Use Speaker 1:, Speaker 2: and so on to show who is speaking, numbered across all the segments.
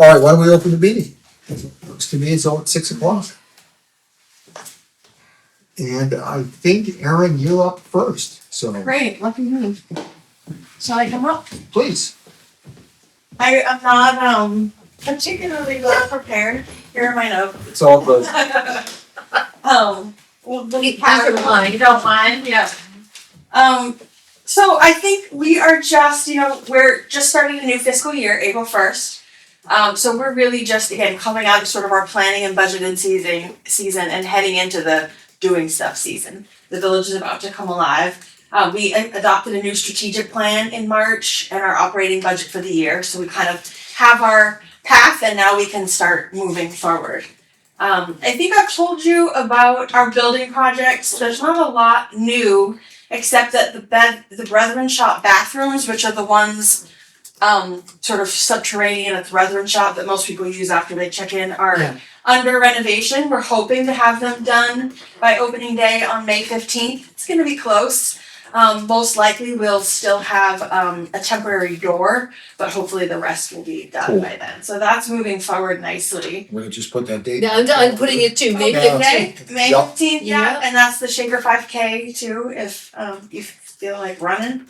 Speaker 1: All right, why don't we open the meeting? Looks to me it's all at 6 o'clock. And I think, Erin, you're up first, so
Speaker 2: Great, lucky me. Shall I come up?
Speaker 1: please.
Speaker 2: I am not particularly well prepared. Here are my notes.
Speaker 1: It's all good.
Speaker 2: Well, you don't mind, yeah. So I think we are just, we're just starting a new fiscal year, April 1st. So we're really just, again, coming out of sort of our planning and budgeting season and heading into the doing stuff season. The village is about to come alive. We adopted a new strategic plan in March and our operating budget for the year. So we kind of have our path and now we can start moving forward. I think I've told you about our building projects. There's not a lot new, except that the Brethren Shop bathrooms, which are the ones sort of subterranean at the Brethren Shop that most people use after they check in, are under renovation. We're hoping to have them done by opening day on May 15th. It's gonna be close. Most likely we'll still have a temporary door, but hopefully the rest will be done by then. So that's moving forward nicely.
Speaker 1: We're gonna just put that date.
Speaker 3: Yeah, I'm putting it too, May
Speaker 2: Okay,
Speaker 3: 15th.
Speaker 2: May
Speaker 1: Yep.
Speaker 2: 15th,
Speaker 3: Yeah.
Speaker 2: yeah, and that's the Shaker 5K too, if you feel like running.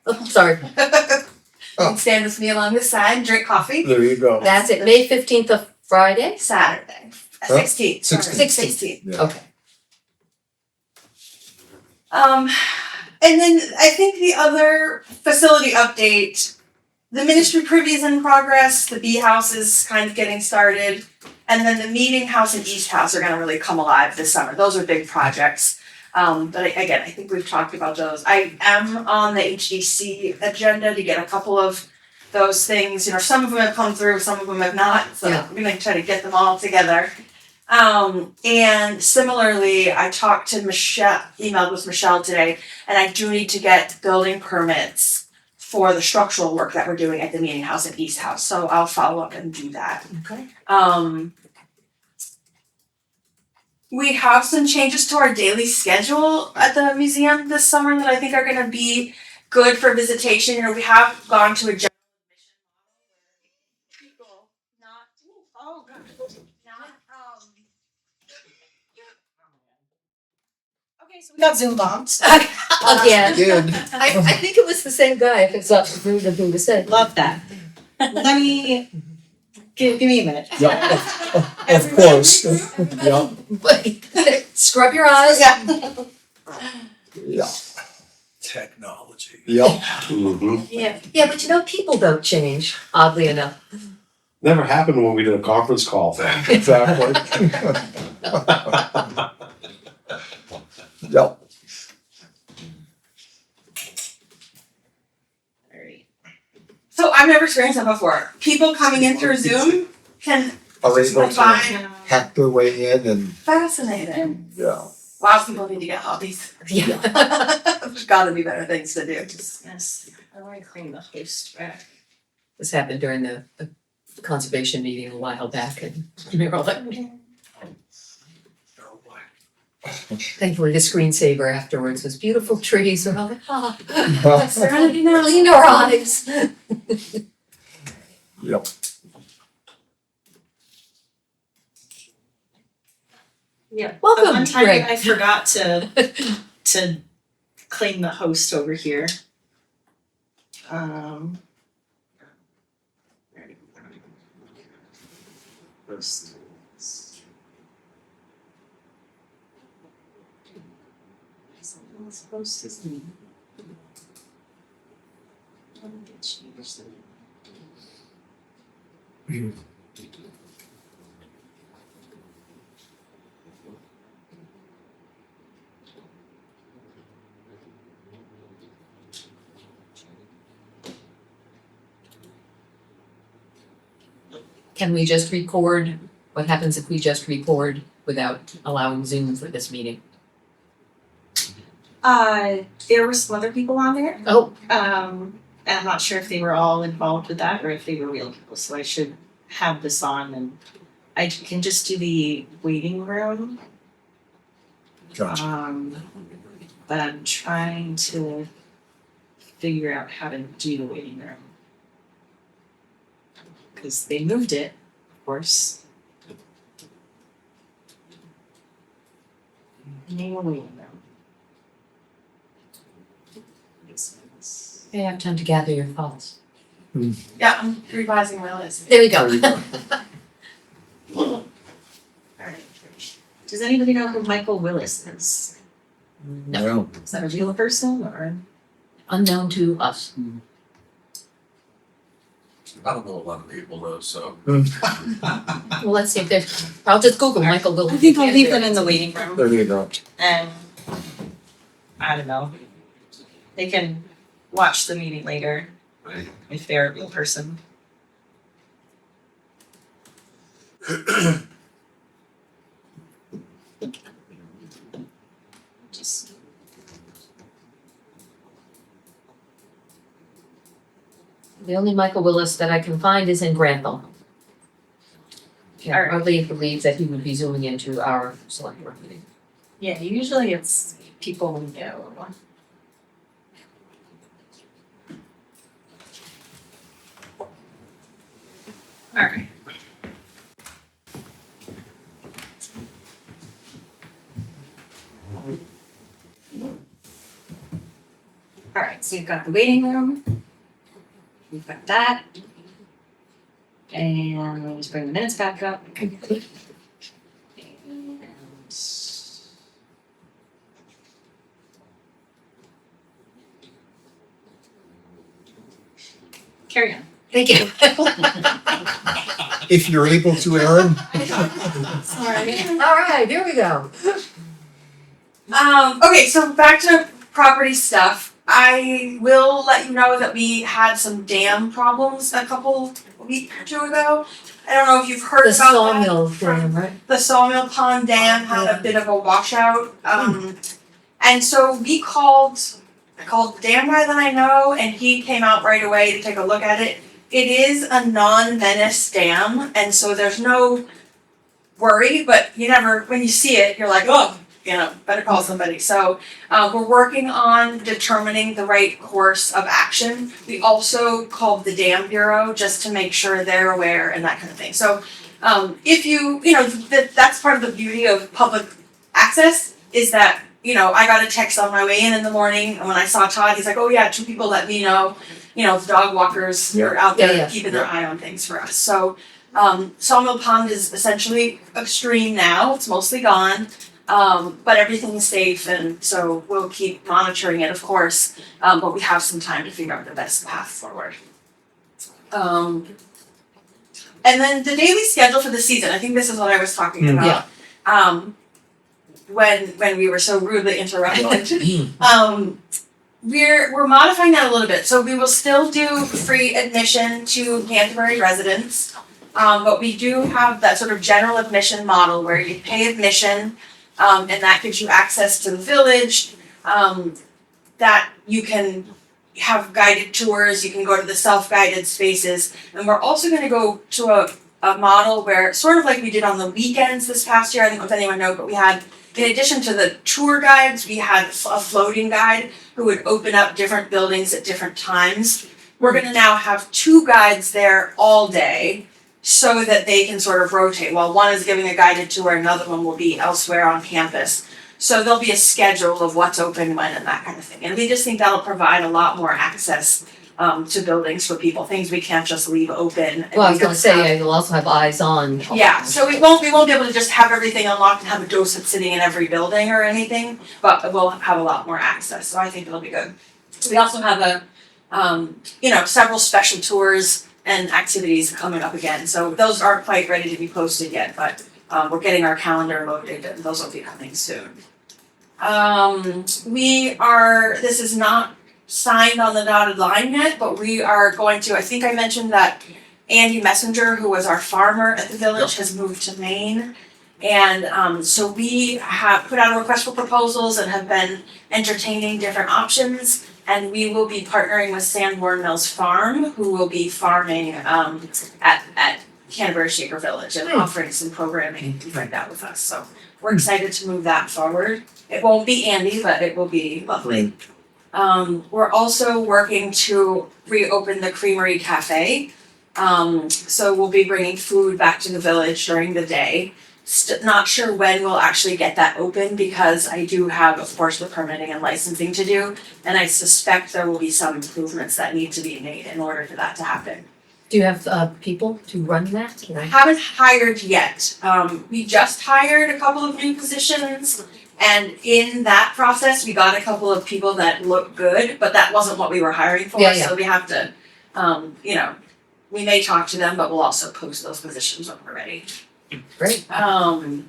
Speaker 3: Oh, sorry,
Speaker 2: You can stand with me along the side and drink coffee.
Speaker 1: There you go.
Speaker 3: that's it, May 15th of Friday?
Speaker 2: Saturday,
Speaker 1: Huh?
Speaker 2: 16th.
Speaker 3: 16th.
Speaker 1: Yeah.
Speaker 3: Okay.
Speaker 2: And then I think the other facility update, the ministry privy is in progress, the bee house is kind of getting started, and then the meeting house and East House are gonna really come alive this summer. Those are big projects. But again, I think we've talked about those. I am on the HDC agenda to get a couple of those things. Some of them have come through, some of them have not, so
Speaker 3: Yeah.
Speaker 2: I'm gonna try to get them all together. And similarly, I talked to Michelle, emailed with Michelle today, and I do need to get building permits for the structural work that we're doing at the meeting house and East House, so I'll follow up and do that.
Speaker 3: Okay.
Speaker 2: We have some changes to our daily schedule at the museum this summer that I think are gonna be good for visitation. We have gone to a general admission model where people okay, so we got Zoom bombs.
Speaker 3: Again.
Speaker 1: Again.
Speaker 3: I think it was the same guy, if it's not rude of me to say.
Speaker 4: Love that. Let me give me a minute.
Speaker 1: Yeah, of course. Yeah,
Speaker 3: Scrub your eyes.
Speaker 2: Yeah.
Speaker 1: yeah.
Speaker 5: Technology.
Speaker 1: Yep.
Speaker 2: Yeah.
Speaker 3: Yeah, but people don't change, oddly enough.
Speaker 5: Never happened when we did a conference call then.
Speaker 1: Exactly. Yep.
Speaker 2: So I've never experienced that before. People coming in through Zoom can
Speaker 1: Are they able to
Speaker 2: find
Speaker 1: hack their way in and,
Speaker 2: fascinating.
Speaker 1: yeah.
Speaker 2: Wow, people need to get hobbies.
Speaker 3: Yeah.
Speaker 2: There's gotta be better things to do.
Speaker 4: Yes, I want to clean the host back.
Speaker 3: This happened during the conservation meeting a while back, and we were like, thankfully the screensaver afterwards was beautiful trees, and I'm like, serenity now, clean our eyes.
Speaker 1: Yep.
Speaker 4: Yeah.
Speaker 3: Welcome,
Speaker 4: One time
Speaker 3: Greg.
Speaker 4: I forgot to clean the host over here. Host. Host is me.
Speaker 3: Can we just record? What happens if we just record without allowing Zoom for this meeting?
Speaker 4: There were some other people on there.
Speaker 3: Oh,
Speaker 4: And I'm not sure if they were all involved with that or if they were real people, so I should have this on and I can just do the waiting room.
Speaker 1: Gotcha.
Speaker 4: But I'm trying to figure out how to do the waiting room. because they moved it, of course. Name a waiting room.
Speaker 3: You have time to gather your thoughts.
Speaker 2: Yeah, I'm revising my list.
Speaker 3: There we go.
Speaker 4: Alright. Does anybody know who Michael Willis is?
Speaker 3: No,
Speaker 4: Is that a real person or?
Speaker 3: unknown to us.
Speaker 5: I don't know a lot of people though, so.
Speaker 3: Well, let's see if there's, I'll just Google Michael Willis.
Speaker 4: I think I'll leave them in the waiting room
Speaker 5: There you go.
Speaker 4: and I don't know. They can watch the meeting later if they're a real person. Just
Speaker 3: The only Michael Willis that I can find is in Granville. Can't
Speaker 4: Alright.
Speaker 3: hardly believe that he would be zooming into our select board meeting.
Speaker 4: yeah, usually it's people we know. Alright. Alright, so you've got the waiting room. We've got that. And let's bring the minutes back up. And carry on.
Speaker 3: Thank you.
Speaker 1: If you're able to, Erin.
Speaker 2: Sorry.
Speaker 3: All right, here we go.
Speaker 2: Okay, so back to property stuff. I will let you know that we had some dam problems a week or two ago. I don't know if you've heard
Speaker 3: The
Speaker 2: about
Speaker 3: sawmill
Speaker 2: that.
Speaker 3: dam, right?
Speaker 2: The Sawmill Pond Dam had a bit of a washout. And so I called the dam guy that I know, and he came out right away to take a look at it. It is a non-menace dam, and so there's no worry, but when you see it, you're like, oh, better call somebody. So we're working on determining the right course of action. We also called the Dam Bureau just to make sure they're aware and that kind of thing. So if that's part of the beauty of public access is that, I got a text on my way in the morning, and when I saw Todd, he's like, oh yeah, 2 people let me know, the dog walkers are out there
Speaker 3: Yeah.
Speaker 2: keeping their eye on things for us. So Sawmill Pond is essentially upstream now, it's mostly gone. But everything's safe, and so we'll keep monitoring it, of course, but we have some time to figure out the best path forward. And then the daily schedule for the season, I think this is what I was talking about. When we were so rudely interrupted. We're modifying that a little bit, so we will still do free admission to Canterbury residents, but we do have that sort of general admission model where you pay admission, and that gives you access to the village, that you can have guided tours, you can go to the self-guided spaces, and we're also gonna go to a model where, sort of like we did on the weekends this past year, I don't know if anyone knows, but we had, in addition to the tour guides, we had a floating guide who would open up different buildings at different times. We're gonna now have 2 guides there all day, so that they can sort of rotate. While one is giving a guided tour, another one will be elsewhere on campus. So there'll be a schedule of what's open when and that kind of thing. And we just think that'll provide a lot more access to buildings for people, things we can't just leave open. And
Speaker 3: Well, I was
Speaker 2: we
Speaker 3: gonna
Speaker 2: don't
Speaker 3: say,
Speaker 2: have-
Speaker 3: you'll also have eyes on.
Speaker 2: Yeah, so we won't be able to just have everything unlocked and have a docent sitting in every building or anything, but we'll have a lot more access, so I think it'll be good. We also have several special tours and activities coming up again, so those aren't quite ready to be posted yet, but we're getting our calendar loaded and those will be coming soon. This is not signed on the dotted line yet, but we are going to, I think I mentioned that Andy Messenger, who was our farmer at the village, has moved to Maine. And so we have put out a request for proposals and have been entertaining different options. And we will be partnering with Sanborn Mills Farm, who will be farming at Canterbury Shaker Village and offering some programming and things like that with us. So we're excited to move that forward. It won't be Andy, but it will be lovely. We're also working to reopen the Creamery Cafe. So we'll be bringing food back to the village during the day. Not sure when we'll actually get that open because I do have, of course, the permitting and licensing to do. And I suspect there will be some improvements that need to be made in order for that to happen.
Speaker 3: Do you have people to run that?
Speaker 2: I haven't hired yet. We just hired a couple of new positions. And in that process, we got a couple of people that look good, but that wasn't what we were hiring for.
Speaker 3: Yeah, yeah.
Speaker 2: So we have to, we may talk to them, but we'll also post those positions when we're ready.
Speaker 3: Great.
Speaker 2: And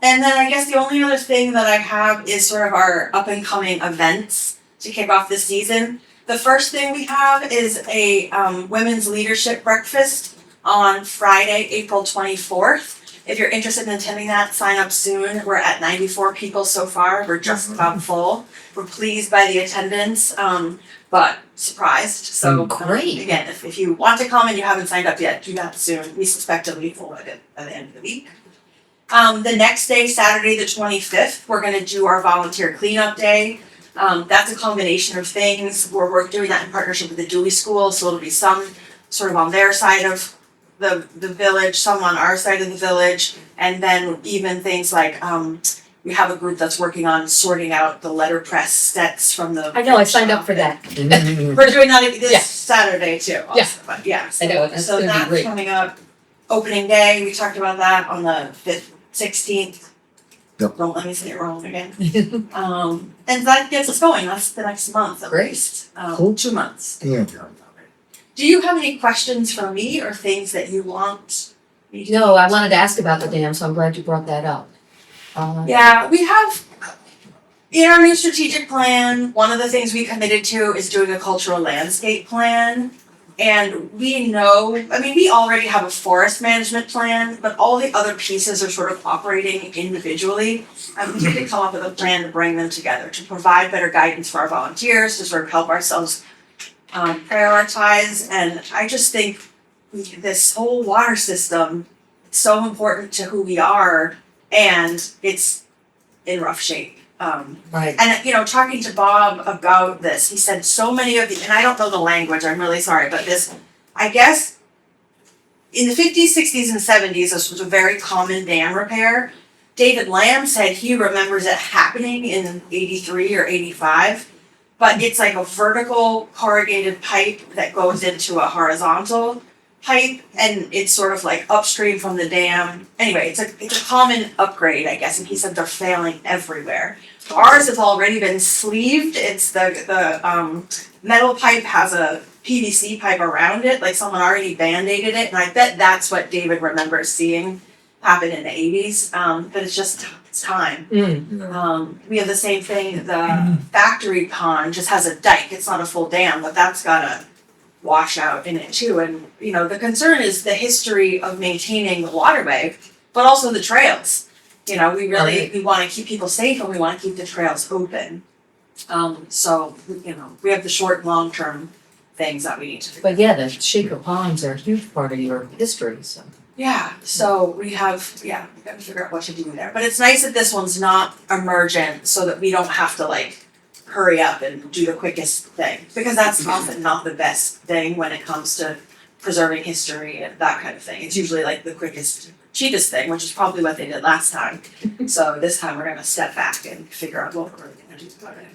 Speaker 2: then I guess the only other thing that I have is sort of our up and coming events to kick off this season. The first thing we have is a women's leadership breakfast on Friday, April 24th. If you're interested in attending that, sign up soon. We're at 94 people so far. We're just about full. We're pleased by the attendance, but surprised. So
Speaker 3: Great.
Speaker 2: Again, if you want to come and you haven't signed up yet, do that soon. We suspect it'll be full by the end of the week. The next day, Saturday the 25th, we're gonna do our volunteer cleanup day. That's a combination of things. We're doing that in partnership with the Dewey School, so it'll be some sort of on their side of the village, some on our side of the village, and then even things like we have a group that's working on sorting out the letterpress sets from the.
Speaker 3: I know, I signed up for that.
Speaker 2: We're doing that this
Speaker 3: Yeah.
Speaker 2: Saturday too. Also,
Speaker 3: Yeah.
Speaker 2: but yeah.
Speaker 3: I know, that's
Speaker 2: So
Speaker 3: gonna be
Speaker 2: that's
Speaker 3: great.
Speaker 2: coming up. Opening day, we talked about that on the 16th.
Speaker 1: Yep.
Speaker 2: Don't let me say it wrong again. And that gets us going. That's the next month at
Speaker 3: Great.
Speaker 2: least.
Speaker 3: Cool.
Speaker 2: 2 months.
Speaker 1: Yeah.
Speaker 2: Do you have any questions for me or things that you want me to?
Speaker 3: No, I wanted to ask about the dam, so I'm glad you brought that up.
Speaker 2: Yeah, we have, in our new strategic plan, one of the things we committed to is doing a cultural landscape plan. And we know, we already have a forest management plan, but all the other pieces are sort of operating individually. And we need to come up with a plan to bring them together, to provide better guidance for our volunteers, to sort of help ourselves prioritize. And I just think this whole water system is so important to who we are, and it's in rough shape.
Speaker 3: Right.
Speaker 2: And talking to Bob about this, he said so many of the, and I don't know the language, I'm really sorry, but this, I guess, in the 50s, 60s, and 70s, this was a very common dam repair. David Lamb said he remembers it happening in 83 or 85, but it's like a vertical corrugated pipe that goes into a horizontal pipe, and it's sort of like upstream from the dam. Anyway, it's a common upgrade, I guess, and he said they're failing everywhere. Ours has already been sleeved. It's the metal pipe has a PVC pipe around it, like someone already band-aided it, and I bet that's what David remembers seeing happen in the 80s. But it's time. We have the same thing. The factory pond just has a dike. It's not a full dam, but that's got a washout in it too. And the concern is the history of maintaining the waterway, but also the trails. We want to keep people safe and we want to keep the trails open. So we have the short and long term things that we need to do.
Speaker 3: But yeah, the Shaker ponds are a huge part of your history, so.
Speaker 2: Yeah, so we got to figure out what to do there. But it's nice that this one's not emergent, so that we don't have to hurry up and do the quickest thing, because that's often not the best thing when it comes to preserving history and that kind of thing. It's usually the quickest, cheapest thing, which is probably what they did last time. So this time we're gonna step back and figure out what we're really gonna do about it.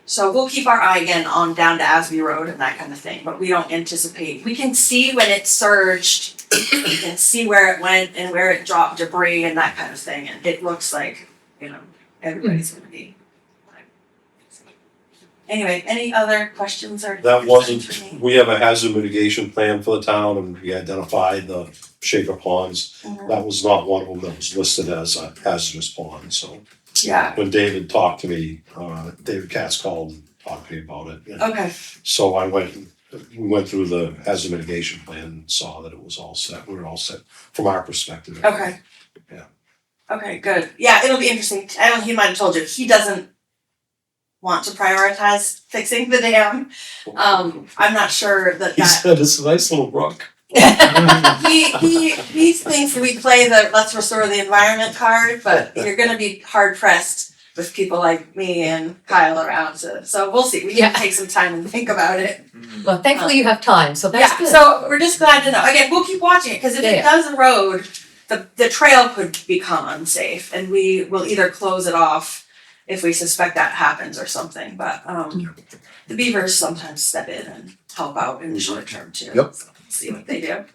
Speaker 2: So we'll keep our eye again on down to Asby Road and that kind of thing, but we don't anticipate, we can see when it surged, we can see where it went and where it dropped debris and that kind of thing, and it looks like, everybody's gonna be. Anyway, any other questions or?
Speaker 6: That wasn't,
Speaker 2: concerns for me?
Speaker 6: we have a hazard mitigation plan for the town and we identified the Shaker ponds.
Speaker 2: Mhm.
Speaker 6: That was not one of them that was listed as a hazardous pond, so
Speaker 2: Yeah,
Speaker 6: when David talked to me, David Katz called and talked to me about it. And
Speaker 2: okay,
Speaker 6: so we went through the hazard mitigation plan and saw that it was all set, we were all set from our perspective.
Speaker 2: okay.
Speaker 6: Yeah.
Speaker 2: Okay, good. Yeah, it'll be interesting. He might have told you, he doesn't want to prioritize fixing the dam. I'm not sure that
Speaker 6: He said it's a nice little brook.
Speaker 2: he thinks we play the let's restore the environment card, but you're gonna be hard pressed with people like me and Kyle around so we'll see. We
Speaker 3: Yeah.
Speaker 2: can take some time and think about it.
Speaker 3: Well, thankfully you have time, so that's
Speaker 2: Yeah,
Speaker 3: good.
Speaker 2: so we're just glad to know. Again, we'll keep watching it, because if it
Speaker 3: Yeah.
Speaker 2: does erode, the trail could become unsafe, and we will either close it off if we suspect that happens or something, but, the beavers sometimes step in and help out in the short term too.
Speaker 1: Yep.
Speaker 2: So, see what they do.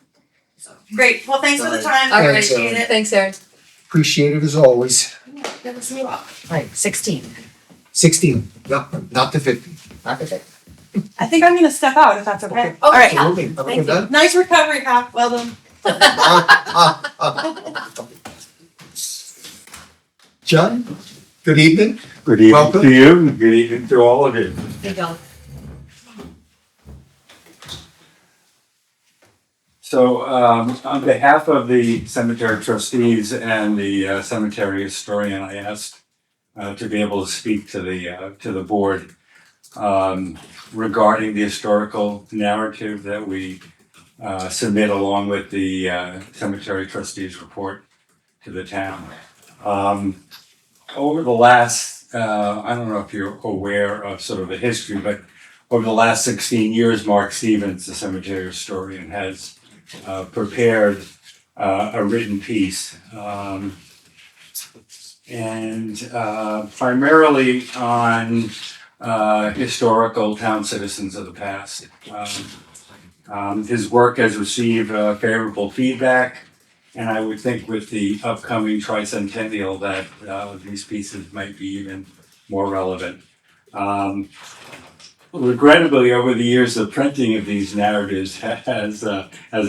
Speaker 2: So, great, well, thanks for the time,
Speaker 3: All
Speaker 2: I
Speaker 3: right,
Speaker 2: appreciate it.
Speaker 3: thanks, Erin.
Speaker 1: Appreciate it as always.
Speaker 2: Good to see you all.
Speaker 3: Right, 16.
Speaker 1: 16, not the 50.
Speaker 3: Not the 50.
Speaker 2: I think I'm gonna step out if that's okay.
Speaker 3: Oh,
Speaker 2: All right,
Speaker 1: Absolutely. Have a
Speaker 2: thank
Speaker 1: good
Speaker 2: you.
Speaker 1: night.
Speaker 2: Nice recovery, Pat, well done.
Speaker 1: John, good evening.
Speaker 7: Good evening
Speaker 1: Welcome.
Speaker 7: to you, and good evening to all of you.
Speaker 3: Hey, Don.
Speaker 7: So, on behalf of the cemetery trustees and the cemetery historian, I asked to be able to speak to the board regarding the historical narrative that we submit along with the cemetery trustees report to the town. Over the last, I don't know if you're aware of sort of the history, but over the last 16 years, Mark Stevens, the cemetery historian, has prepared a written piece, and primarily on historical town citizens of the past. His work has received favorable feedback, and I would think with the upcoming tricentennial that these pieces might be even more relevant. Regrettably, over the years, the printing of these narratives has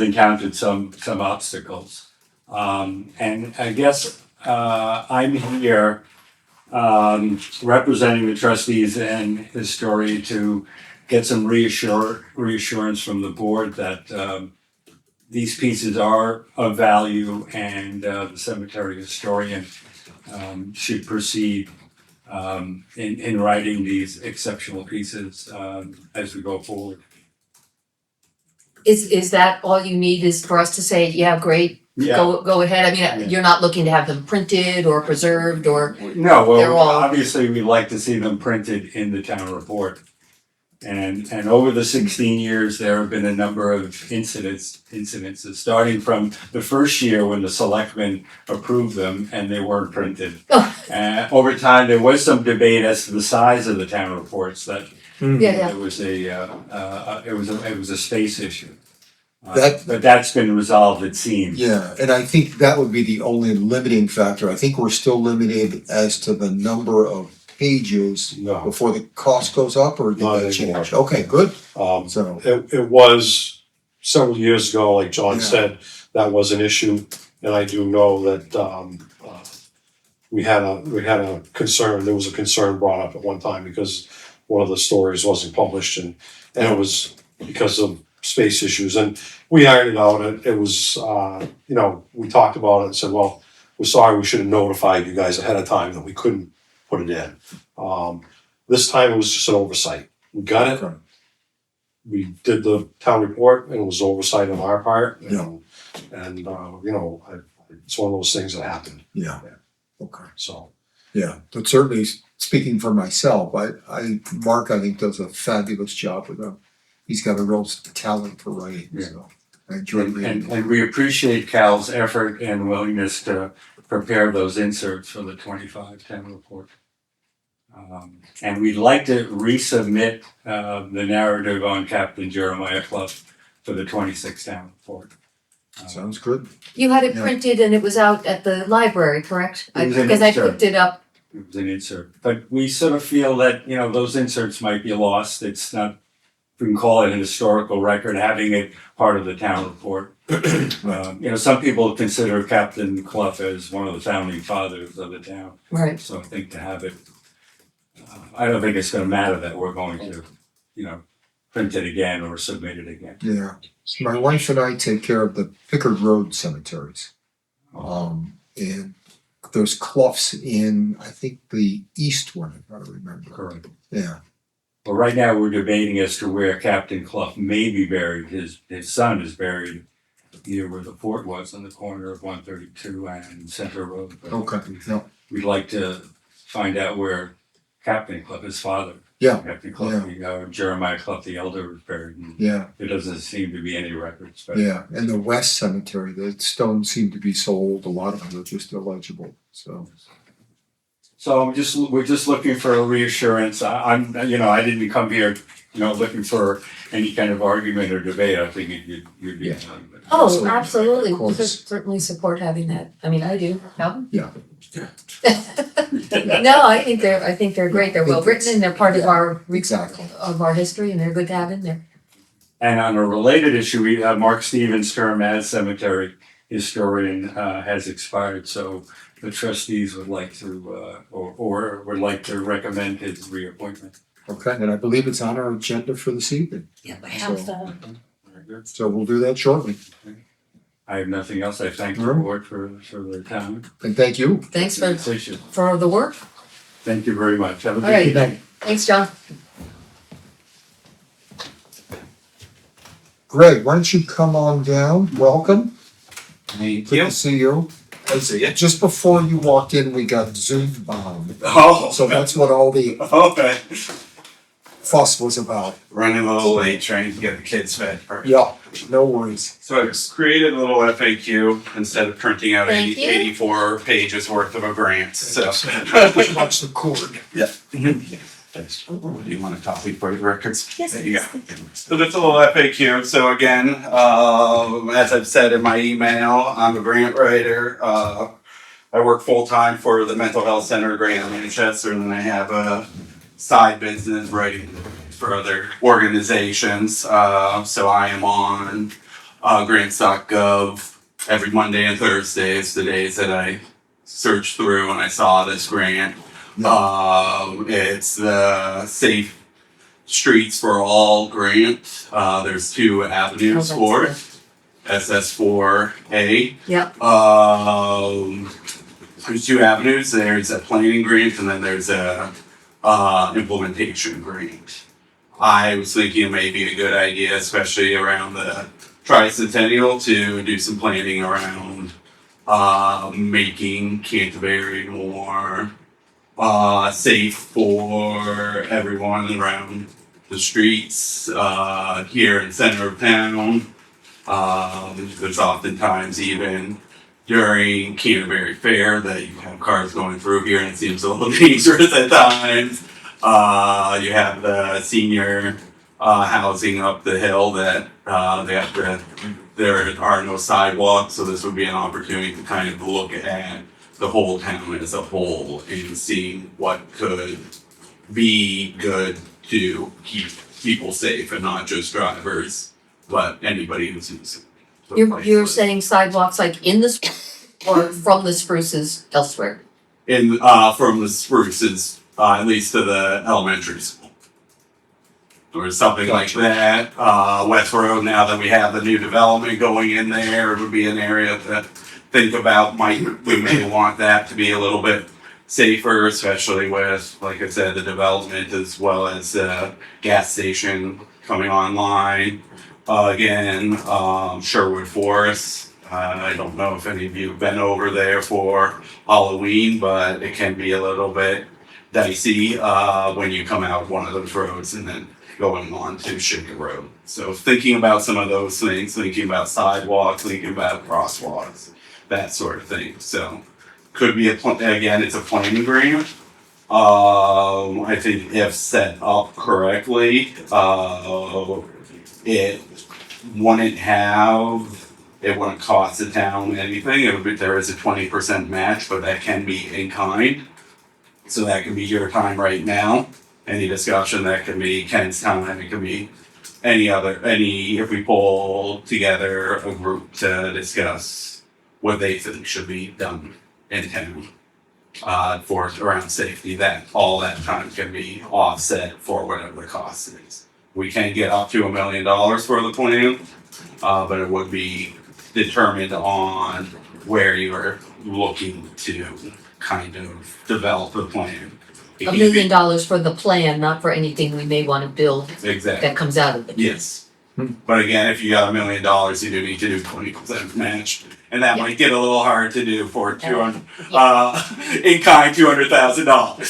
Speaker 7: encountered some obstacles, and I guess I'm here representing the trustees and historian to get some reassurance from the board that these pieces are of value, and the cemetery historian should proceed in writing these exceptional pieces as we go forward.
Speaker 3: Is that all you need is for us to say, yeah, great,
Speaker 7: Yeah.
Speaker 3: go ahead? I mean, you're not looking to have them printed or preserved or,
Speaker 7: No,
Speaker 3: They're
Speaker 7: well,
Speaker 3: all-
Speaker 7: obviously, we'd like to see them printed in the town report. And over the 16 years, there have been a number of incidences, starting from the first year when the selectmen approved them and they weren't printed. Over time, there was some debate as to the size of the town reports, that
Speaker 3: yeah.
Speaker 7: it was a space issue.
Speaker 1: That-
Speaker 7: But that's been resolved, it seems.
Speaker 1: Yeah, and I think that would be the only limiting factor. I think we're still limited as to the number of pages
Speaker 6: No,
Speaker 1: before the cost goes up, or did
Speaker 6: No,
Speaker 1: that
Speaker 6: they
Speaker 1: change?
Speaker 6: won't.
Speaker 1: Okay, good.
Speaker 6: um,
Speaker 1: So,
Speaker 6: it was several years ago, like John
Speaker 1: Yeah.
Speaker 6: said, that was an issue. And I do know that, we had a concern, there was a concern brought up at one time because one of the stories wasn't published, and it was because of space issues, and we ironed it out. It was, we talked about it and said, well, we're sorry, we should have notified you guys ahead of time that we couldn't put it in. This time it was just an oversight. We got it,
Speaker 1: okay,
Speaker 6: we did the town report, and it was oversight on our part.
Speaker 1: Yeah.
Speaker 6: And, it's one of those things that happened,
Speaker 1: yeah, okay.
Speaker 6: so.
Speaker 1: Yeah, but certainly speaking for myself, Mark, I think, does a fabulous job with them. He's got a real talent for writing, so I enjoy reading.
Speaker 7: And we appreciate Cal's effort and willingness to prepare those inserts for the 25 town report. And we'd like to resubmit the narrative on Captain Jeremiah Clough for the 26 town report.
Speaker 1: Sounds good.
Speaker 3: You had it
Speaker 1: Yeah.
Speaker 3: printed and it was out at the library, correct?
Speaker 7: It was an
Speaker 3: Because I
Speaker 7: insert.
Speaker 3: picked it up.
Speaker 7: It was an insert, but we sort of feel that, those inserts might be lost. It's not, if we can call it an historical record, having it part of the town report. Some people consider Captain Clough as one of the founding fathers of the town.
Speaker 3: Right.
Speaker 7: So I think to have it, I don't think it's gonna matter that we're going to, print it again or submit it again.
Speaker 1: Yeah, my wife and I take care of the Pickard Road cemeteries. And there's cloughs in, I think, the east one, if I remember.
Speaker 7: Correct.
Speaker 1: Yeah,
Speaker 7: But right now, we're debating as to where Captain Clough may be buried. His son is buried near where the fort was on the corner of 132 and Center Road. But
Speaker 1: okay, yeah,
Speaker 7: we'd like to find out where Captain Cluff, his father,
Speaker 1: Yeah,
Speaker 7: Captain Cluff, Jeremiah Cluff the elder was buried. And
Speaker 1: yeah,
Speaker 7: there doesn't seem to be any records. But
Speaker 1: yeah. And the West Cemetery, the stones seem to be sold. A lot of them are just illegible, so.
Speaker 7: So we're just looking for a reassurance. I'm, I didn't come here, looking for any kind of argument or debate. I think you'd be.
Speaker 1: Yeah.
Speaker 3: Oh, absolutely.
Speaker 1: Of
Speaker 3: We
Speaker 1: course.
Speaker 3: certainly support having that. I mean, I do. No?
Speaker 1: Yeah.
Speaker 3: No, I think they're great. They're well written and they're part of our
Speaker 1: Exactly.
Speaker 3: of our history and they're good to have in there.
Speaker 7: And on a related issue, we have Mark Stevens' term as cemetery historian has expired. So the trustees would like to, or would like to recommend his reappointment.
Speaker 1: Okay, and I believe it's on our agenda for this evening.
Speaker 3: Yeah, I
Speaker 1: have
Speaker 3: that.
Speaker 7: Very good.
Speaker 1: So we'll do that shortly.
Speaker 7: I have nothing else. I thank the
Speaker 1: Alright.
Speaker 7: board for their time.
Speaker 1: And thank you.
Speaker 3: Thanks
Speaker 7: Appreciate it.
Speaker 3: for the work.
Speaker 7: Thank you very much. Have a
Speaker 3: All right.
Speaker 7: good evening.
Speaker 3: Thanks, John.
Speaker 1: Greg, why don't you come on down? Welcome.
Speaker 5: Thank
Speaker 1: Good to see you. Just before you walked in, we got Zoom bombed.
Speaker 5: Oh,
Speaker 1: So that's what all the
Speaker 5: okay.
Speaker 1: fuss was about.
Speaker 5: Running a little late, trying to get the kids fed first.
Speaker 1: Yeah, no worries.
Speaker 5: So I created a little FAQ instead of printing out
Speaker 3: Thank you.
Speaker 5: 84 pages worth of a grant, so.
Speaker 1: Watch the cord.
Speaker 5: Yeah. Do you want a copy for the records? Yes. There you go. So that's a little FAQ. So again, as I've said in my email, I'm a grant writer. I work full-time for the Mental Health Center Grant in Manchester, and then I have a side business writing for other organizations. So I am on grants.gov every Monday and Thursday. It's the days that I searched through and I saw this grant. It's the Safe Streets for All grant. There's two avenues for it. SS4A.
Speaker 3: Yeah.
Speaker 5: There's two avenues. There's a planning grant and then there's a implementation grant. I was thinking it may be a good idea, especially around the tricentennial, to do some planning around making Canterbury more safe for everyone around the streets here in the center of town. There's oftentimes even during Canterbury Fair that you have cars going through here and it seems a little dangerous at times. You have the senior housing up the hill that there are no sidewalks, so this would be an opportunity to kind of look at the whole town as a whole and see what could be good to keep people safe and not just drivers, but anybody who's using the
Speaker 3: You're
Speaker 5: place.
Speaker 3: saying sidewalks like in the or from the spruces elsewhere?
Speaker 5: In from the spruces, at least to the elementary school. Or something like that. West Road, now that we have the new development going in there, it would be an area to think about. We may want that to be a little bit safer, especially with, like I said, the development as well as the gas station coming online. Again, Sherwood Forest. I don't know if any of you have been over there for Halloween, but it can be a little bit dicey when you come out one of those roads and then going on to Sugar Road. So thinking about some of those things, thinking about sidewalks, thinking about crosswalks, that sort of thing. So could be again, it's a planning grant. I think if set up correctly, it wouldn't cost the town anything. There is a 20% match, but that can be in kind. So that can be your time right now. Any discussion, that can be Ken's time, it can be if we pull together a group to discuss what they think should be done in town for around safety, that all that time can be offset for whatever the cost is. We can get up to $1 million for the plan, but it would be determined on where you're looking to kind of develop the plan.
Speaker 3: $1 million for the plan, not for anything we may want to build
Speaker 5: Exactly.
Speaker 3: that comes out of it.
Speaker 5: Yes. But again, if you got $1 million, you do need to do 20% match. And that
Speaker 3: Yeah.
Speaker 5: might get a little hard to do for 200,
Speaker 3: Yeah.
Speaker 5: in kind $200,000.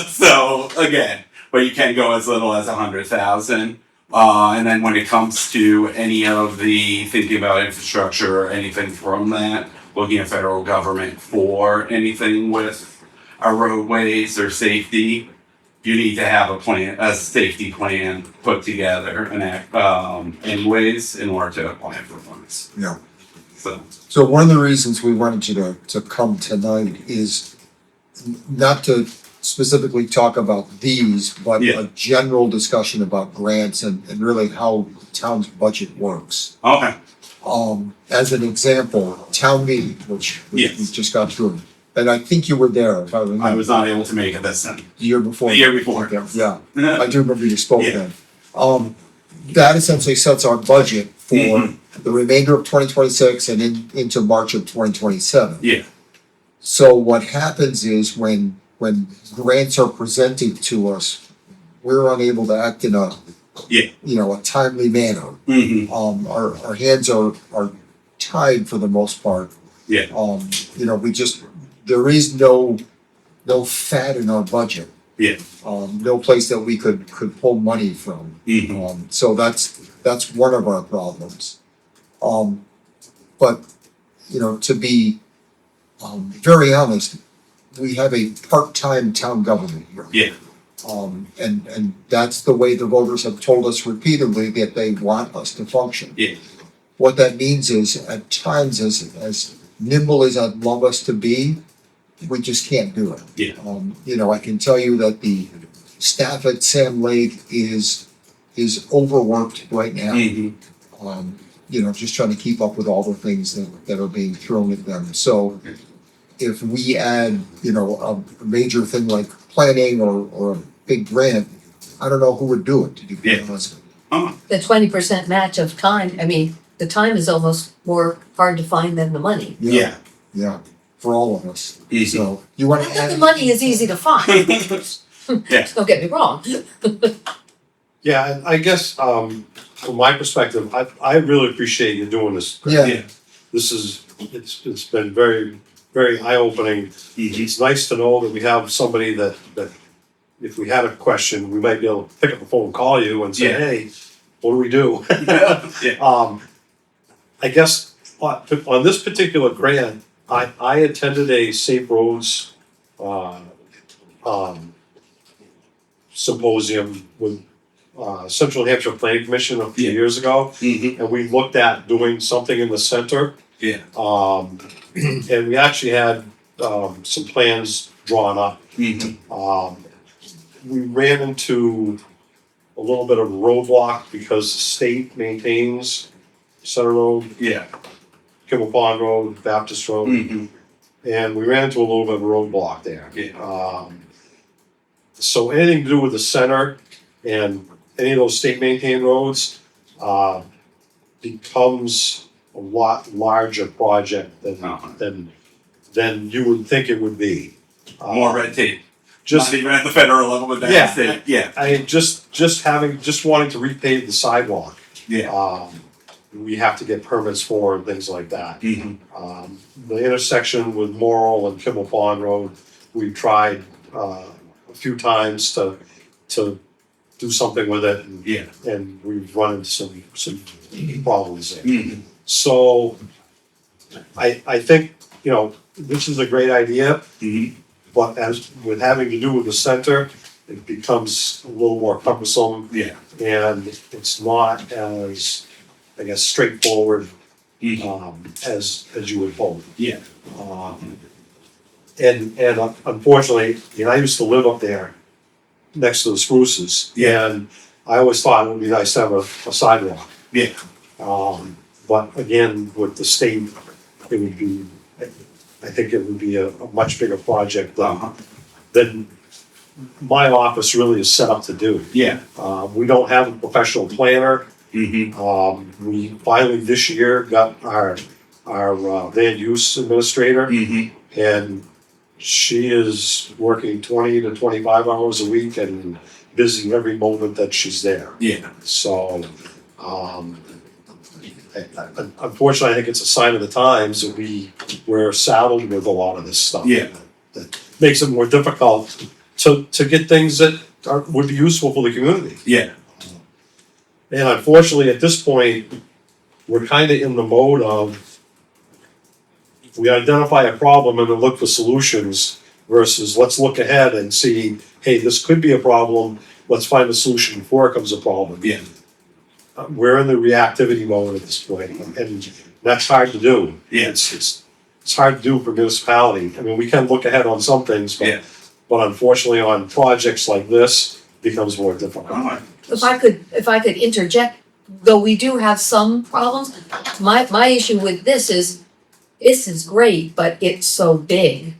Speaker 5: So again, but you can go as little as 100,000. And then when it comes to any of the thinking about infrastructure or anything from that, looking at federal government for anything with our roadways or safety, you need to have a plan, a safety plan put together and anyways in order to apply for funds.
Speaker 1: Yeah.
Speaker 5: So
Speaker 1: one of the reasons we wanted you to come tonight is not to specifically talk about these, but
Speaker 5: Yeah.
Speaker 1: a general discussion about grants and really how the town's budget works.
Speaker 5: okay,
Speaker 1: As an example, town meeting, which we
Speaker 5: Yes.
Speaker 1: just got through. And I think you were there, if I remember.
Speaker 5: I was not able to make it this time.
Speaker 1: The year before.
Speaker 5: The year before.
Speaker 1: Yeah, I do remember you spoke
Speaker 5: Yeah.
Speaker 1: then. That essentially sets our budget for
Speaker 5: Mhm.
Speaker 1: the remainder of 2026 and into March of 2027.
Speaker 5: Yeah.
Speaker 1: So what happens is when grants are presented to us, we're unable to act in a
Speaker 5: Yeah.
Speaker 1: a timely manner.
Speaker 5: Mm-hmm.
Speaker 1: Our hands are tied for the most part.
Speaker 5: Yeah.
Speaker 1: There is no fat in our budget.
Speaker 5: Yeah.
Speaker 1: No place that we could pull money from.
Speaker 5: Mm-hmm.
Speaker 1: So that's one of our problems. But to be very honest, we have a part-time town government here.
Speaker 5: Yeah.
Speaker 1: And that's the way the voters have told us repeatedly that they want us to function.
Speaker 5: Yeah.
Speaker 1: What that means is at times as nimble as I'd love us to be, we just can't do it.
Speaker 5: Yeah.
Speaker 1: I can tell you that the staff at Sam Lake is overworked right now.
Speaker 5: Mm-hmm.
Speaker 1: Just trying to keep up with all the things that are being thrown at them. So if we add, a major thing like planning or a big grant, I don't know who would do it, to be quite
Speaker 5: Yeah.
Speaker 1: honest.
Speaker 3: The 20% match of time, I mean, the time is almost more hard to find than the money.
Speaker 5: Yeah.
Speaker 1: Yeah, for all of us.
Speaker 5: Easy.
Speaker 1: So you want
Speaker 3: Not
Speaker 1: to
Speaker 3: that the
Speaker 1: add?
Speaker 3: money is easy to find.
Speaker 5: Yeah.
Speaker 3: Don't get me wrong.
Speaker 6: Yeah, and I guess, from my perspective, I really appreciate you doing this.
Speaker 1: Yeah.
Speaker 6: This it's been very, very eye-opening.
Speaker 5: Mm-hmm.
Speaker 6: It's nice to know that we have somebody that if we had a question, we might be able to pick up the phone and call you and say,
Speaker 5: Yeah.
Speaker 6: hey, what do we do?
Speaker 5: Yeah.
Speaker 6: I guess on this particular grant, I attended a Safe Roads symposium with Central Hampshire Planning Commission a few
Speaker 5: Yeah.
Speaker 6: years ago,
Speaker 5: Mm-hmm.
Speaker 6: and we looked at doing something in the center.
Speaker 5: Yeah.
Speaker 6: And we actually had some plans drawn up.
Speaker 5: Mm-hmm.
Speaker 6: We ran into a little bit of a roadblock because the state maintains Center Road,
Speaker 5: Yeah.
Speaker 6: Kimball Pond Road, Baptist Road,
Speaker 5: Mm-hmm.
Speaker 6: and we ran into a little bit of a roadblock there.
Speaker 5: Yeah.
Speaker 6: So anything to do with the center and any of those state maintained roads becomes a lot larger project
Speaker 5: Uh-huh.
Speaker 6: than you would think it would be.
Speaker 5: More red tape.
Speaker 6: Just
Speaker 5: Not even at the federal level, but
Speaker 6: Yeah.
Speaker 5: down state. Yeah.
Speaker 6: just wanting to repave the sidewalk.
Speaker 5: Yeah.
Speaker 6: We have to get permits for and things like that.
Speaker 5: Mm-hmm.
Speaker 6: The intersection with Morrill and Kimball Pond Road, we tried a few times to do something with it,
Speaker 5: Yeah.
Speaker 6: and we've run into some problems there.
Speaker 5: Mm-hmm.
Speaker 6: So I think, this is a great idea,
Speaker 5: Mm-hmm.
Speaker 6: but as with having to do with the center, it becomes a little more cumbersome,
Speaker 5: Yeah.
Speaker 6: and it's not as, I guess, straightforward
Speaker 5: Mm-hmm.
Speaker 6: as you would hope.
Speaker 5: Yeah.
Speaker 6: And unfortunately, I used to live up there next to the spruces.
Speaker 5: Yeah.
Speaker 6: And I always thought it would be nice to have a sidewalk.
Speaker 5: Yeah.
Speaker 6: But again, with the state, it would be, I think it would be a much bigger project
Speaker 5: Uh-huh.
Speaker 6: than my office really is set up to do.
Speaker 5: Yeah.
Speaker 6: We don't have a professional planner.
Speaker 5: Mm-hmm.
Speaker 6: We finally this year got our land use administrator,
Speaker 5: Mm-hmm.
Speaker 6: and she is working 20 to 25 hours a week and busy every moment that she's there.
Speaker 5: Yeah.
Speaker 6: So, unfortunately, I think it's a sign of the times that we're saddled with a lot of this stuff.
Speaker 5: Yeah.
Speaker 6: That makes it more difficult to get things that would be useful for the community.
Speaker 5: Yeah.
Speaker 6: And unfortunately, at this point, we're kind of in the mode of, we identify a problem and then look for solutions versus let's look ahead and see, hey, this could be a problem. Let's find a solution before it becomes a problem.
Speaker 5: Yeah.
Speaker 6: We're in the reactivity mode at this point, and that's hard to do.
Speaker 5: Yeah.
Speaker 6: It's hard to do for municipality. I mean, we can look ahead on some things,
Speaker 5: Yeah.
Speaker 6: but unfortunately on projects like this, it becomes more difficult.
Speaker 5: Oh,
Speaker 3: If I could interject, though we do have some problems, my issue with this is great, but it's so big.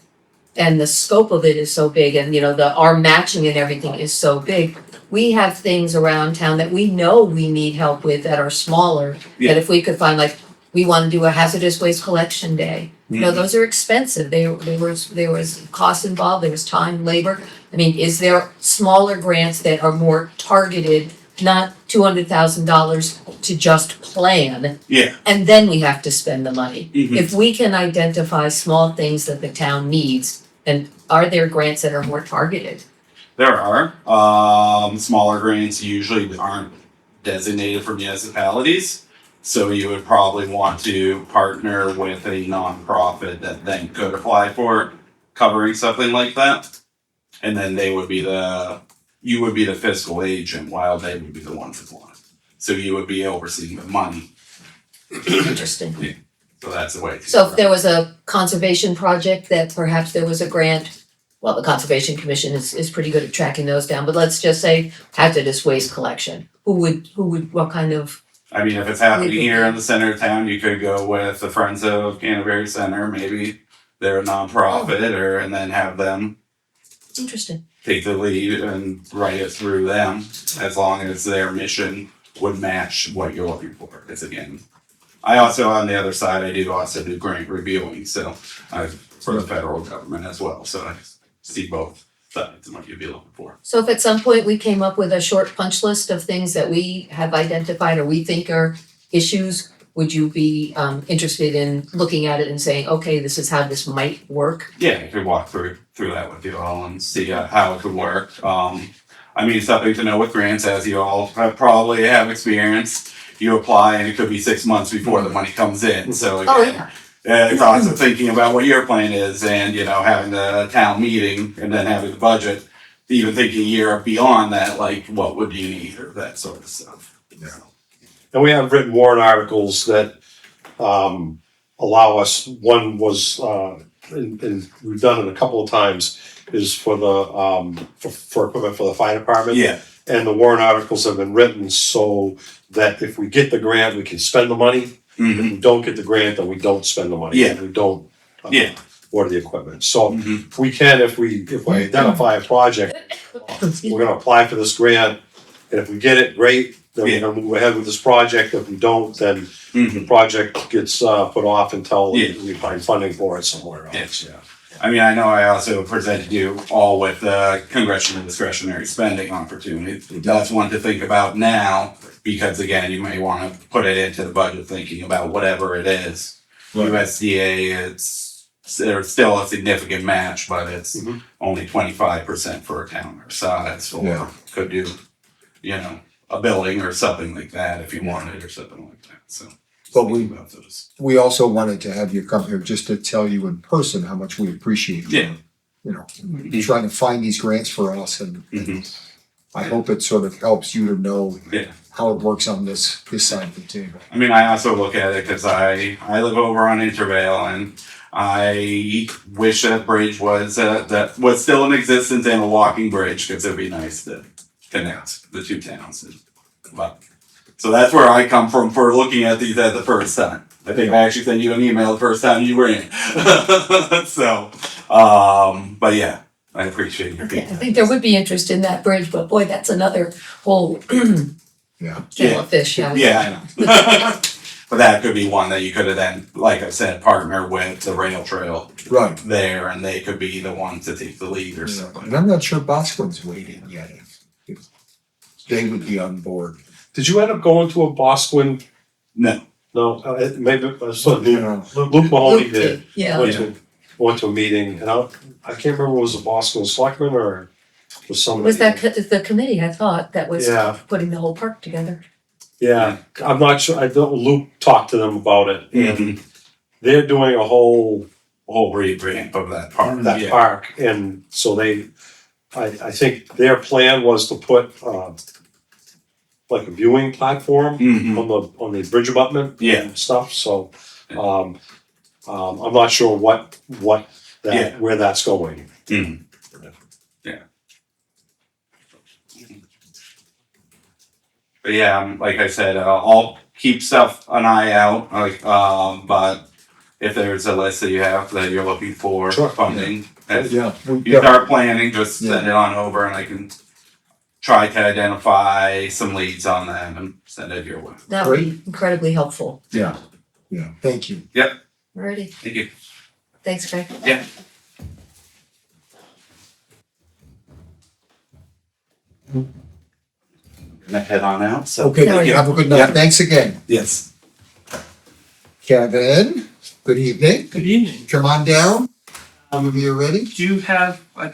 Speaker 3: And the scope of it is so big, and our matching and everything is so big. We have things around town that we know we need help with that are smaller,
Speaker 5: Yeah.
Speaker 3: that if we could find, like, we wanna do a hazardous waste collection day. Those are expensive, there was costs involved, there was time, labor. I mean, is there smaller grants that are more targeted, not $200,000 to just plan,
Speaker 5: Yeah.
Speaker 3: and then we have to spend the money?
Speaker 5: Mhm.
Speaker 3: If we can identify small things that the town needs, and are there grants that are more targeted?
Speaker 5: There are. Smaller grants usually aren't designated for municipalities. So you would probably want to partner with a nonprofit that then could apply for covering something like that. And then you would be the fiscal agent while they would be the ones that want it. So you would be overseeing the money.
Speaker 3: Interesting.
Speaker 5: So that's the way.
Speaker 3: So if there was a conservation project that perhaps there was a grant, well, the Conservation Commission is pretty good at tracking those down, but let's just say hazardous waste collection. Who would, what kind of,
Speaker 5: I mean, if it's happening here in the center of town, you could go with the Friends of Canterbury Center, maybe they're a nonprofit, and then have them
Speaker 3: interesting.
Speaker 5: take the lead and write it through them, as long as their mission would match what you're looking for. Because again, I also, on the other side, I do also do grant reviewing, so for the federal government as well, so I see both sides and what you'd be looking for.
Speaker 3: So if at some point we came up with a short punch list of things that we have identified or we think are issues, would you be interested in looking at it and saying, okay, this is how this might work?
Speaker 5: Yeah, I could walk through that with you all and see how it could work. I mean, something to know with grants, as you all probably have experienced, you apply and it could be 6 months before the money comes in, so
Speaker 3: Oh,
Speaker 5: again, it's also thinking about what your plan is and, having the town meeting and then having the budget, even thinking a year beyond that, like, what would you need or that sort of stuff.
Speaker 1: Yeah.
Speaker 6: And we have written warrant articles that allow us, one was, and we've done it a couple of times, is for the, for equipment for the fire department.
Speaker 5: Yeah,
Speaker 6: And the warrant articles have been written so that if we get the grant, we can spend the money. If we don't get the grant, then we don't spend the money.
Speaker 5: Yeah.
Speaker 6: And we don't
Speaker 5: Yeah.
Speaker 6: order the equipment. So
Speaker 5: Mhm.
Speaker 6: if we can, if we identify a project, we're gonna apply for this grant. And if we get it, great, then we're gonna move ahead with this project. If we don't, then the project gets put off until
Speaker 5: Yeah.
Speaker 6: we find funding for it somewhere else.
Speaker 5: Yeah. I mean, I know I also presented you all with the congressional discretionary spending opportunity. That's one to think about now, because again, you may want to put it into the budget thinking about whatever it is.
Speaker 1: Right.
Speaker 5: USDA, there's still a significant match, but it's
Speaker 6: Mhm.
Speaker 5: only 25% for a town our size,
Speaker 1: Yeah.
Speaker 5: or could do, a building or something like that if you wanted or something like that, so.
Speaker 1: But
Speaker 5: think about those.
Speaker 1: We also wanted to have you come here just to tell you in person how much we appreciate you.
Speaker 5: Yeah.
Speaker 1: Trying to find these grants for us, and
Speaker 5: Mhm.
Speaker 1: I hope it sort of helps you to know
Speaker 5: Yeah.
Speaker 1: how it works on this side of the table.
Speaker 5: I mean, I also look at it because I live over on Intervale, and I wish that bridge was that was still in existence and a walking bridge, because it'd be nice to connect the two towns. But so that's where I come from for looking at these at the first time. I think I actually sent you an email the first time you were in. So, but yeah, I appreciate your
Speaker 3: I
Speaker 5: feedback.
Speaker 3: think there would be interest in that bridge, but boy, that's another whole
Speaker 1: Yeah.
Speaker 3: kettle of fish, yeah.
Speaker 5: Yeah, I know. But that could be one that you could have then, like I said, partner with the rail trail
Speaker 1: Right.
Speaker 5: there, and they could be the ones to take the lead or
Speaker 1: Yeah.
Speaker 5: something.
Speaker 1: And I'm not sure Bosco's waiting yet. they would be on board.
Speaker 6: Did you end up going to a Bosquen?
Speaker 5: No.
Speaker 6: No, maybe, so
Speaker 1: You know,
Speaker 6: Luke Mahoney
Speaker 3: Luke
Speaker 6: did.
Speaker 3: Yeah.
Speaker 6: Went to a meeting, and I can't remember, was it Bosquen Selectmen or was somebody?
Speaker 3: Was that the committee, I thought, that was
Speaker 6: Yeah.
Speaker 3: putting the whole park together?
Speaker 6: Yeah, I'm not sure, I know Luke talked to them about it, and they're doing a whole
Speaker 5: Revamp of that part.
Speaker 6: that park, and so I think their plan was to put, like a viewing platform
Speaker 5: Mhm.
Speaker 6: on the bridge abutment
Speaker 5: Yeah.
Speaker 6: and stuff, so, I'm not sure where that's going.
Speaker 5: Mhm. But yeah, like I said, I'll keep an eye out, but if there's a list that you have that you're looking for
Speaker 6: Sure.
Speaker 5: funding, if
Speaker 1: yeah.
Speaker 5: you start planning, just
Speaker 1: Yeah.
Speaker 5: send it on over and I can try to identify some leads on that and send it your way.
Speaker 3: That would be incredibly helpful.
Speaker 1: Yeah, yeah, thank you.
Speaker 3: Alrighty,
Speaker 5: Thank you.
Speaker 3: thanks, Craig.
Speaker 5: Yeah. Gonna head on out, so.
Speaker 1: Okay,
Speaker 3: No,
Speaker 1: have a good night, thanks again.
Speaker 5: Yes.
Speaker 1: Kevin, good evening,
Speaker 8: Good evening.
Speaker 1: come on down, whenever you're ready.
Speaker 8: Do you have, we're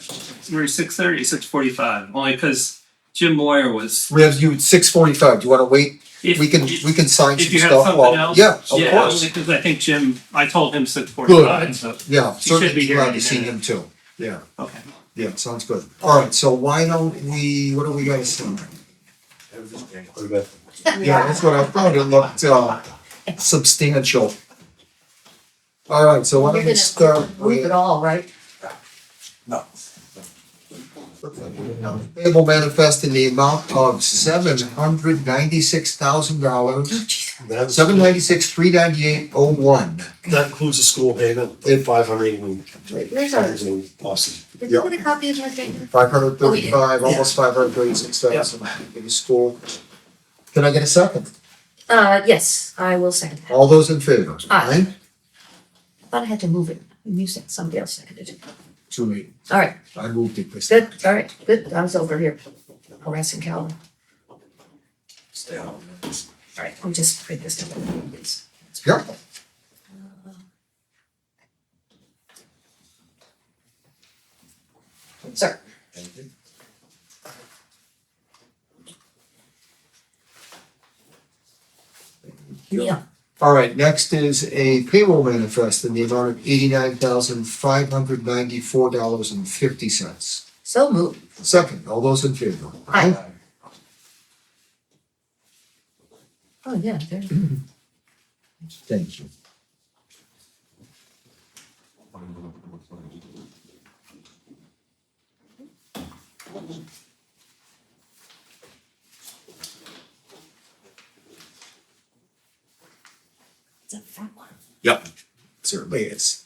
Speaker 8: 6:30, 6:45, only because Jim Moyer was.
Speaker 1: We have you at 6:45, do you wanna wait?
Speaker 8: If-
Speaker 1: We can sign
Speaker 8: If
Speaker 1: some
Speaker 8: you have
Speaker 1: stuff
Speaker 8: something
Speaker 1: while,
Speaker 8: else?
Speaker 1: yeah, of
Speaker 8: Yeah,
Speaker 1: course,
Speaker 8: only because I think Jim, I told him 6:45, so,
Speaker 1: yeah,
Speaker 8: should be
Speaker 1: certainly
Speaker 8: here
Speaker 1: glad
Speaker 8: any
Speaker 1: to see
Speaker 8: minute.
Speaker 1: him too, yeah,
Speaker 8: okay.
Speaker 1: yeah, sounds good. Alright, so why don't we, what do we gotta say? Yeah, that's what I thought, it looked substantial. Alright, so why
Speaker 3: You're
Speaker 1: don't we
Speaker 3: gonna
Speaker 1: start
Speaker 3: move it
Speaker 1: with
Speaker 3: all, right?
Speaker 1: Payable manifest in the amount of $796,000, $796,398.01.
Speaker 6: That includes the school payment,
Speaker 1: If-
Speaker 6: 500 and
Speaker 3: Where's our,
Speaker 6: in Boston.
Speaker 3: did you get a copy of my thing?
Speaker 1: 535, almost 536,000 in the school. Can I get a second?
Speaker 3: Yes, I will second that.
Speaker 1: All those in favor?
Speaker 3: Aye. I thought I had to move it. You said somebody else seconded it.
Speaker 1: Too late.
Speaker 3: All right,
Speaker 1: I moved it this
Speaker 3: good, all right, good. I was over here harassing Calvin. All right, I'll just print this down, please.
Speaker 1: Yep.
Speaker 3: Sir. Yeah,
Speaker 1: All right, next is a payroll manifest in the amount of $89,594.50.
Speaker 3: so moved.
Speaker 1: Second, all those in favor?
Speaker 3: Aye. Oh, yeah, there.
Speaker 1: Thank you.
Speaker 3: It's a fat one.
Speaker 5: Yep.
Speaker 1: Certainly is.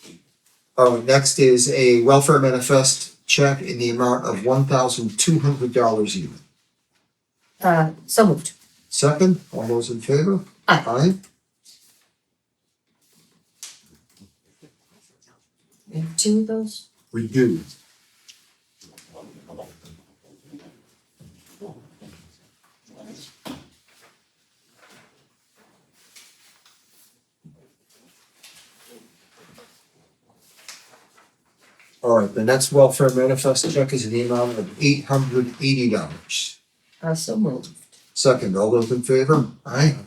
Speaker 1: Next is a welfare manifest check in the amount of $1,200 even.
Speaker 3: So moved.
Speaker 1: Second, all those in favor?
Speaker 3: Aye.
Speaker 1: Aye.
Speaker 3: We have two of those?
Speaker 1: We do. All right, the next welfare manifest check is in the amount of $880.
Speaker 3: So moved.
Speaker 1: Second, all those in favor? Aye.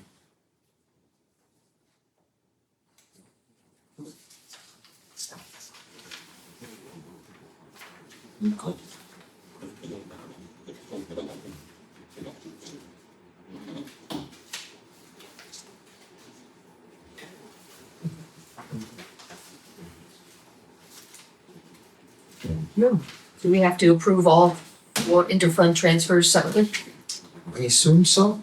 Speaker 3: Do we have to approve all four interfund transfers separately?
Speaker 1: I assume so?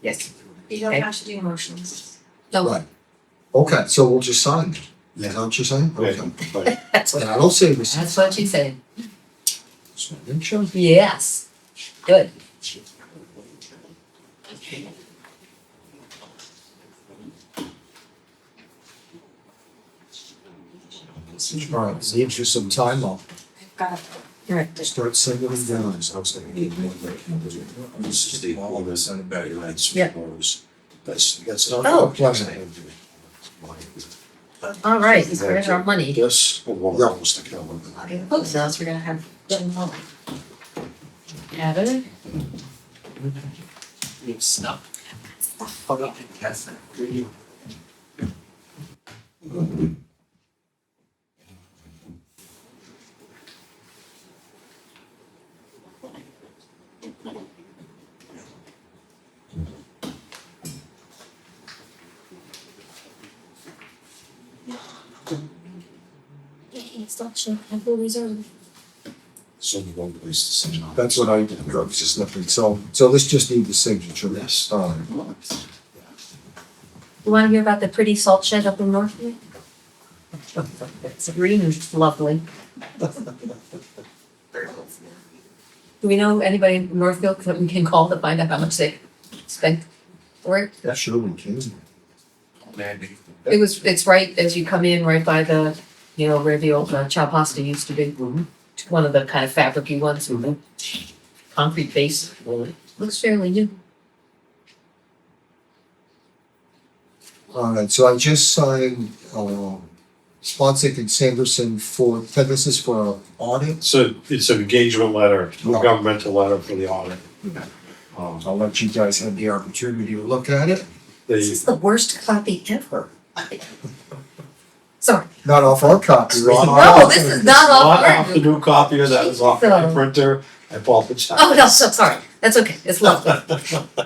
Speaker 3: Yes.
Speaker 2: You don't
Speaker 3: Okay.
Speaker 2: have to do motions.
Speaker 3: No,
Speaker 1: Right. Okay, so we'll just sign it. Is that what you're saying? Okay.
Speaker 3: that's
Speaker 1: And I don't say this.
Speaker 3: that's what she said.
Speaker 1: Didn't you?
Speaker 3: Yes. Good.
Speaker 1: All right, saves you some time off.
Speaker 2: Got it.
Speaker 3: Alright.
Speaker 1: Start sending them down.
Speaker 9: All this on the back of that.
Speaker 3: Yeah.
Speaker 9: That's not.
Speaker 3: Oh.
Speaker 1: Pleasant.
Speaker 3: Alright, where's our money?
Speaker 6: This, or
Speaker 1: Yeah.
Speaker 6: almost a kill.
Speaker 3: Oops, else we're gonna have Jim Mullen. Have it? Instruction, capital reserve.
Speaker 9: So the one place to send it.
Speaker 1: That's what I was just looking, so this just needs a signature.
Speaker 9: Yes.
Speaker 3: You wanna hear about the pretty salt shed up in Northfield? It's green and lovely. Do we know anybody in Northfield that we can call to find out how much they spent for it?
Speaker 1: Yeah, sure we can.
Speaker 9: Mandy.
Speaker 3: It's right as you come in, right by the, where the old chow pasta used to be. One of the kind of fabric-y ones with the concrete base. Looks fairly new.
Speaker 1: Alright, so I just signed, Swansea and Sanderson this is for an audit.
Speaker 6: So it's an engagement letter, a
Speaker 1: Yeah.
Speaker 6: governmental letter for the audit.
Speaker 1: I'll let you guys have the opportunity to look at it.
Speaker 3: This is the worst copy ever. Sorry.
Speaker 1: Not off our copy, Ron.
Speaker 3: No, this is not
Speaker 6: Not
Speaker 3: off.
Speaker 6: off the new copier, that was off my printer, I apologize.
Speaker 3: Oh, no, so sorry. That's okay. It's lovely.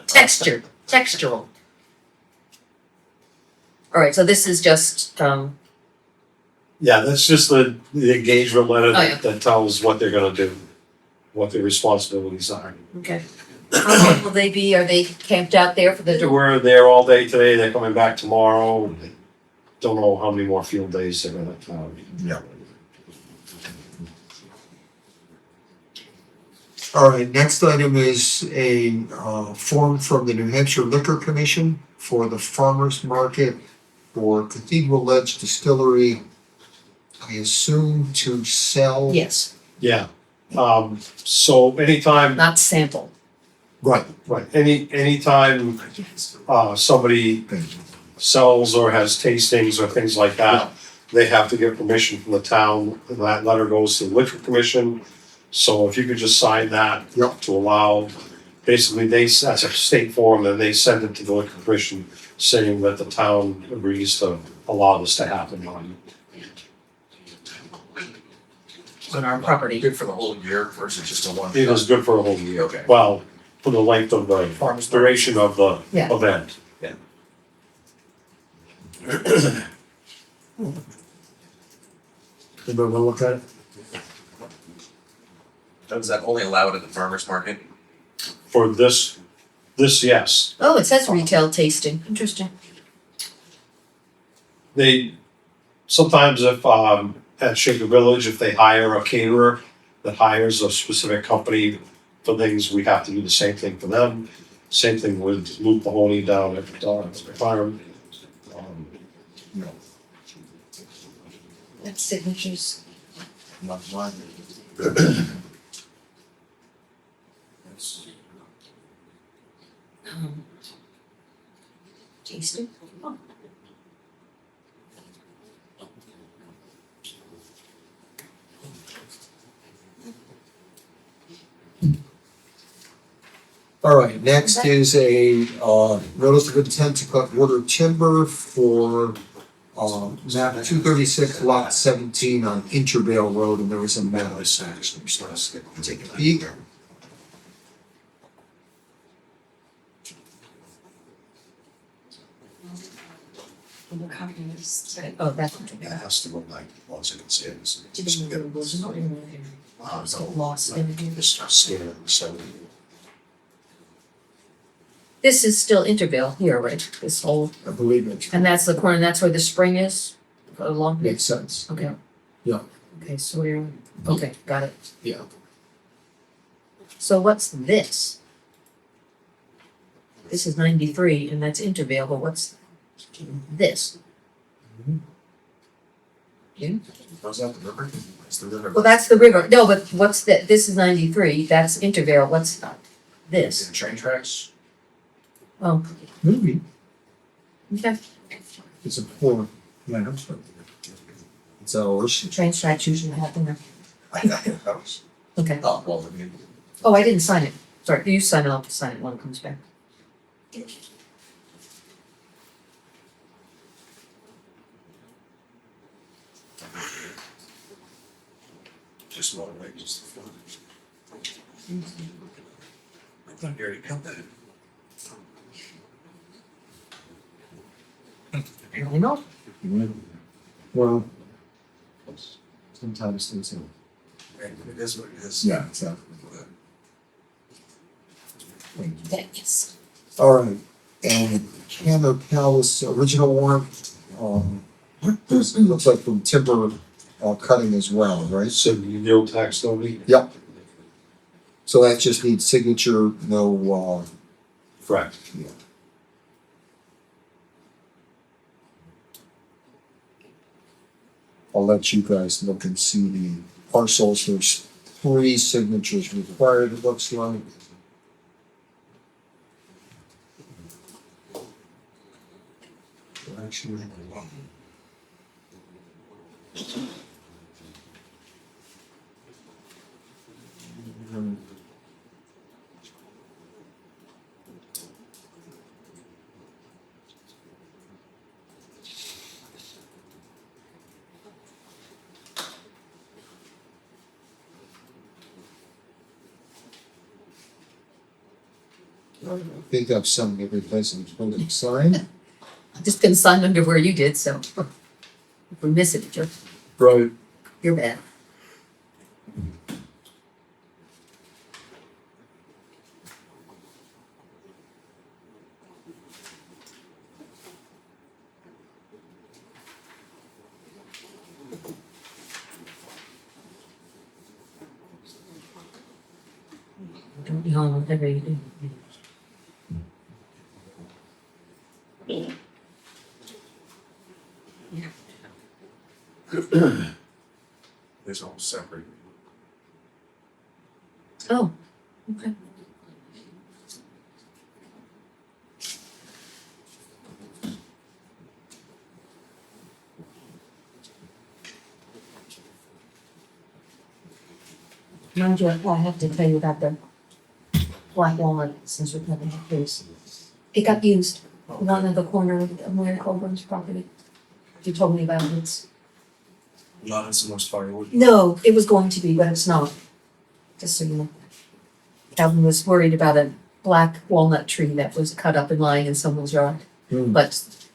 Speaker 3: Textural. All right, so this is just,
Speaker 6: Yeah, that's just the engagement letter
Speaker 3: Oh, yeah.
Speaker 6: that tells what they're gonna do, what their responsibilities are.
Speaker 3: okay. How long will they be? Are they camped out there for the?
Speaker 6: We're there all day today, they're coming back tomorrow. Don't know how many more field days they're gonna have.
Speaker 1: Yeah. Alright, next item is a, form from the New Hampshire Liquor Commission for the farmer's market for Cathedral Ledge Distillery. I assume to sell.
Speaker 3: Yes,
Speaker 6: Yeah, so anytime,
Speaker 3: not sample.
Speaker 1: Right.
Speaker 6: anytime, somebody sells or has tastings or things like that, they have to get permission from the town, and that letter goes to the liquor commission. So if you could just sign that
Speaker 1: Yep.
Speaker 6: to allow, basically that's a state form, and they send it to the liquor commission saying that the town agrees to allow this to happen on.
Speaker 3: On our property.
Speaker 9: Good for the whole year versus just a one.
Speaker 6: It is good for a whole year.
Speaker 9: Okay.
Speaker 6: Well, for the length of the duration of the
Speaker 3: Yeah.
Speaker 6: event.
Speaker 1: Anybody wanna look at it?
Speaker 9: Is that only allowed at the farmer's market?
Speaker 6: For this, yes.
Speaker 3: Oh, it says retail tasting. Interesting.
Speaker 6: They, sometimes if, at Shaker Village, if they hire a caterer that hires a specific company for things, we have to do the same thing for them. Same thing with Luke Mahoney down at, Farm.
Speaker 1: No.
Speaker 3: That's signatures.
Speaker 1: Not mine.
Speaker 3: Tasting. Oh.
Speaker 1: Alright, next is a, notice of intent to cut water timber for, map 236 lot 17 on Intervale Road, and there is a map. Take a peek.
Speaker 3: Oh, that's.
Speaker 9: It has to go like, once I can see it.
Speaker 3: Lost in here.
Speaker 9: Just scan it, so.
Speaker 3: This is still Intervale here, right? This whole,
Speaker 1: I believe it
Speaker 3: and that's the corner, that's where the spring is? Along here?
Speaker 1: makes sense.
Speaker 3: Okay.
Speaker 1: Yeah.
Speaker 3: Okay, so we're, okay, got it.
Speaker 1: Yeah.
Speaker 3: So what's this? This is 93 and that's Intervale, but what's this?
Speaker 9: Was that the river? It's the river.
Speaker 3: Well, that's the river. No, but what's that? This is 93. That's Intervale. What's this?
Speaker 9: In train tracks?
Speaker 3: Oh,
Speaker 1: Maybe,
Speaker 3: okay.
Speaker 1: it's a poor, yeah, I'm sorry. It's ours.
Speaker 3: Train strikes usually happen there. Okay.
Speaker 9: Oh, well, I mean,
Speaker 3: Oh, I didn't sign it. Sorry, you sign it. I'll sign it when it comes back.
Speaker 9: just one way, just the front. I thought you already cut that.
Speaker 3: Apparently not.
Speaker 1: Well, sometimes things are.
Speaker 9: It is what it is.
Speaker 1: Yeah, exactly.
Speaker 3: Yes.
Speaker 1: All right, and Canada Palace original warrant, it looks like from timber cutting as well, right?
Speaker 6: So yield tax levy,
Speaker 1: Yep. So that just needs signature, no,
Speaker 6: correct.
Speaker 1: I'll let you guys look and see the parcels. There's 3 signatures required, it looks like. Actually, I think I've signed every place I'm supposed to sign.
Speaker 3: I've just been signed under where you did, so if we miss it,
Speaker 1: Right.
Speaker 3: you're bad. Don't be on whatever you do.
Speaker 9: There's all separate.
Speaker 3: Oh, okay. Mind you, I have to tell you about the black walnut since we're having a case. It got used, one of the corner of Mary Colburn's property. You told me about it.
Speaker 9: Not as much firewood.
Speaker 3: No, it was going to be, but it's not. Just so you know. Calvin was worried about a black walnut tree that was cut up and lying in someone's yard.
Speaker 1: Hmm.
Speaker 3: But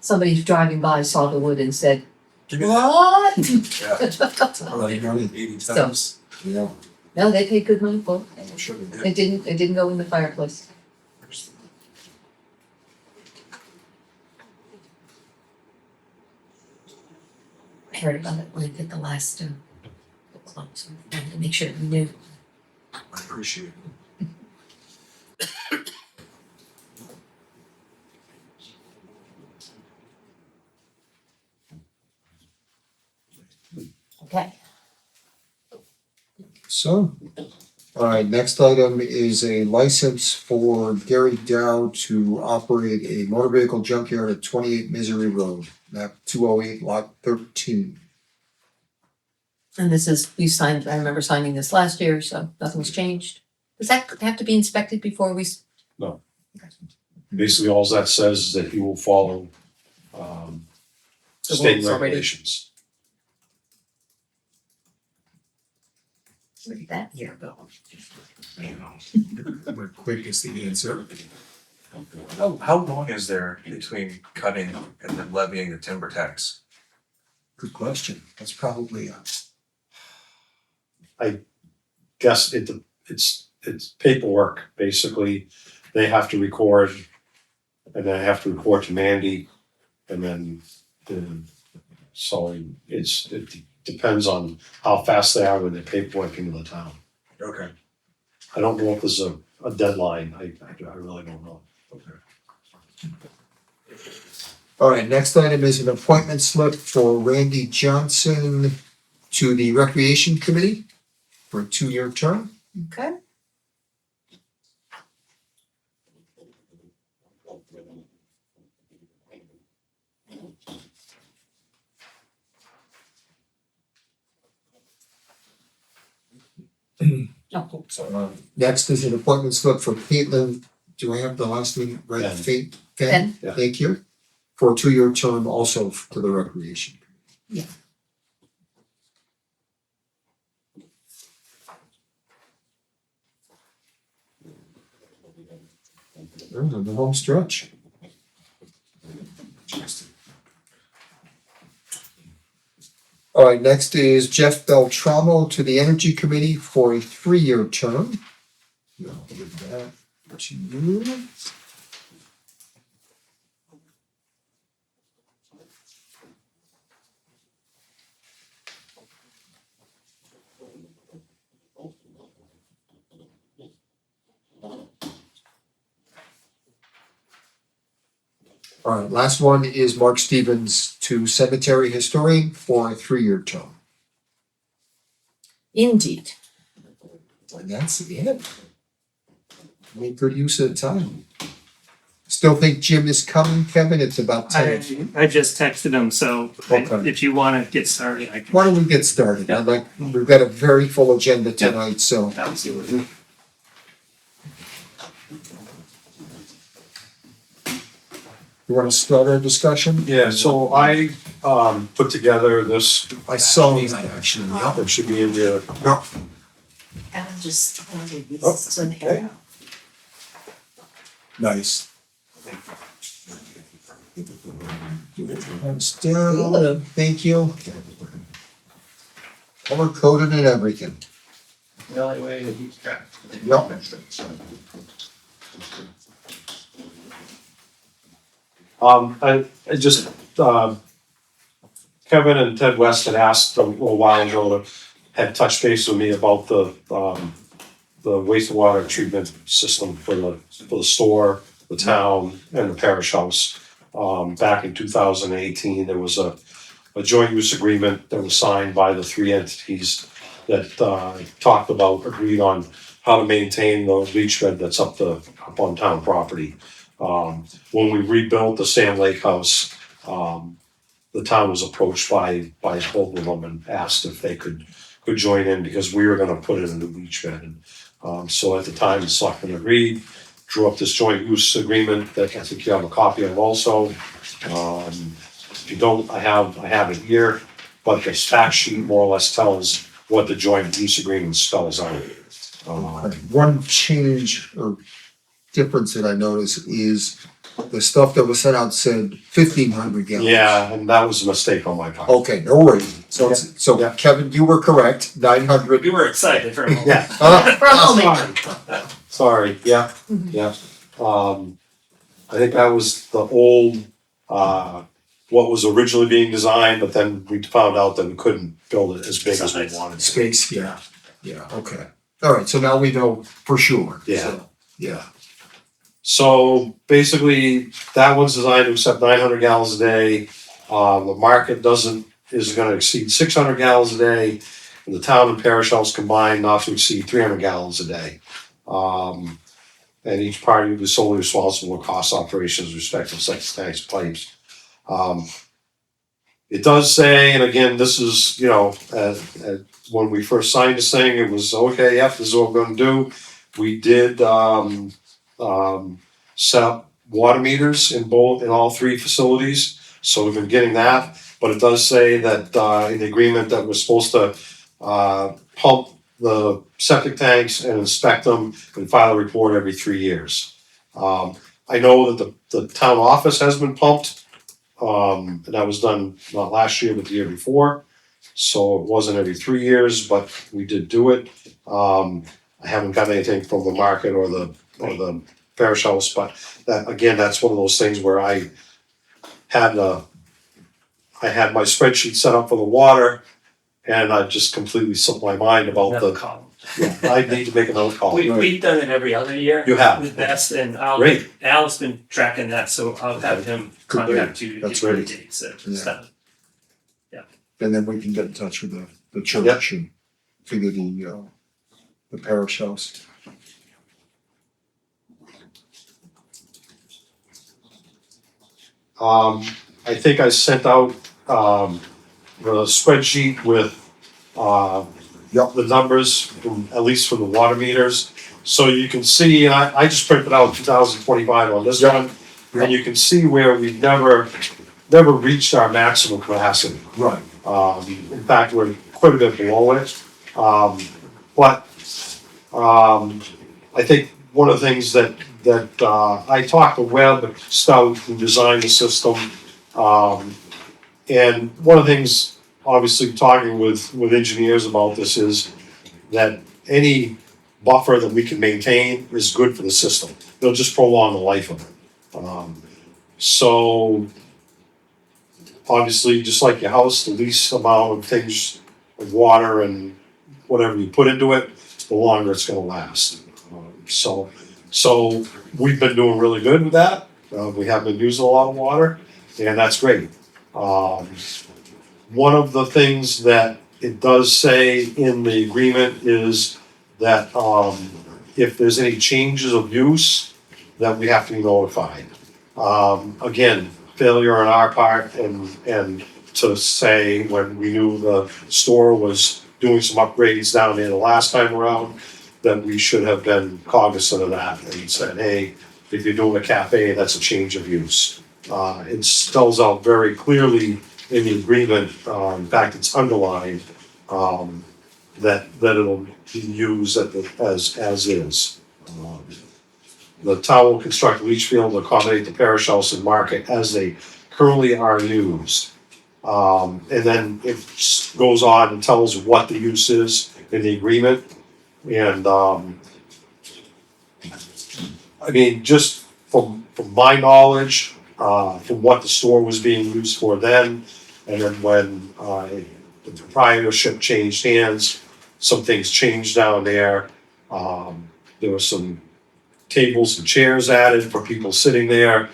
Speaker 3: somebody driving by saw the wood and said,
Speaker 9: Give me that.
Speaker 3: "What?"
Speaker 9: Yeah. Like 80 times.
Speaker 1: Yeah.
Speaker 3: No, they paid good money for
Speaker 9: I'm sure they
Speaker 3: it. It didn't go in the fireplace. I heard about it when I did the last the close. I wanted to make sure you knew.
Speaker 9: I appreciate it.
Speaker 3: Okay.
Speaker 1: So, all right, next item is a license for Gary Dow to operate a motor vehicle junkyard at 28 Misery Road, map 208, lot 13.
Speaker 3: And this is, we signed, I remember signing this last year, so nothing's changed. Does that have to be inspected before we?
Speaker 6: Basically, all that says is that he will follow,
Speaker 3: The
Speaker 6: state
Speaker 3: rules already.
Speaker 6: regulations.
Speaker 3: Where did that year go?
Speaker 1: We're quick is the answer.
Speaker 9: How long is there between cutting and then levying the timber tax?
Speaker 1: Good question. That's probably
Speaker 6: Guess it's paperwork, basically. They have to record, and then I have to report to Mandy, and then, so it depends on how fast they are with their paperwork into the town.
Speaker 9: Okay.
Speaker 6: I don't know if there's a deadline, I really don't know.
Speaker 9: Okay.
Speaker 1: All right, next item is an appointment slip for Randy Johnson to the Recreation Committee for a 2-year term.
Speaker 3: Okay. No.
Speaker 1: Next is an appointment slip for Caitlin, do I have the last name right?
Speaker 6: Fenn.
Speaker 1: Fenn?
Speaker 3: Fenn.
Speaker 6: Yeah.
Speaker 1: Thank you. For a 2-year term also to the Recreation.
Speaker 3: Yeah.
Speaker 1: They're on the home stretch. All right, next is Jeff Beltramo to the Energy Committee for a 3-year term. No, with that, to you. All right, last one is Mark Stevens to Cemetery Historian for a 3-year term.
Speaker 3: Indeed.
Speaker 1: And that's it. Make good use of the time. Still think Jim is coming, Kevin? It's about 10.
Speaker 8: I just texted him, so
Speaker 1: Okay.
Speaker 8: if you wanna get started, I can.
Speaker 1: Why don't we get started? We've got a very full agenda tonight, so.
Speaker 8: Absolutely.
Speaker 1: You wanna start our discussion?
Speaker 6: Yeah, so I, put together this,
Speaker 1: I saw that actually, yeah.
Speaker 6: that should be in your,
Speaker 3: And I'm just,
Speaker 6: Oh, okay.
Speaker 1: Nice. Hands down, thank you. Color coded and everything.
Speaker 9: The only way to keep track.
Speaker 1: Yep.
Speaker 6: I just, Kevin and Ted West had asked a little while ago to, had touched base with me about the wastewater treatment system for the store, the town, and the parish house. Back in 2018, there was a joint use agreement that was signed by the 3 entities that talked about, agreed on how to maintain the leach bed that's up on town property. When we rebuilt the Sand Lake House, the town was approached by both of them and asked if they could join in because we were gonna put in a new leach bed. And, so at the time, the selectmen agreed, drew up this joint use agreement that I think you have a copy of also. If you don't, I have it here, but the fact sheet more or less tells what the joint use agreement spells out.
Speaker 1: One change or difference that I noticed is the stuff that was sent out said 1,500 gallons.
Speaker 6: Yeah, and that was a mistake on my part.
Speaker 1: Okay, no worries. So
Speaker 6: Yeah.
Speaker 1: Kevin, you were correct, 900.
Speaker 8: We were excited for a moment.
Speaker 6: Yeah.
Speaker 3: For a moment.
Speaker 6: Sorry, yeah, yeah. I think that was the old, what was originally being designed, but then we found out that we couldn't build it as big as we wanted.
Speaker 1: Space, yeah, okay. All right, so now we know for sure.
Speaker 6: Yeah.
Speaker 1: So, yeah.
Speaker 6: So basically, that one's designed to accept 900 gallons a day. The market is gonna exceed 600 gallons a day. And the town and parish house combined not to exceed 300 gallons a day. And each party will be solely responsible for cost operations with respect to septic tanks, pipes. It does say, and again, this is, when we first signed this thing, it was, okay, yep, this is what we're gonna do. We did, set up water meters in all 3 facilities, so we've been getting that. But it does say that, in the agreement that we're supposed to, pump the septic tanks and inspect them and file a report every 3 years. I know that the town office has been pumped, and that was done not last year, but the year before. So it wasn't every 3 years, but we did do it. I haven't got anything from the market or the parish house, but that, again, that's one of those things where I had my spreadsheet set up for the water, and I just completely slipped my mind about Yeah, I need to make another call.
Speaker 8: We've done it every other year.
Speaker 6: You have.
Speaker 8: With Best, and
Speaker 6: Great.
Speaker 8: Al's been tracking that, so I'll have him
Speaker 1: Good, great.
Speaker 8: contact you to
Speaker 1: That's
Speaker 8: get you the
Speaker 1: great.
Speaker 8: dates and
Speaker 1: Yeah.
Speaker 8: stuff.
Speaker 1: And then we can get in touch with the church and figure the parish house.
Speaker 6: I think I sent out, the spreadsheet with, the numbers from, at least from the water meters. So you can see, and I just printed out 2025 on this one, and you can see where we've never reached our maximum capacity.
Speaker 1: Right.
Speaker 6: In fact, we're quite a bit below it. But I think one of the things that I talked to Webb Stout, who designed the system, and one of the things, obviously, talking with engineers about this is that any buffer that we can maintain is good for the system. It'll just prolong the life of it. So obviously, just like your house, the least amount of things, of water and whatever you put into it, the longer it's gonna last. So we've been doing really good with that. We haven't been using a lot of water, and that's great. One of the things that it does say in the agreement is that, if there's any changes of use, that we have to be notified. Again, failure on our part and to say when we knew the store was doing some upgrades down there the last time around, that we should have been cognizant of that and said, hey, if you're doing a cafe, that's a change of use. It spells out very clearly in the agreement, in fact, it's underlined, that it'll be used as is. The town will construct a leach field to accommodate the parish house and market as they currently are used. And then it goes on and tells what the use is in the agreement. And, I mean, just from my knowledge, from what the store was being used for then, and then when, the proprietorship changed hands, some things changed down there. There were some tables and chairs added for people sitting there.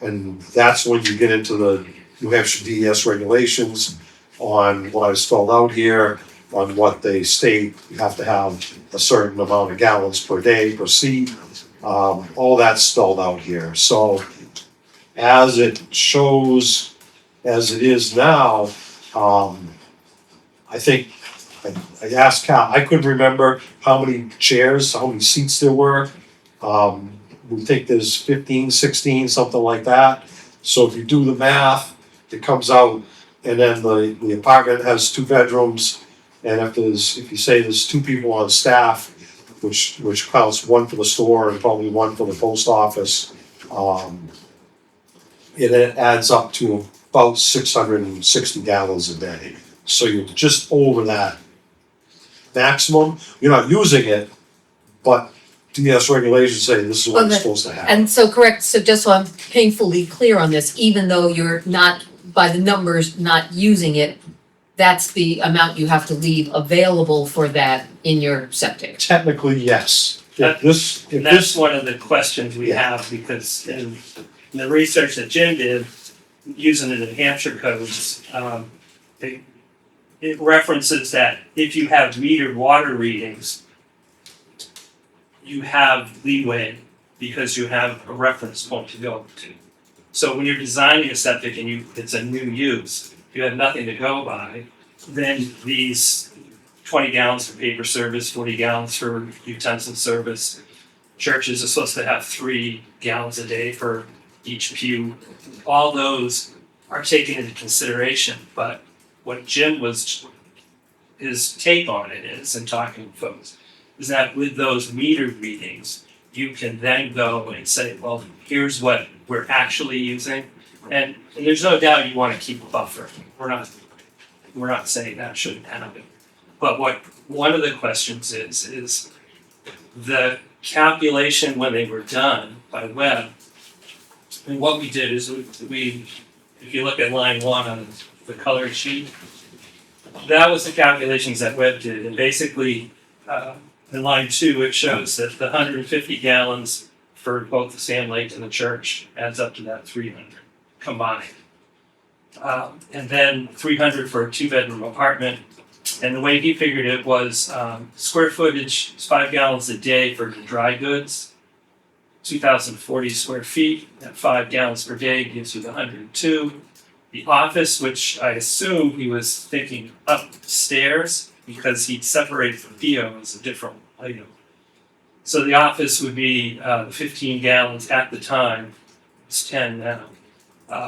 Speaker 6: And that's when you get into the New Hampshire DES regulations on what I spelled out here, on what they state, you have to have a certain amount of gallons per day per seat. All that's spelled out here. So as it shows, as it is now, I think, I asked Cal, I couldn't remember how many chairs, how many seats there were. We think there's 15, 16, something like that. So if you do the math, it comes out, and then the apartment has 2 bedrooms, and if you say there's 2 people on staff, which counts 1 for the store and probably 1 for the post office, it adds up to about 660 gallons a day. So you're just over that maximum. You're not using it, but DS regulations say this is what it's
Speaker 3: Okay.
Speaker 6: supposed to have.
Speaker 3: And so correct, so just so I'm painfully clear on this, even though you're not, by the numbers, not using it, that's the amount you have to leave available for that in your septic.
Speaker 6: Technically, yes.
Speaker 8: That-
Speaker 6: If
Speaker 8: And that's
Speaker 6: this,
Speaker 8: one of the questions we have, because in the research that Jim did, using the New Hampshire codes, it references that if you have metered water readings, you have leeway because you have a reference point to go to. So when you're designing a septic and it's a new use, you have nothing to go by, then these 20 gallons for paper service, 40 gallons for utensil service. Churches are supposed to have 3 gallons a day for each pew. All those are taken into consideration, but what Jim his take on it is, and talking to folks, is that with those meter readings, you can then go and say, well, here's what we're actually using. And there's no doubt you want to keep a buffer. We're not saying that shouldn't happen. But what one of the questions is the calculation when they were done by Webb. And what we did is we if you look at line 1 on the colored sheet, that was the calculations that Webb did. And basically in line 2, it shows that the 150 gallons for both the Sand Lake and the church adds up to that 300 combined. And then 300 for a 2-bedroom apartment. And the way he figured it was square footage is 5 gallons a day for the dry goods, 2,040 square feet at 5 gallons per day gives you the 102. The office, which I assume he was thinking upstairs because he'd separated the PO as a different item. So the office would be 15 gallons at the time. It's 10 now.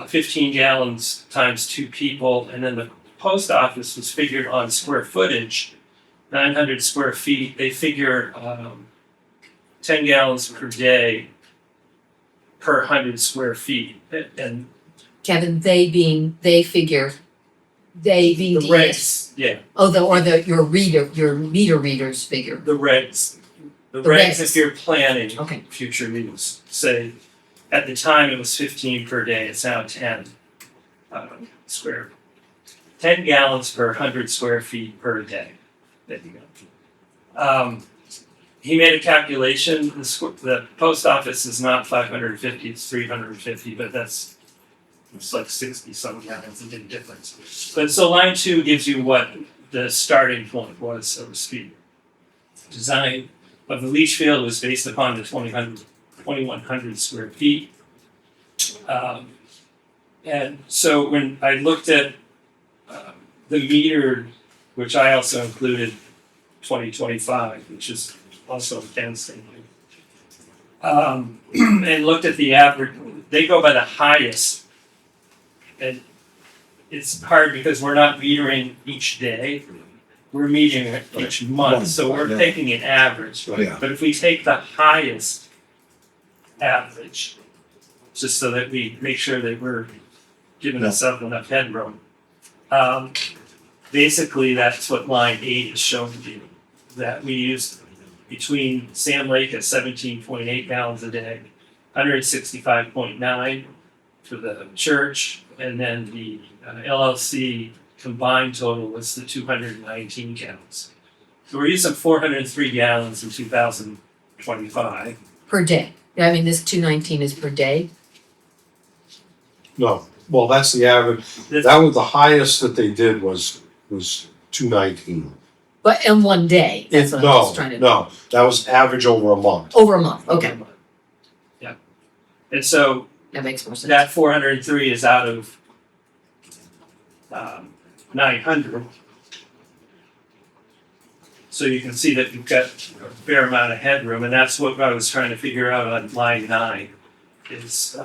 Speaker 8: 15 gallons times 2 people, and then the post office was figured on square footage, 900 square feet. They figure 10 gallons per day per 100 square feet. And
Speaker 3: Kevin, they being the
Speaker 8: regs, yeah,
Speaker 3: your meter readers figure.
Speaker 8: the regs. The
Speaker 3: The
Speaker 8: regs,
Speaker 3: regs.
Speaker 8: if you're planning
Speaker 3: Okay.
Speaker 8: future use, say, at the time it was 15 per day, it's now 10 square. 10 gallons per 100 square feet per day. There you go. He made a calculation, the post office is not 550, it's 350, but it's like 60 some gallons, a big difference. But so line 2 gives you what the starting point was, so to speak. Design of the leach field was based upon the 2,100 square feet. And so when I looked at the metered, which I also included 2025, which is also Ken's thing. And looked at the average, they go by the highest. And it's hard because we're not metering each day. We're metering it each month, so we're
Speaker 1: Yeah.
Speaker 8: taking an average.
Speaker 1: Yeah.
Speaker 8: But if we take the highest average, just so that we make sure that we're giving ourselves enough headroom, basically that's what line 8 is showing you. That we used between Sand Lake at 17.8 gallons a day, 165.9 for the church, and then the LLC combined total was the 219 gallons. So we're using 403 gallons in 2025.
Speaker 3: Per day. I mean, this 219 is per day.
Speaker 6: No, well, that's the average. That was the highest that they did was 219.
Speaker 3: But in one day, that's what I was trying to.
Speaker 6: No, that was average over a month.
Speaker 3: Over a month, okay,
Speaker 8: Yeah. And so
Speaker 3: that makes more sense.
Speaker 8: that 403 is out of 900. So you can see that you've got a fair amount of headroom, and that's what I was trying to figure out on line 9 is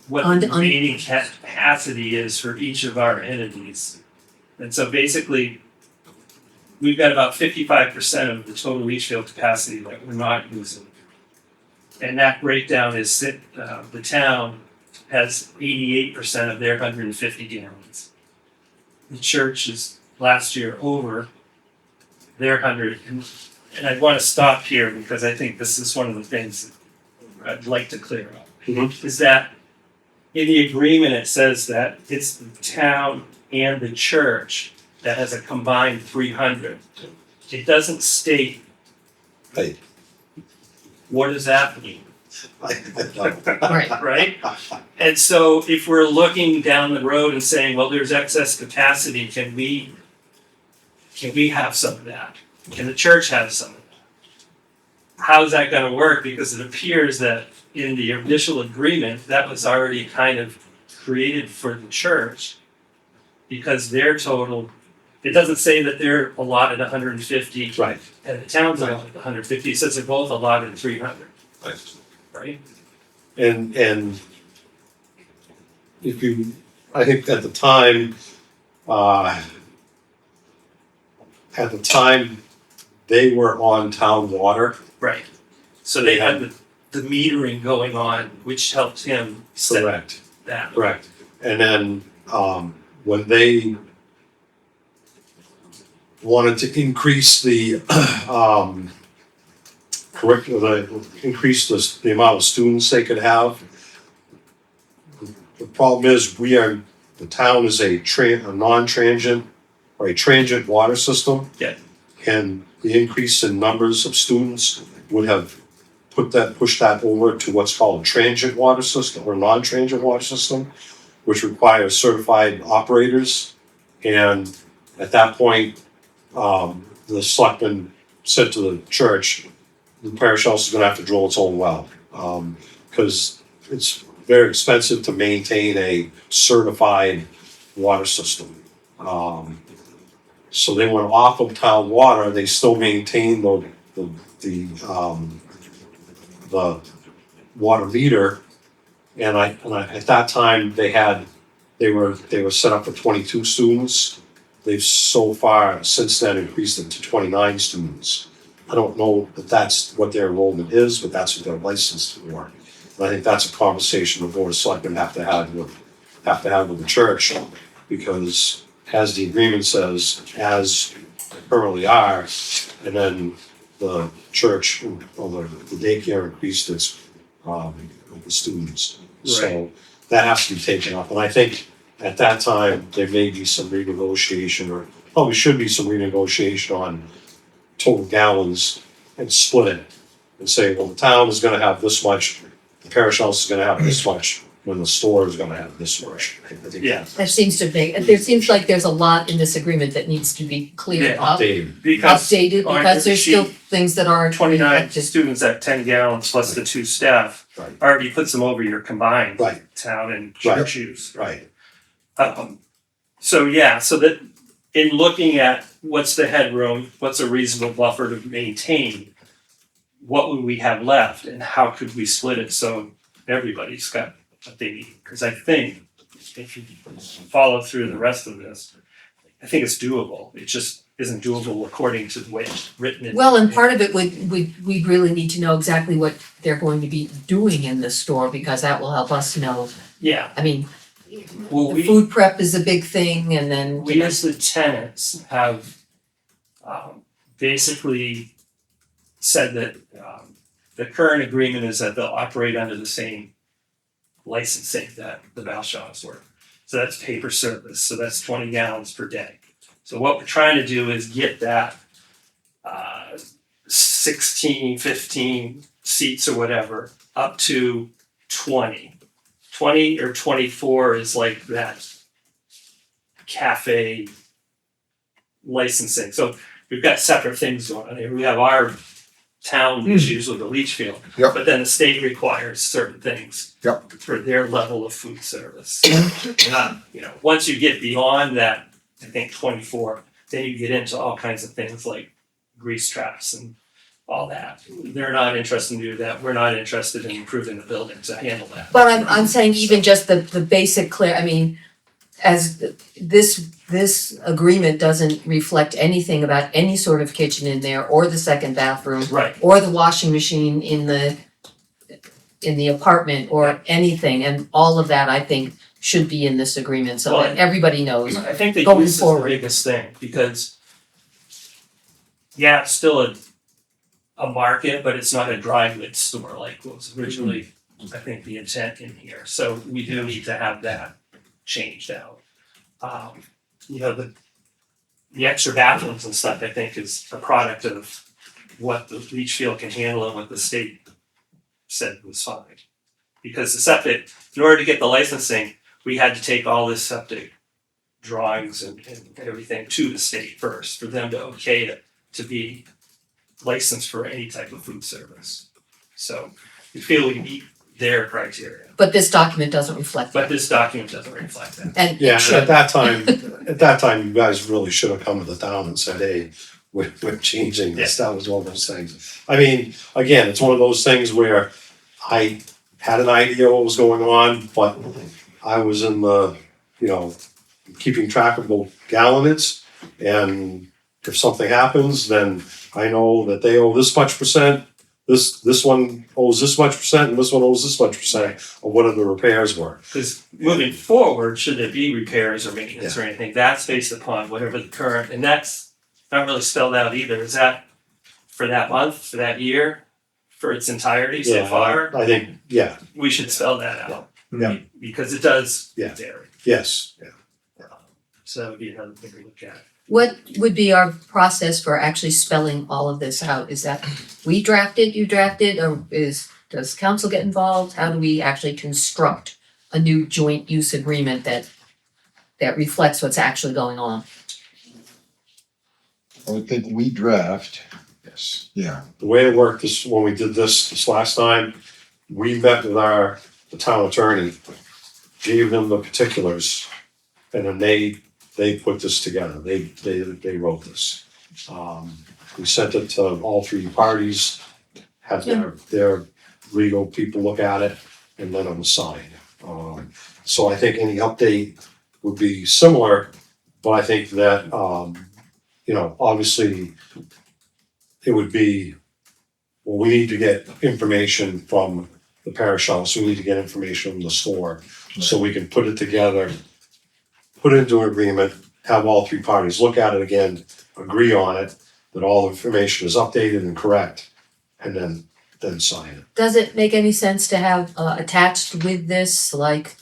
Speaker 8: what the
Speaker 3: On-
Speaker 8: remaining capacity is for each of our entities. And so basically, we've got about 55% of the total leach field capacity that we're not using. And that breakdown is that the town has 88% of their 150 gallons. The church is last year over their 100. And I want to stop here because I think this is one of the things that I'd like to clear up.
Speaker 6: Mhm.
Speaker 8: Is that in the agreement it says that it's the town and the church that has a combined 300. It doesn't state.
Speaker 6: Hey.
Speaker 8: What does that mean?
Speaker 3: Right.
Speaker 8: Right? And so if we're looking down the road and saying, well, there's excess capacity, can we have some of that? Can the church have some of that? How's that gonna work? Because it appears that in the initial agreement, that was already kind of created for the church because their total, it doesn't say that they're allotted 150
Speaker 6: Right.
Speaker 8: and the town's allotted 150, it says they're both allotted 300, right?
Speaker 6: And if you, I think at the time, they were on town water.
Speaker 8: Right. So they had the metering going on, which helped him set
Speaker 6: Correct.
Speaker 8: that.
Speaker 6: Correct. And then, when they wanted to increase the, increase the amount of students they could have, the problem is the town is a non-transient or a transient water system.
Speaker 8: Yeah.
Speaker 6: And the increase in numbers of students would have pushed that over to what's called a transient water system or non-transient water system, which requires certified operators. And at that point, the selectmen said to the church, the parish house is gonna have to drill its own well. Cause it's very expensive to maintain a certified water system. So they went off of town water, they still maintain the water meter. And I, at that time, they were set up for 22 students. They've so far since then increased it to 29 students. I don't know if that's what their enrollment is, but that's what they're licensed for. And I think that's a conversation the board of selectmen have to have with the church, because as the agreement says, as they currently are, and then the church or the daycare increased its with the students. So that has to be taken up, and I think at that time, there may be some renegotiation, or probably should be some renegotiation on total gallons and split it and say, well, the town is gonna have this much, the parish house is gonna have this much, when the store is gonna have this much. I think
Speaker 8: Yeah.
Speaker 3: That seems to be, there seems like there's a lot in this agreement that needs to be cleared
Speaker 8: Yeah.
Speaker 3: up,
Speaker 6: Updated.
Speaker 8: Because
Speaker 3: updated,
Speaker 8: on
Speaker 3: because
Speaker 8: the
Speaker 3: there's still
Speaker 8: sheet,
Speaker 3: things that are.
Speaker 8: 29 students at 10 gallons plus the 2 staff
Speaker 6: Right.
Speaker 8: already puts them over your combined
Speaker 6: Right.
Speaker 8: town and
Speaker 6: Right.
Speaker 8: church use.
Speaker 6: Right.
Speaker 8: So yeah, so that in looking at what's the headroom, what's a reasonable buffer to maintain, what would we have left and how could we split it so everybody's got what they need? Because I think if you follow through the rest of this, I think it's doable. It just isn't doable according to the way it's written.
Speaker 3: Well, and part of it we'd really need to know exactly what they're going to be doing in the store, because that will help us know.
Speaker 8: Yeah,
Speaker 3: I mean,
Speaker 8: well,
Speaker 3: the food prep is a big thing, and then,
Speaker 8: we as the tenants have basically said that the current agreement is that they'll operate under the same licensing that the Val shops were. So that's paper service, so that's 20 gallons per day. So what we're trying to do is get that 16, 15 seats or whatever up to 20. 20 or 24 is like that cafe licensing. So we've got separate things going on here. We have our town issues with the leach field,
Speaker 1: Yep.
Speaker 8: but then the state requires certain things
Speaker 1: Yep.
Speaker 8: for their level of food service. Once you get beyond that, I think 24, then you get into all kinds of things like grease traps and all that. They're not interested in doing that. We're not interested in improving the building to handle that.
Speaker 3: but I'm saying even just the basic I mean, as this agreement doesn't reflect anything about any sort of kitchen in there, or the second bathroom,
Speaker 8: Right.
Speaker 3: or the washing machine in the apartment, or anything, and all of that, I think, should be in this agreement, so that everybody knows.
Speaker 8: I think the
Speaker 3: Going
Speaker 8: use is the
Speaker 3: forward.
Speaker 8: biggest thing, because yeah, it's still a market, but it's not a dry goods store like was originally, I think, the intent in here. So we do need to have that changed out. The extra bathrooms and stuff, I think, is a product of what the leach field can handle and what the state said was fine. Because the septic, in order to get the licensing, we had to take all this septic drawings and everything to the state first for them to okay it to be licensed for any type of food service. So we feel we meet their criteria,
Speaker 3: But this document doesn't reflect
Speaker 8: but
Speaker 3: that,
Speaker 8: this document doesn't reflect that.
Speaker 3: and
Speaker 6: Yeah,
Speaker 3: it
Speaker 6: and
Speaker 3: should.
Speaker 6: at that time, you guys really should have come to the town and said, hey, we're changing this. That was one of those things. I mean, again, it's one of those things where I had an idea what was going on, but I was in the, keeping track of the gallonage. And if something happens, then I know that they owe this much percent, this one owes this much percent, and this one owes this much percent of whatever the repairs were.
Speaker 8: Because moving forward, should there be repairs or maintenance or anything, that's based upon whatever the current, and that's not really spelled out either. Is that for that month, for that year, for its entirety so far?
Speaker 6: I think, yeah,
Speaker 8: We should spell that out.
Speaker 6: Yeah.
Speaker 8: Because it does
Speaker 6: Yeah.
Speaker 8: vary.
Speaker 6: yes, yeah.
Speaker 8: So that would be another thing to look at.
Speaker 3: What would be our process for actually spelling all of this out? Is that we draft it, you draft it, or does council get involved? How do we actually construct a new joint use agreement that reflects what's actually going on?
Speaker 1: I would think we draft,
Speaker 6: Yes.
Speaker 1: yeah.
Speaker 6: The way it worked is when we did this last time, we met with the town attorney, gave them the particulars, and then they put this together. They wrote this. We sent it to all three parties, had their legal people look at it, and then it was signed. So I think any update would be similar, but I think that, obviously it would be, well, we need to get information from the parish house, we need to get information from the store, so we can put it together, put it into an agreement, have all three parties look at it again, agree on it, that all the information is updated and correct, and then sign it.
Speaker 3: Does it make any sense to have attached with this, like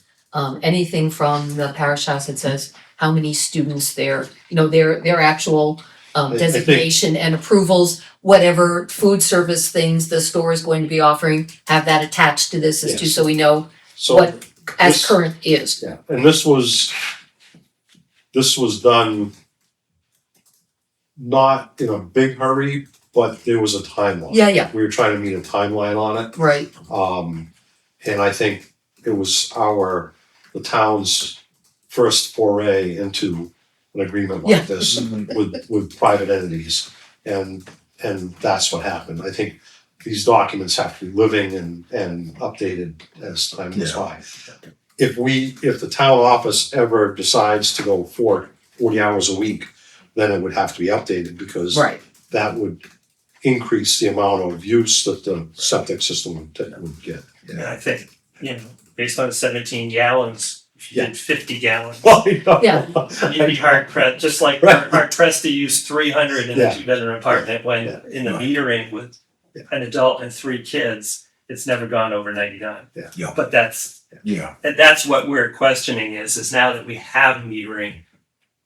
Speaker 3: anything from the parish house that says how many students their actual
Speaker 6: I think-
Speaker 3: designation and approvals, whatever food service things the store is going to be offering, have that attached to this as too,
Speaker 6: Yes.
Speaker 3: so we know
Speaker 6: So,
Speaker 3: what as
Speaker 6: this-
Speaker 3: current is.
Speaker 6: yeah, and this was done not in a big hurry, but there was a timeline.
Speaker 3: Yeah,
Speaker 6: We were trying to meet a timeline on it.
Speaker 3: right.
Speaker 6: And I think it was the town's first foray into an agreement
Speaker 3: Yeah.
Speaker 6: like this with private entities. And that's what happened. I think these documents have to be living and updated as time goes by. If the town office ever decides to go 40 hours a week, then it would have to be updated because
Speaker 3: Right.
Speaker 6: that would increase the amount of use that the septic system would get.
Speaker 8: And I think, based on 17 gallons, if you
Speaker 6: Yeah.
Speaker 8: did 50 gallons,
Speaker 3: Yeah.
Speaker 8: you'd be hard pressed, just like
Speaker 6: Right.
Speaker 8: hard pressed to use 300 in
Speaker 6: Yeah.
Speaker 8: a 2-bedroom apartment when
Speaker 6: Yeah.
Speaker 8: in the
Speaker 6: Right.
Speaker 8: metering with
Speaker 6: Yeah.
Speaker 8: an adult and 3 kids, it's never gone over 99.
Speaker 1: Yeah.
Speaker 8: But that's what we're questioning is now that we have metering,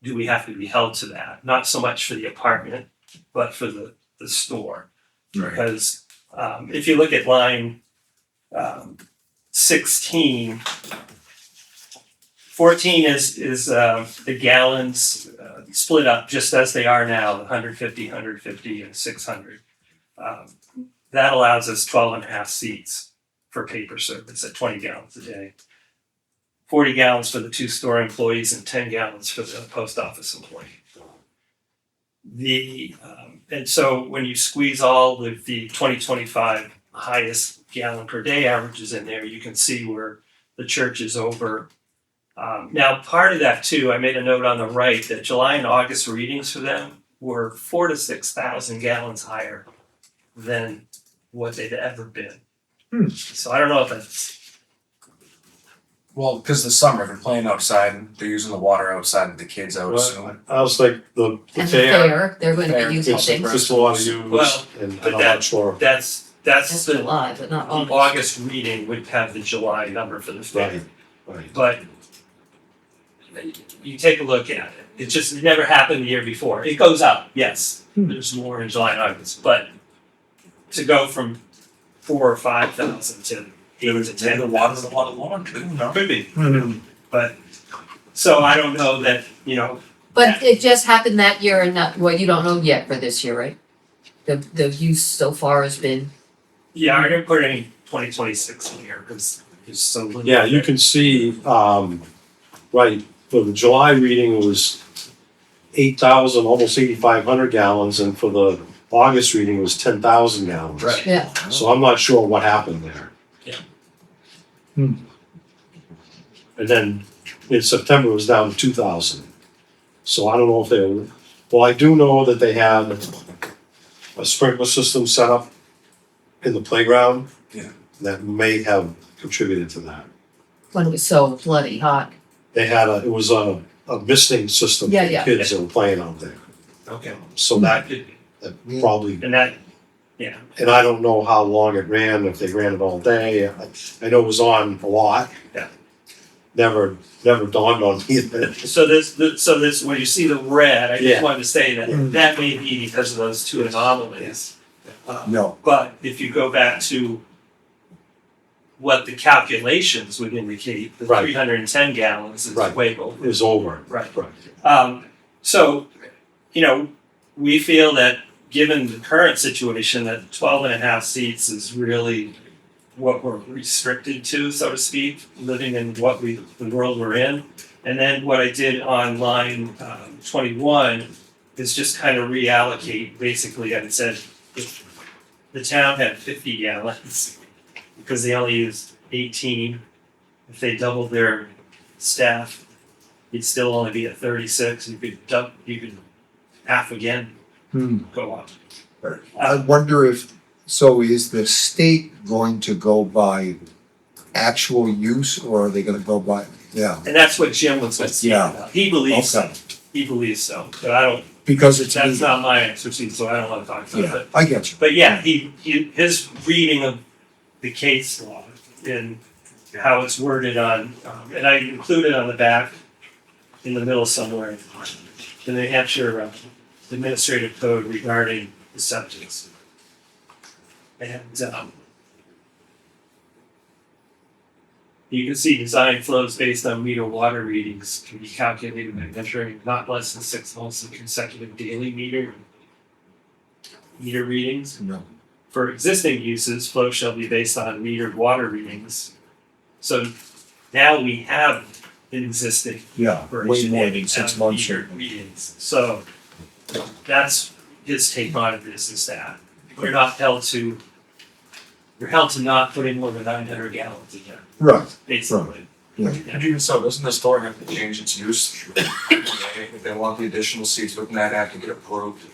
Speaker 8: do we have to be held to that? Not so much for the apartment, but for the store.
Speaker 1: Right.
Speaker 8: Because if you look at line 16, 14 is the gallons split up just as they are now, 150, 150, and 600. That allows us 12 and a half seats for paper service at 20 gallons a day. 40 gallons for the 2 store employees and 10 gallons for the post office employee. And so when you squeeze all of the 2025 highest gallon per day averages in there, you can see where the church is over. Now, part of that too, I made a note on the right that July and August readings for them were 4,000 to 6,000 gallons higher than what they'd ever been. So I don't know if that's
Speaker 9: Well, because the summer, they're playing outside, they're using the water outside with the kids, I would assume.
Speaker 6: I was like, the
Speaker 3: And
Speaker 6: fair,
Speaker 3: fair, they're going to
Speaker 9: Fair.
Speaker 3: be using
Speaker 6: it's
Speaker 3: things.
Speaker 6: just a lot of use,
Speaker 8: Well,
Speaker 6: and
Speaker 8: but
Speaker 6: I'm not sure.
Speaker 8: that's
Speaker 3: That's
Speaker 8: the
Speaker 3: July, but not August.
Speaker 8: August reading would have the July number for the fair.
Speaker 6: Right.
Speaker 8: But you take a look at it. It never happened the year before. It goes up, yes. There's more in July and August, but to go from 4,000 or 5,000 to 8,000 to
Speaker 9: Maybe the
Speaker 8: 10,000.
Speaker 9: water's a lot of lawn too, no?
Speaker 8: Could be. But, so I don't know that,
Speaker 3: But it just happened that year and not, well, you don't know yet for this year, right? The use so far has been,
Speaker 8: yeah, I didn't put any 2026 in here because it's so little.
Speaker 6: Yeah, you can see, right, for the July reading, it was 8,000, almost 8,500 gallons, and for the August reading, it was 10,000 gallons.
Speaker 8: Right.
Speaker 3: yeah.
Speaker 6: So I'm not sure what happened there.
Speaker 8: Yeah.
Speaker 6: And then in September, it was down to 2,000. So I don't know if well, I do know that they had a sprinkler system set up in the playground.
Speaker 9: Yeah.
Speaker 6: That may have contributed to that.
Speaker 3: When it was so bloody hot.
Speaker 6: They had it was a misting system for
Speaker 3: Yeah,
Speaker 6: the
Speaker 3: yeah.
Speaker 6: kids that were playing out there.
Speaker 8: Okay.
Speaker 6: So that
Speaker 8: Could be.
Speaker 6: probably,
Speaker 8: And that, yeah.
Speaker 6: and I don't know how long it ran, if they ran it all day. I know it was on a lot.
Speaker 8: Yeah.
Speaker 6: never dawned on me that.
Speaker 8: So this, when you see the red, I
Speaker 6: Yeah.
Speaker 8: just wanted to say that that may be because of those two anomalies.
Speaker 1: No,
Speaker 8: But if you go back to what the calculations would indicate, the
Speaker 6: Right.
Speaker 8: 310 gallons is
Speaker 6: Right.
Speaker 8: way over.
Speaker 6: Is over.
Speaker 8: Right.
Speaker 6: Right.
Speaker 8: So, we feel that given the current situation, that 12 and a half seats is really what we're restricted to, so to speak, living in the world we're in. And then what I did on line 21 is just kind of reallocate, basically, I said, if the town had 50 gallons, because they only used 18, if they doubled their staff, you'd still only be at 36. You could half again go up.
Speaker 1: I wonder if, so is the state going to go by actual use or are they gonna go by, yeah,
Speaker 8: And that's what Jim was saying.
Speaker 1: Yeah.
Speaker 8: He believes so.
Speaker 1: Okay.
Speaker 8: He believes so. But I don't,
Speaker 1: because it's.
Speaker 8: that's not my expertise, so I don't want to talk about
Speaker 1: Yeah,
Speaker 8: it.
Speaker 1: I get you.
Speaker 8: But yeah, his reading of the case law and how it's worded on, and I included on the back, in the middle somewhere, the New Hampshire administrative code regarding the septics. And you can see design flows based on meter water readings can be calculated by measuring not less than 6 months of consecutive daily meter readings.
Speaker 1: No.
Speaker 8: For existing uses, flow shall be based on metered water readings. So now we have an existing
Speaker 1: Yeah,
Speaker 8: operation.
Speaker 1: way more
Speaker 8: and
Speaker 1: than 6
Speaker 8: have
Speaker 1: months.
Speaker 8: metered readings. So that's his take on it is that you're held to not putting more than 900 gallons a year,
Speaker 1: Right,
Speaker 8: basically.
Speaker 9: And even so, doesn't the store have to change its use? If they want the additional seats, wouldn't that have to get approved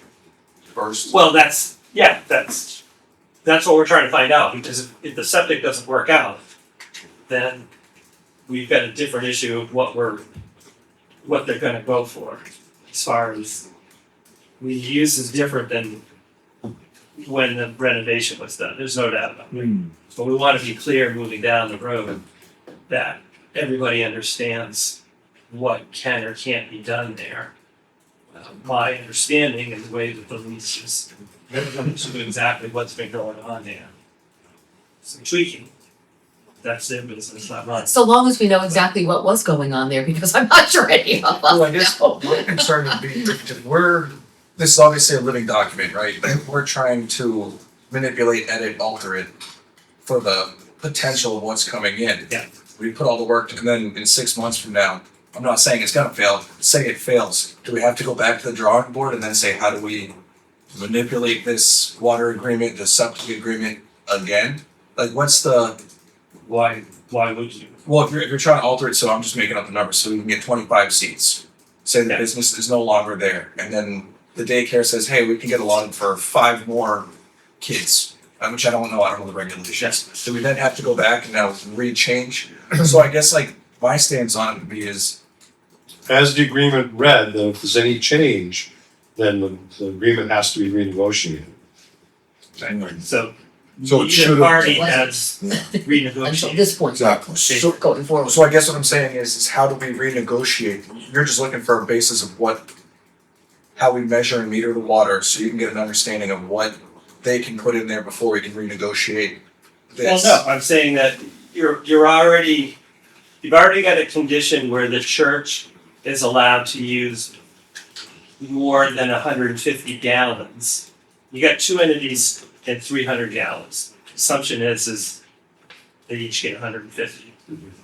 Speaker 9: first?
Speaker 8: Well, that's what we're trying to find out, because if the septic doesn't work out, then we've got a different issue of what they're gonna go for. As far as the use is different than when the renovation was done, there's no doubt about it. But we wanna be clear moving down the road that everybody understands what can or can't be done there. My understanding and the way that the lease is, to exactly what's been going on there. Some tweaking. That's their business, not mine.
Speaker 3: So long as we know exactly what was going on there, because I'm not sure any of us
Speaker 9: Well, I guess
Speaker 3: know.
Speaker 9: my concern would be, this is obviously a living document, right? We're trying to manipulate, edit, alter it for the potential of what's coming in.
Speaker 8: Yeah.
Speaker 9: We put all the work, and then in 6 months from now, I'm not saying it's gonna fail, say it fails. Do we have to go back to the drawing board and then say, how do we manipulate this water agreement, this septic agreement again? Like, what's the,
Speaker 8: Why would you?
Speaker 9: well, if you're trying to alter it, so I'm just making up the numbers, so we can get 25 seats. Say the
Speaker 8: Yeah.
Speaker 9: business is no longer there, and then the daycare says, hey, we can get allotted for 5 more kids, which I don't know the regulations. So we then have to go back and now re-change. So I guess like my stance on it would be is,
Speaker 6: As the agreement read, that if there's any change, then the agreement has to be renegotiated.
Speaker 8: So
Speaker 1: So it
Speaker 8: either
Speaker 1: should have.
Speaker 8: party has
Speaker 1: Yeah.
Speaker 3: Until
Speaker 8: renegotiated.
Speaker 3: this point,
Speaker 1: Exactly.
Speaker 9: so,
Speaker 3: going forward.
Speaker 9: so I guess what I'm saying is how do we renegotiate? You're just looking for a basis of how we measure and meter the water, so you can get an understanding of what they can put in there before we can renegotiate
Speaker 8: Well,
Speaker 9: this.
Speaker 8: no, I'm saying that you've already got a condition where the church is allowed to use more than 150 gallons. You got 2 entities and 300 gallons. Assumption is they each get 150.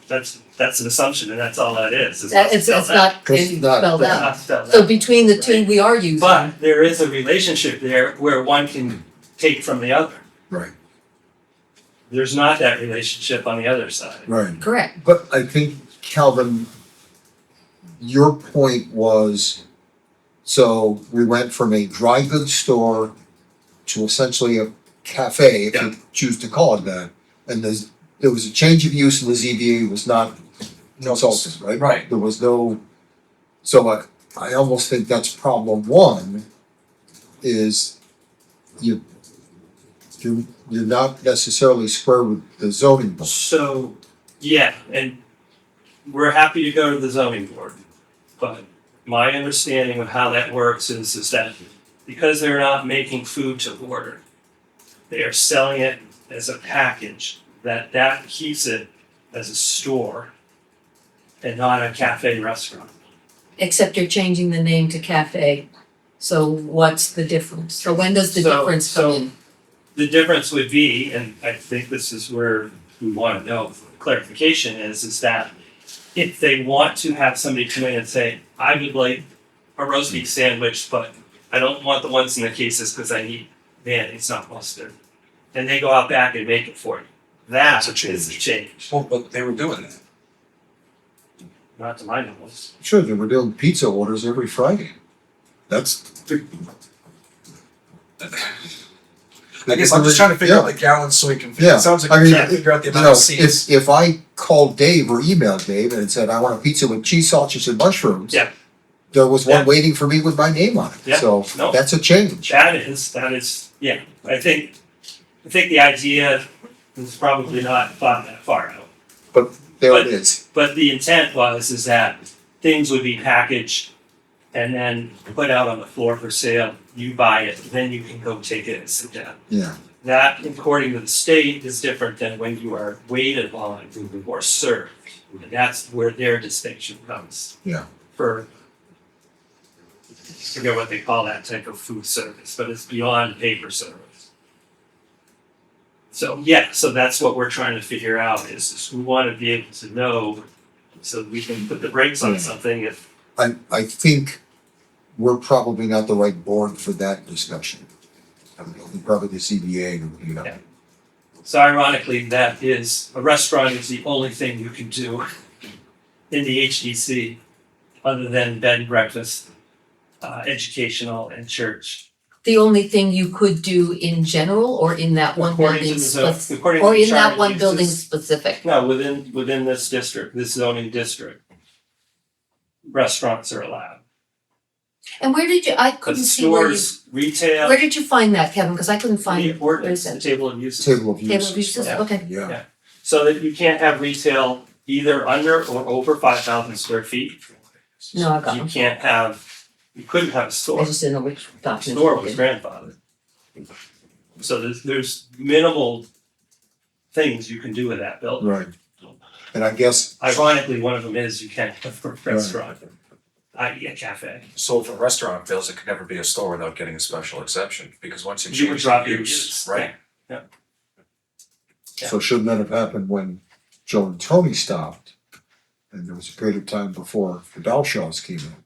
Speaker 8: That's an assumption, and that's all that is.
Speaker 3: It's not
Speaker 1: It's not-
Speaker 3: spelled
Speaker 8: It's
Speaker 3: out.
Speaker 8: not spelled
Speaker 3: So
Speaker 8: out.
Speaker 3: between the two we are using.
Speaker 8: But there is a relationship there where one can take from the other.
Speaker 1: Right,
Speaker 8: There's not that relationship on the other side.
Speaker 1: right.
Speaker 3: Correct.
Speaker 1: But I think, Calvin, your point was, so we went from a dry goods store to essentially a cafe, if you choose to call it that. And there was a change of use and the ZBA was not consulted, right?
Speaker 9: Right.
Speaker 1: There was no, so I almost think that's problem one, is you're not necessarily square with the zoning book.
Speaker 8: So, yeah, and we're happy to go to the zoning board, but my understanding of how that works is that because they're not making food to order, they are selling it as a package, that keeps it as a store and not a cafe restaurant.
Speaker 3: Except you're changing the name to cafe. So what's the difference? So when does the
Speaker 8: So-
Speaker 3: difference come
Speaker 8: so-
Speaker 3: in?
Speaker 8: The difference would be, and I think this is where we want to know clarification is that if they want to have somebody come in and say, I would like a roast beef sandwich, but I don't want the ones in the cases because I need mayonnaise, not mustard. And they go out back and make it for you. That
Speaker 9: That's a
Speaker 8: is the change,
Speaker 9: Well, but they were doing that.
Speaker 8: not to my knowledge.
Speaker 1: Sure, they were doing pizza orders every Friday. That's.
Speaker 9: I guess I'm just trying to figure out the gallons so we can,
Speaker 1: Yeah,
Speaker 9: it sounds like
Speaker 1: I
Speaker 9: we're
Speaker 1: mean,
Speaker 9: trying to figure out the
Speaker 1: You
Speaker 9: amount
Speaker 1: know,
Speaker 9: of seats.
Speaker 1: if I called Dave or emailed Dave and said, I want a pizza with cheese, sausage and mushrooms.
Speaker 8: Yeah.
Speaker 1: There was one
Speaker 8: Yeah.
Speaker 1: waiting for me with my name on it,
Speaker 8: Yeah.
Speaker 1: so
Speaker 8: No.
Speaker 1: that's a change.
Speaker 8: That is, yeah, I think the idea is probably not thought that far out.
Speaker 1: There
Speaker 8: but-
Speaker 1: it is.
Speaker 8: But the intent is that things would be packaged and then put out on the floor for sale. You buy it, then you can go take it and sit down.
Speaker 1: Yeah,
Speaker 8: That, according to the state, is different than when you are waited on or served. And that's where their distinction comes.
Speaker 1: Yeah.
Speaker 8: For, I forget what they call that type of food service, but it's beyond paper service. So, yeah, so that's what we're trying to figure out is we want to be able to know so we can put the brakes on
Speaker 1: Yeah.
Speaker 8: something if,
Speaker 1: I think we're probably not the right board for that discussion. I mean, probably the CBA, you know.
Speaker 8: Yeah. so ironically, that is, a restaurant is the only thing you can do in the HDC other than bed and breakfast, educational and church.
Speaker 3: The only thing you could do in general or in that one
Speaker 8: According to
Speaker 3: building
Speaker 8: the zone,
Speaker 3: spec-
Speaker 8: according to
Speaker 3: or
Speaker 8: the
Speaker 3: in that
Speaker 8: charter
Speaker 3: one building
Speaker 8: uses-
Speaker 3: specific?
Speaker 8: No, within this district, this zoning district, restaurants are allowed.
Speaker 3: And where did you, I
Speaker 8: But
Speaker 3: couldn't see where you,
Speaker 8: stores, retail,
Speaker 3: where did you find that, Kevin? Cause I couldn't find
Speaker 8: the
Speaker 3: it. Where
Speaker 8: ordinance,
Speaker 3: is
Speaker 8: the
Speaker 3: it?
Speaker 8: table of uses.
Speaker 1: Table of
Speaker 3: Table of
Speaker 1: uses.
Speaker 3: uses,
Speaker 8: Yeah.
Speaker 3: okay.
Speaker 1: Yeah,
Speaker 8: So that you can't have retail either under or over 5,000 square feet.
Speaker 3: No, I got
Speaker 8: You
Speaker 3: them.
Speaker 8: can't have, you couldn't have a store.
Speaker 3: I just didn't know which document.
Speaker 8: Store was grandfathered. So there's minimal things you can do with that building.
Speaker 1: right. And I guess,
Speaker 8: Ironically, one of them is you can't have a restaurant, i.e. a cafe.
Speaker 9: So if a restaurant fails, it could never be a store without getting a special exception, because once you
Speaker 8: You would
Speaker 9: change
Speaker 8: drop
Speaker 9: the
Speaker 8: your
Speaker 9: use,
Speaker 8: use.
Speaker 9: right?
Speaker 8: Yeah.
Speaker 1: so shouldn't that have happened when Joe and Tony stopped? And there was a period of time before the Dalshaws came in.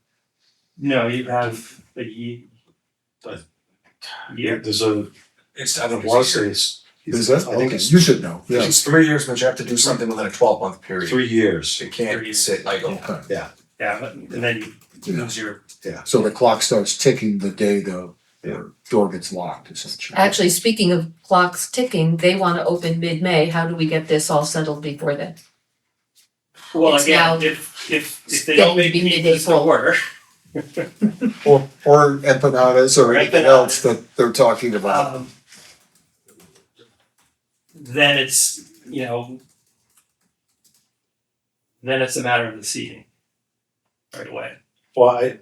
Speaker 8: No, you have a year.
Speaker 6: There's a,
Speaker 9: It's, I
Speaker 6: I
Speaker 9: don't
Speaker 6: wanna
Speaker 9: know,
Speaker 6: say it's.
Speaker 1: Is that?
Speaker 6: I think
Speaker 1: Okay,
Speaker 6: it's
Speaker 1: you should know, yeah.
Speaker 9: it's 3 years, but you have to do something within a 12-month period.
Speaker 6: 3 years.
Speaker 9: You
Speaker 8: 3
Speaker 9: can't
Speaker 8: years.
Speaker 9: sit like, oh,
Speaker 1: Okay,
Speaker 8: Yeah, and then you
Speaker 1: Yeah.
Speaker 8: lose your,
Speaker 1: so the clock starts ticking the day the door gets locked, essentially.
Speaker 3: Actually, speaking of clocks ticking, they wanna open mid-May. How do we get this all settled before then?
Speaker 8: well,
Speaker 3: It's now
Speaker 8: again, if they don't make
Speaker 3: getting to be
Speaker 8: pizzas to
Speaker 3: mid-April.
Speaker 8: order,
Speaker 1: Or empanadas or anything
Speaker 8: Empanadas.
Speaker 1: else that they're talking about.
Speaker 8: then it's, then it's a matter of the seating right away.
Speaker 6: Well,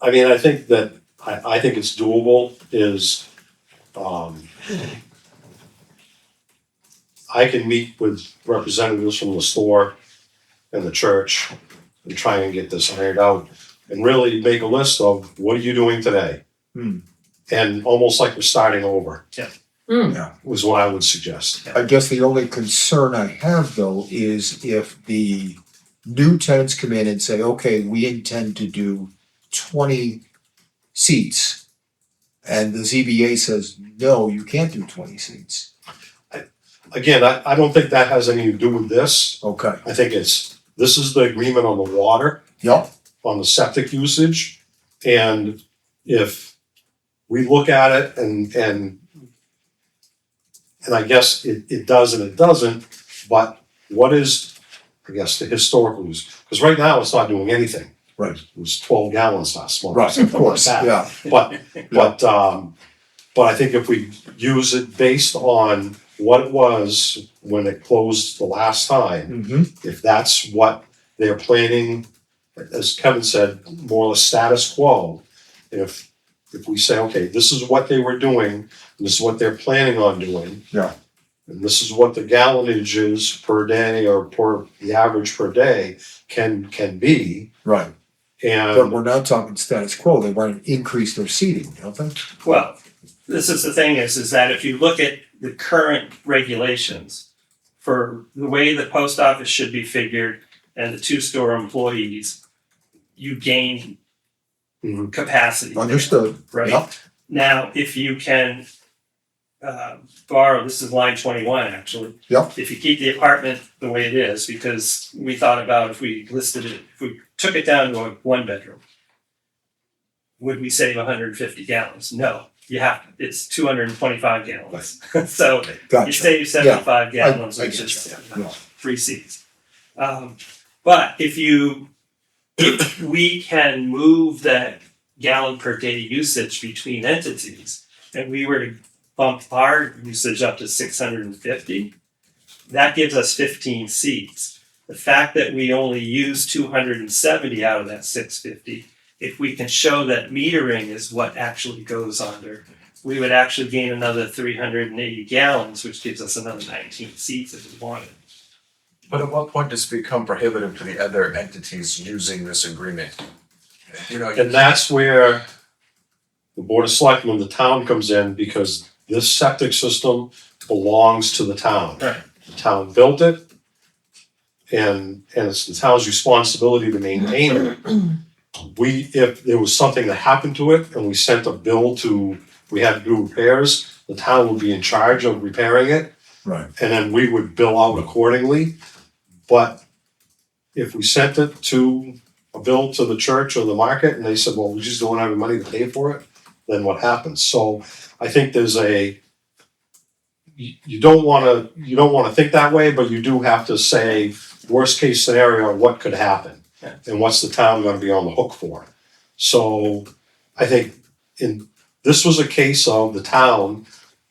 Speaker 6: I mean, I think that, I think it's doable is, I can meet with representatives from the store and the church and try and get this ironed out and really make a list of what are you doing today?
Speaker 1: Hmm.
Speaker 6: And almost like we're starting over
Speaker 3: Hmm,
Speaker 6: was what I would suggest.
Speaker 1: I guess the only concern I have though is if the new tenants come in and say, okay, we intend to do 20 seats. And the ZBA says, no, you can't do 20 seats.
Speaker 6: Again, I don't think that has anything to do with this.
Speaker 1: Okay,
Speaker 6: I think this is the agreement on the water,
Speaker 1: yep,
Speaker 6: on the septic usage. And if we look at it and I guess it does and it doesn't, but what is, I guess, the historical use? Because right now it's not doing anything.
Speaker 1: Right.
Speaker 6: It was 12 gallons last month.
Speaker 1: right, of course,
Speaker 6: Like that.
Speaker 1: yeah,
Speaker 6: But I think if we use it based on what it was when it closed the last time.
Speaker 1: Mm-hmm.
Speaker 6: If that's what they're planning, as Kevin said, more or less status quo. If we say, okay, this is what they were doing, this is what they're planning on doing.
Speaker 1: Yeah.
Speaker 6: And this is what the gallonage is per day or the average per day can be.
Speaker 1: Right. But
Speaker 6: And
Speaker 1: we're not talking status quo. They want to increase their seating, don't they?
Speaker 8: Well, this is the thing is that if you look at the current regulations for the way the post office should be figured and the two-store employees, you gain
Speaker 6: Mhm.
Speaker 8: capacity.
Speaker 1: Understood.
Speaker 8: Right.
Speaker 1: Yep.
Speaker 8: Now, if you can borrow, this is line 21 actually.
Speaker 1: Yep.
Speaker 8: If you keep the apartment the way it is, because we thought about if we listed it, if we took it down to a one bedroom, would we save 150 gallons? No, you have, it's 225 gallons. So you
Speaker 1: Gotcha.
Speaker 8: save 75 gallons,
Speaker 1: I
Speaker 8: which
Speaker 1: get
Speaker 8: is
Speaker 1: you. Yeah.
Speaker 8: 3 seats. But if we can move that gallon per day usage between entities, and we were to bump our usage up to 650, that gives us 15 seats. The fact that we only use 270 out of that 650, if we can show that metering is what actually goes under, we would actually gain another 380 gallons, which gives us another 19 seats if we wanted.
Speaker 9: But at what point does it become prohibitive to the other entities using this agreement? You know,
Speaker 6: And that's where the Board of Selectmen, the town comes in, because this septic system belongs to the town.
Speaker 8: Right.
Speaker 6: The town built it, and it's the town's responsibility to maintain it. If there was something that happened to it and we sent a bill we had to do repairs, the town would be in charge of repairing it,
Speaker 1: Right.
Speaker 6: and then we would bill out accordingly. But if we sent it to a bill to the church or the market and they said, well, we just don't have the money to pay for it, then what happens? So I think there's you don't wanna think that way, but you do have to say, worst case scenario, what could happen?
Speaker 8: Yeah.
Speaker 6: And what's the town gonna be on the hook for? So I think this was a case of the town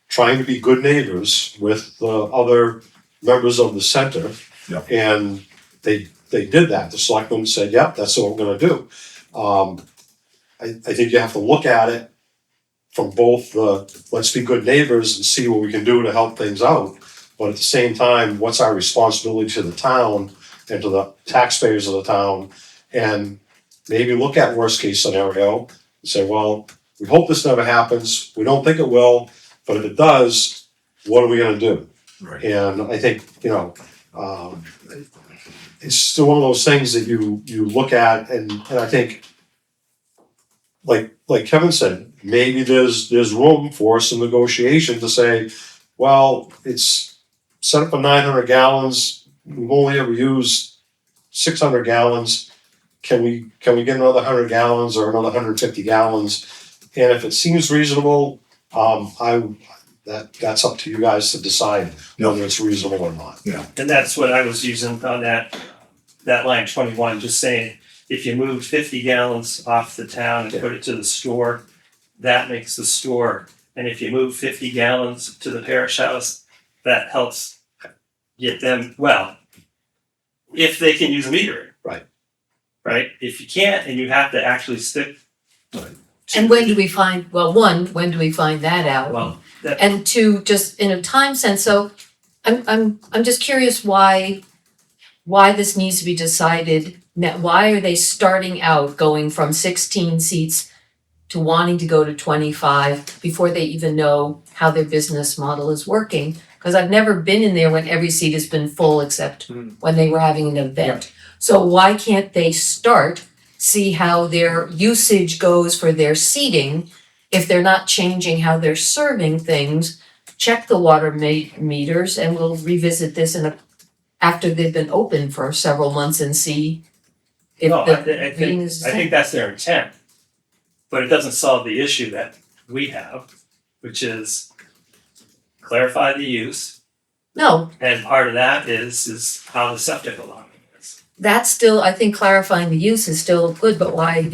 Speaker 6: trying to be good neighbors with the other members of the center.
Speaker 1: Yeah.
Speaker 6: And they did that. The selectmen said, yep, that's what we're gonna do. I think you have to look at it from both let's be good neighbors and see what we can do to help things out. But at the same time, what's our responsibility to the town and to the taxpayers of the town? And maybe look at worst case scenario and say, well, we hope this never happens. We don't think it will, but if it does, what are we gonna do?
Speaker 1: Right.
Speaker 6: And I think, it's still one of those things that you look at and I think, like Kevin said, maybe there's room for some negotiation to say, well, it's set up for 900 gallons, we've only ever used 600 gallons. Can we get another 100 gallons or another 150 gallons? And if it seems reasonable, that's up to you guys to decide whether it's reasonable or not.
Speaker 1: Yeah.
Speaker 8: And that's what I was using on that line 21, just saying, if you moved 50 gallons off the town and put it to the store, that makes the store. And if you move 50 gallons to the parish house, that helps get them, well, if they can use metering.
Speaker 6: Right.
Speaker 8: Right? If you can't and you have to actually stick.
Speaker 3: And when do we find, well, one, when do we find that out?
Speaker 8: Well, that,
Speaker 3: And two, just in a time sense, so I'm just curious why this needs to be decided now. Why are they starting out going from 16 seats to wanting to go to 25 before they even know how their business model is working? Because I've never been in there when every seat has been full except when they were having an event. So why can't they start, see how their usage goes for their seating? If they're not changing how they're serving things, check the water meters, and we'll revisit this after they've been open for several months and see if
Speaker 8: no,
Speaker 3: the
Speaker 8: I
Speaker 3: reading is the
Speaker 8: think
Speaker 3: same.
Speaker 8: that's their intent. But it doesn't solve the issue that we have, which is clarify the use.
Speaker 3: No,
Speaker 8: And part of that is how the septic allotment is.
Speaker 3: that's still, I think clarifying the use is still good, but why, I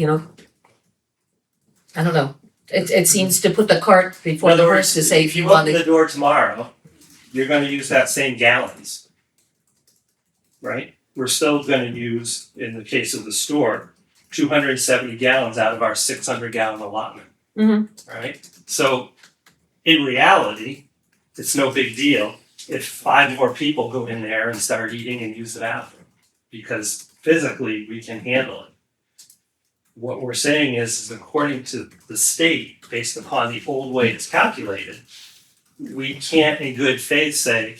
Speaker 3: don't know. It seems to put the cart before
Speaker 8: In
Speaker 3: the
Speaker 8: other
Speaker 3: horse
Speaker 8: words,
Speaker 3: to say
Speaker 8: if
Speaker 3: if you
Speaker 8: you
Speaker 3: want
Speaker 8: open the
Speaker 3: to.
Speaker 8: door tomorrow you're gonna use that same gallons. Right? We're still gonna use, in the case of the store, 270 gallons out of our 600 gallon allotment.
Speaker 3: Mhm.
Speaker 8: Right? So in reality, it's no big deal if 5 more people go in there and start eating and use the bathroom, because physically we can handle it. What we're saying is according to the state, based upon the old way it's calculated, we can't in good faith say,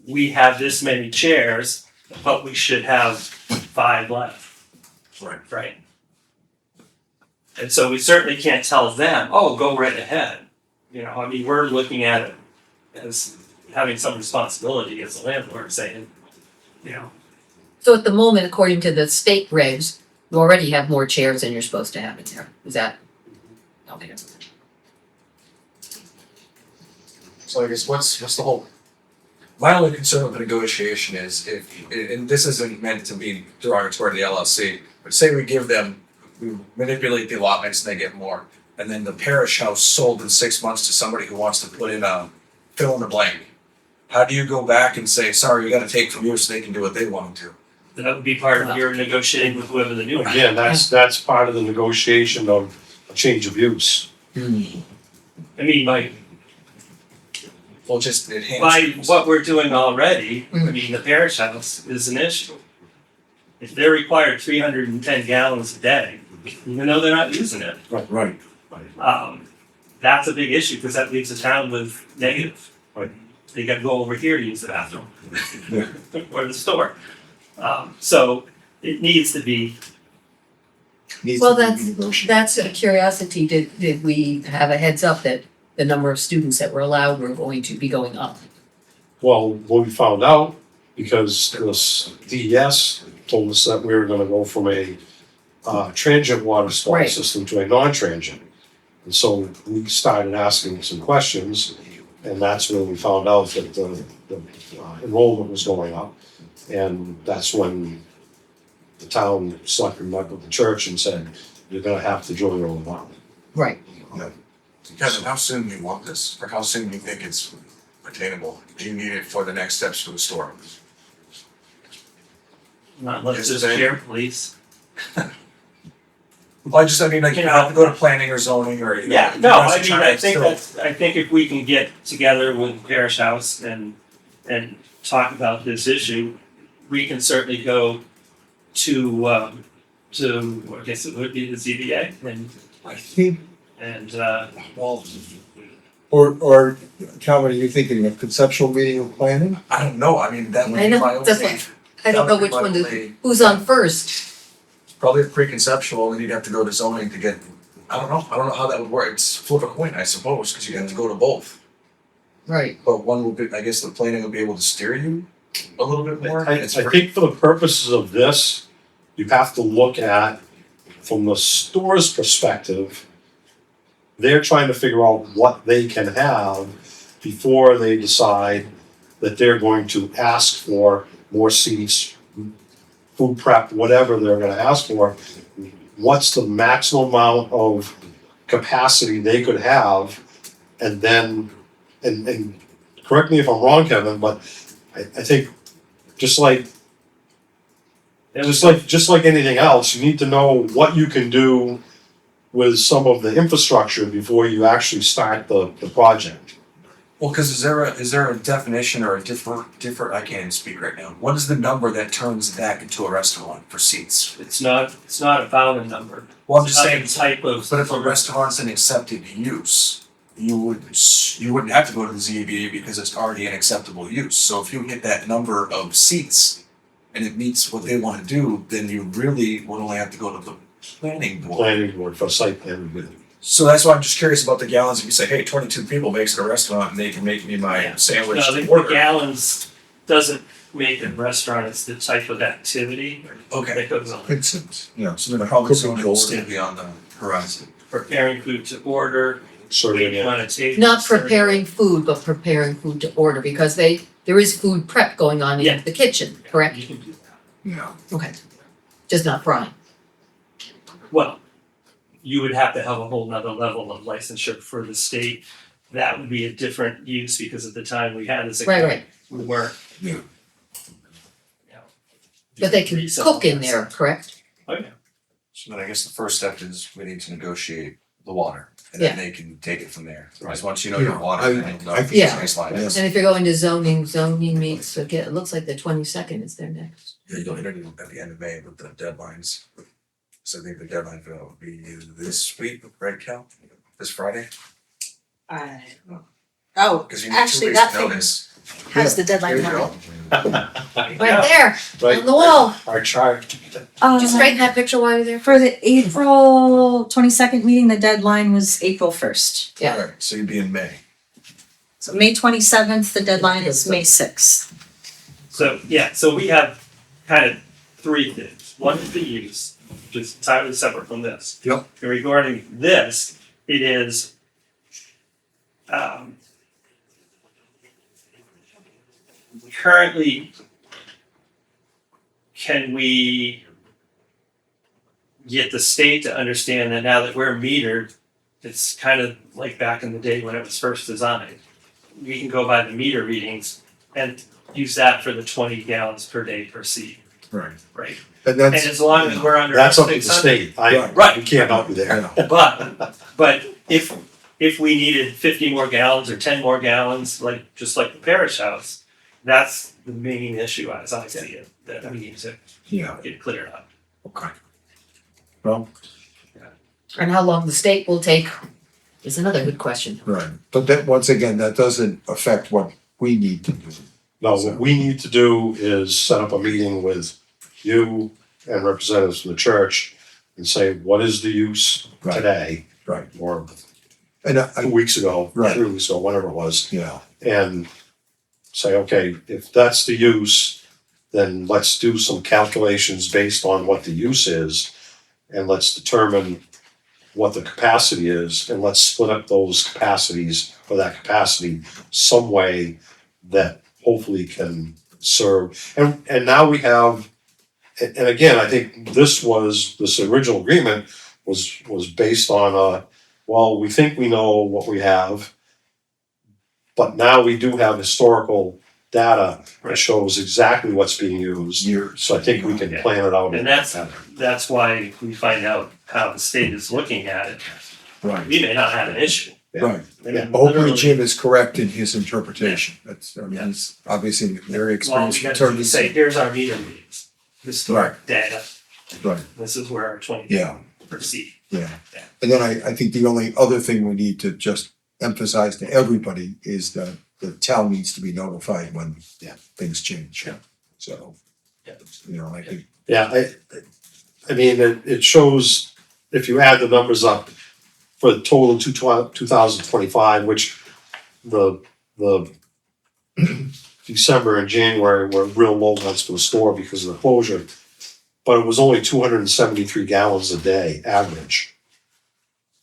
Speaker 8: we have this many chairs, but we should have 5 left. Right? And so we certainly can't tell them, oh, go right ahead. You know, I mean, we're looking at it as having some responsibility as a landlord, saying, you know,
Speaker 3: So at the moment, according to the state regs, you already have more chairs than you're supposed to have in there. Is that? Okay.
Speaker 9: So I guess what's the whole? My only concern with the negotiation is if, and this isn't meant to be derogatory to the LLC, but say we give them, we manipulate the allotments and they get more, and then the parish house sold in 6 months to somebody who wants to put in a fill in the blank. How do you go back and say, sorry, we gotta take from you so they can do what they want to do?
Speaker 8: that would be part of your negotiating with whoever the new one is.
Speaker 6: Again, that's part of the negotiation of a change of use.
Speaker 8: I mean, by
Speaker 9: Well, just enhance.
Speaker 8: what we're doing already, I mean, the parish house is an issue. If they're required 310 gallons a day, even though they're not using it,
Speaker 9: Right.
Speaker 8: that's a big issue because that leaves the town with negative.
Speaker 6: Right.
Speaker 8: They got to go over here to use the bathroom or the store. So it needs to be.
Speaker 3: Well, that's a curiosity. Did we have a heads up that the number of students that were allowed were going to be going up?
Speaker 6: Well, what we found out, because this DES told us that we were gonna go from a transient water supply
Speaker 3: Right.
Speaker 6: system to a non-transient. And so we started asking some questions, and that's when we found out that the enrollment was going up. And that's when the town selectmen met with the church and said, you're gonna have to join your own lot.
Speaker 3: Right.
Speaker 10: Kevin, how soon do you want this, or how soon do you think it's attainable? Do you need it for the next steps for the store?
Speaker 8: Not let's
Speaker 10: Yes,
Speaker 8: just
Speaker 10: Dave.
Speaker 8: share, please.
Speaker 9: Well, I mean, like, you have to go to planning or zoning or.
Speaker 8: Yeah,
Speaker 9: you
Speaker 8: no,
Speaker 9: know,
Speaker 8: I mean,
Speaker 9: try
Speaker 8: I
Speaker 9: to
Speaker 8: think
Speaker 9: still-
Speaker 8: I think if we can get together with Parish House and talk about this issue, we can certainly go to, I guess it would be the ZBA
Speaker 1: I think,
Speaker 8: and,
Speaker 1: well, or Calvin, are you thinking of conceptual meeting of planning?
Speaker 9: I don't know, I mean, that would
Speaker 3: I
Speaker 9: be
Speaker 3: know,
Speaker 9: my only.
Speaker 3: that's what- I don't know which one to, who's on first.
Speaker 9: Probably a pre-conceptual, and you'd have to go to zoning to get, I don't know how that would work, it's flip a coin, I suppose, cause you'd have to go to both.
Speaker 3: Right.
Speaker 9: But one will be, I guess the planning will be able to steer you a little bit more.
Speaker 6: I
Speaker 9: It's
Speaker 6: think for the purposes of this, you have to look at, from the store's perspective, they're trying to figure out what they can have before they decide that they're going to ask for more seats, food prep, whatever they're gonna ask for. What's the maximum amount of capacity they could have? And then, and correct me if I'm wrong, Kevin, but I think just like anything else, you need to know what you can do with some of the infrastructure before you actually start the project.
Speaker 9: Well, cause is there a definition or a different, I can't even speak right now, what is the number that turns back into a restaurant for seats?
Speaker 8: it's not about a number.
Speaker 9: Well, I'm
Speaker 8: It's
Speaker 9: just
Speaker 8: about
Speaker 9: saying,
Speaker 8: the type of.
Speaker 9: but if a restaurant's an accepted use, you wouldn't have to go to the ZBA because it's already an acceptable use. So if you hit that number of seats and it meets what they wanna do, then you really would only have to go to the planning board.
Speaker 6: Planning board for site plan review.
Speaker 9: So that's why I'm just curious about the gallons. If you say, hey, 22 people makes it a restaurant and they can make me my
Speaker 8: Yeah.
Speaker 9: sandwich
Speaker 8: No,
Speaker 9: to
Speaker 8: the
Speaker 9: order.
Speaker 8: gallons doesn't make a restaurant, it's the type of activity
Speaker 9: Okay,
Speaker 8: that goes on.
Speaker 1: Makes sense, yeah.
Speaker 9: so then probably
Speaker 1: Could be
Speaker 9: someone will
Speaker 1: gold.
Speaker 9: still be on the horizon.
Speaker 8: Preparing food to order,
Speaker 6: Serving
Speaker 8: waiting
Speaker 6: it.
Speaker 8: on a table.
Speaker 3: Not
Speaker 8: serving-
Speaker 3: preparing food, but preparing food to order, because there is food prep going on
Speaker 8: Yeah.
Speaker 3: in the kitchen, correct?
Speaker 8: You can do that.
Speaker 1: Yeah.
Speaker 3: Okay. Just not frying.
Speaker 8: Well, you would have to have a whole nother level of licensure for the state that would be a different use because at the time we had this.
Speaker 3: Right.
Speaker 8: We weren't.
Speaker 1: Yeah.
Speaker 8: you know,
Speaker 3: But they can cook in there, correct?
Speaker 8: Oh, yeah.
Speaker 9: So then I guess the first step is we need to negotiate the water, and
Speaker 3: Yeah.
Speaker 9: then they can take it from there. Because once you know your
Speaker 1: Yeah,
Speaker 9: water, then you'll know
Speaker 1: I-
Speaker 9: if
Speaker 3: Yeah.
Speaker 9: it's baseline.
Speaker 1: Yes.
Speaker 3: And if you're going to zoning meets, again, it looks like the 22nd is there next.
Speaker 9: Yeah, you'll interview at the end of May with the deadlines. So I think the deadline for that would be this week, right, Cal? This Friday?
Speaker 4: Oh,
Speaker 9: Because you need 2
Speaker 4: actually,
Speaker 9: weeks
Speaker 4: that
Speaker 9: to
Speaker 4: thing
Speaker 9: notice.
Speaker 4: has the
Speaker 9: There
Speaker 4: deadline
Speaker 9: you
Speaker 4: on
Speaker 9: go.
Speaker 4: it.
Speaker 3: Right there,
Speaker 6: Right.
Speaker 3: on the wall.
Speaker 6: Our chart.
Speaker 3: Did you straighten that picture while you were there?
Speaker 4: For the April 22nd meeting, the deadline was April 1st.
Speaker 3: Yeah.
Speaker 9: Alright, so you'd be in May.
Speaker 4: So May 27th, the deadline is May 6th.
Speaker 8: So, yeah, so we have kind of three things. One is the use, which is entirely separate from this.
Speaker 1: Yep.
Speaker 8: And regarding this, it is, currently, can we get the state to understand that now that we're metered, it's kind of like back in the day when it was first designed. We can go by the meter readings and use that for the 20 gallons per day per seat,
Speaker 1: Right.
Speaker 8: right?
Speaker 1: And
Speaker 8: And
Speaker 1: that's,
Speaker 8: as long as we're under
Speaker 6: That's up to the
Speaker 8: 600,
Speaker 6: state.
Speaker 8: Right.
Speaker 6: We can't help you there.
Speaker 8: but if we needed 50 more gallons or 10 more gallons, like just like the parish house, that's the main issue as I see it that we need to
Speaker 1: yeah,
Speaker 8: get cleared up.
Speaker 1: okay. Well,
Speaker 3: And how long the state will take is another good question.
Speaker 1: right, but that, once again, that doesn't affect what we need to do.
Speaker 6: No, what we need to do is set up a meeting with you and representatives from the church and say, what is the use
Speaker 1: Right.
Speaker 6: today?
Speaker 1: Right.
Speaker 6: Or
Speaker 1: And
Speaker 6: 2 weeks ago,
Speaker 1: Right.
Speaker 6: 3 weeks ago, whatever it was.
Speaker 1: yeah,
Speaker 6: And say, okay, if that's the use, then let's do some calculations based on what the use is. And let's determine what the capacity is, and let's split up those capacities or that capacity some way that hopefully can serve. And now we have, and again, I think this original agreement was based on well, we think we know what we have, but now we do have historical data that
Speaker 8: Right.
Speaker 6: shows exactly what's being used.
Speaker 1: years.
Speaker 6: So I think we can plan it out.
Speaker 8: And that's why we find out how the state is looking at it.
Speaker 1: Right,
Speaker 8: We may not have an issue.
Speaker 1: right.
Speaker 8: I mean,
Speaker 1: Hopefully
Speaker 8: literally-
Speaker 1: Jim is correct in his interpretation. That's, I mean,
Speaker 8: Yeah.
Speaker 1: he's obviously very
Speaker 8: Well,
Speaker 1: experienced
Speaker 8: we got
Speaker 1: attorney.
Speaker 8: to say, here's our meter readings, historic data,
Speaker 1: Right,
Speaker 8: this is where our 20
Speaker 1: yeah,
Speaker 8: per seat.
Speaker 1: yeah.
Speaker 8: Yeah.
Speaker 1: And then I think the only other thing we need to just emphasize to everybody is that the town needs to be notified when things change.
Speaker 8: Yeah.
Speaker 1: So,
Speaker 8: Yeah.
Speaker 1: you know, I think,
Speaker 6: Yeah, I mean, it shows, if you add the numbers up for the total 2025, which the December and January were real low months for the store because of the closure. But it was only 273 gallons a day average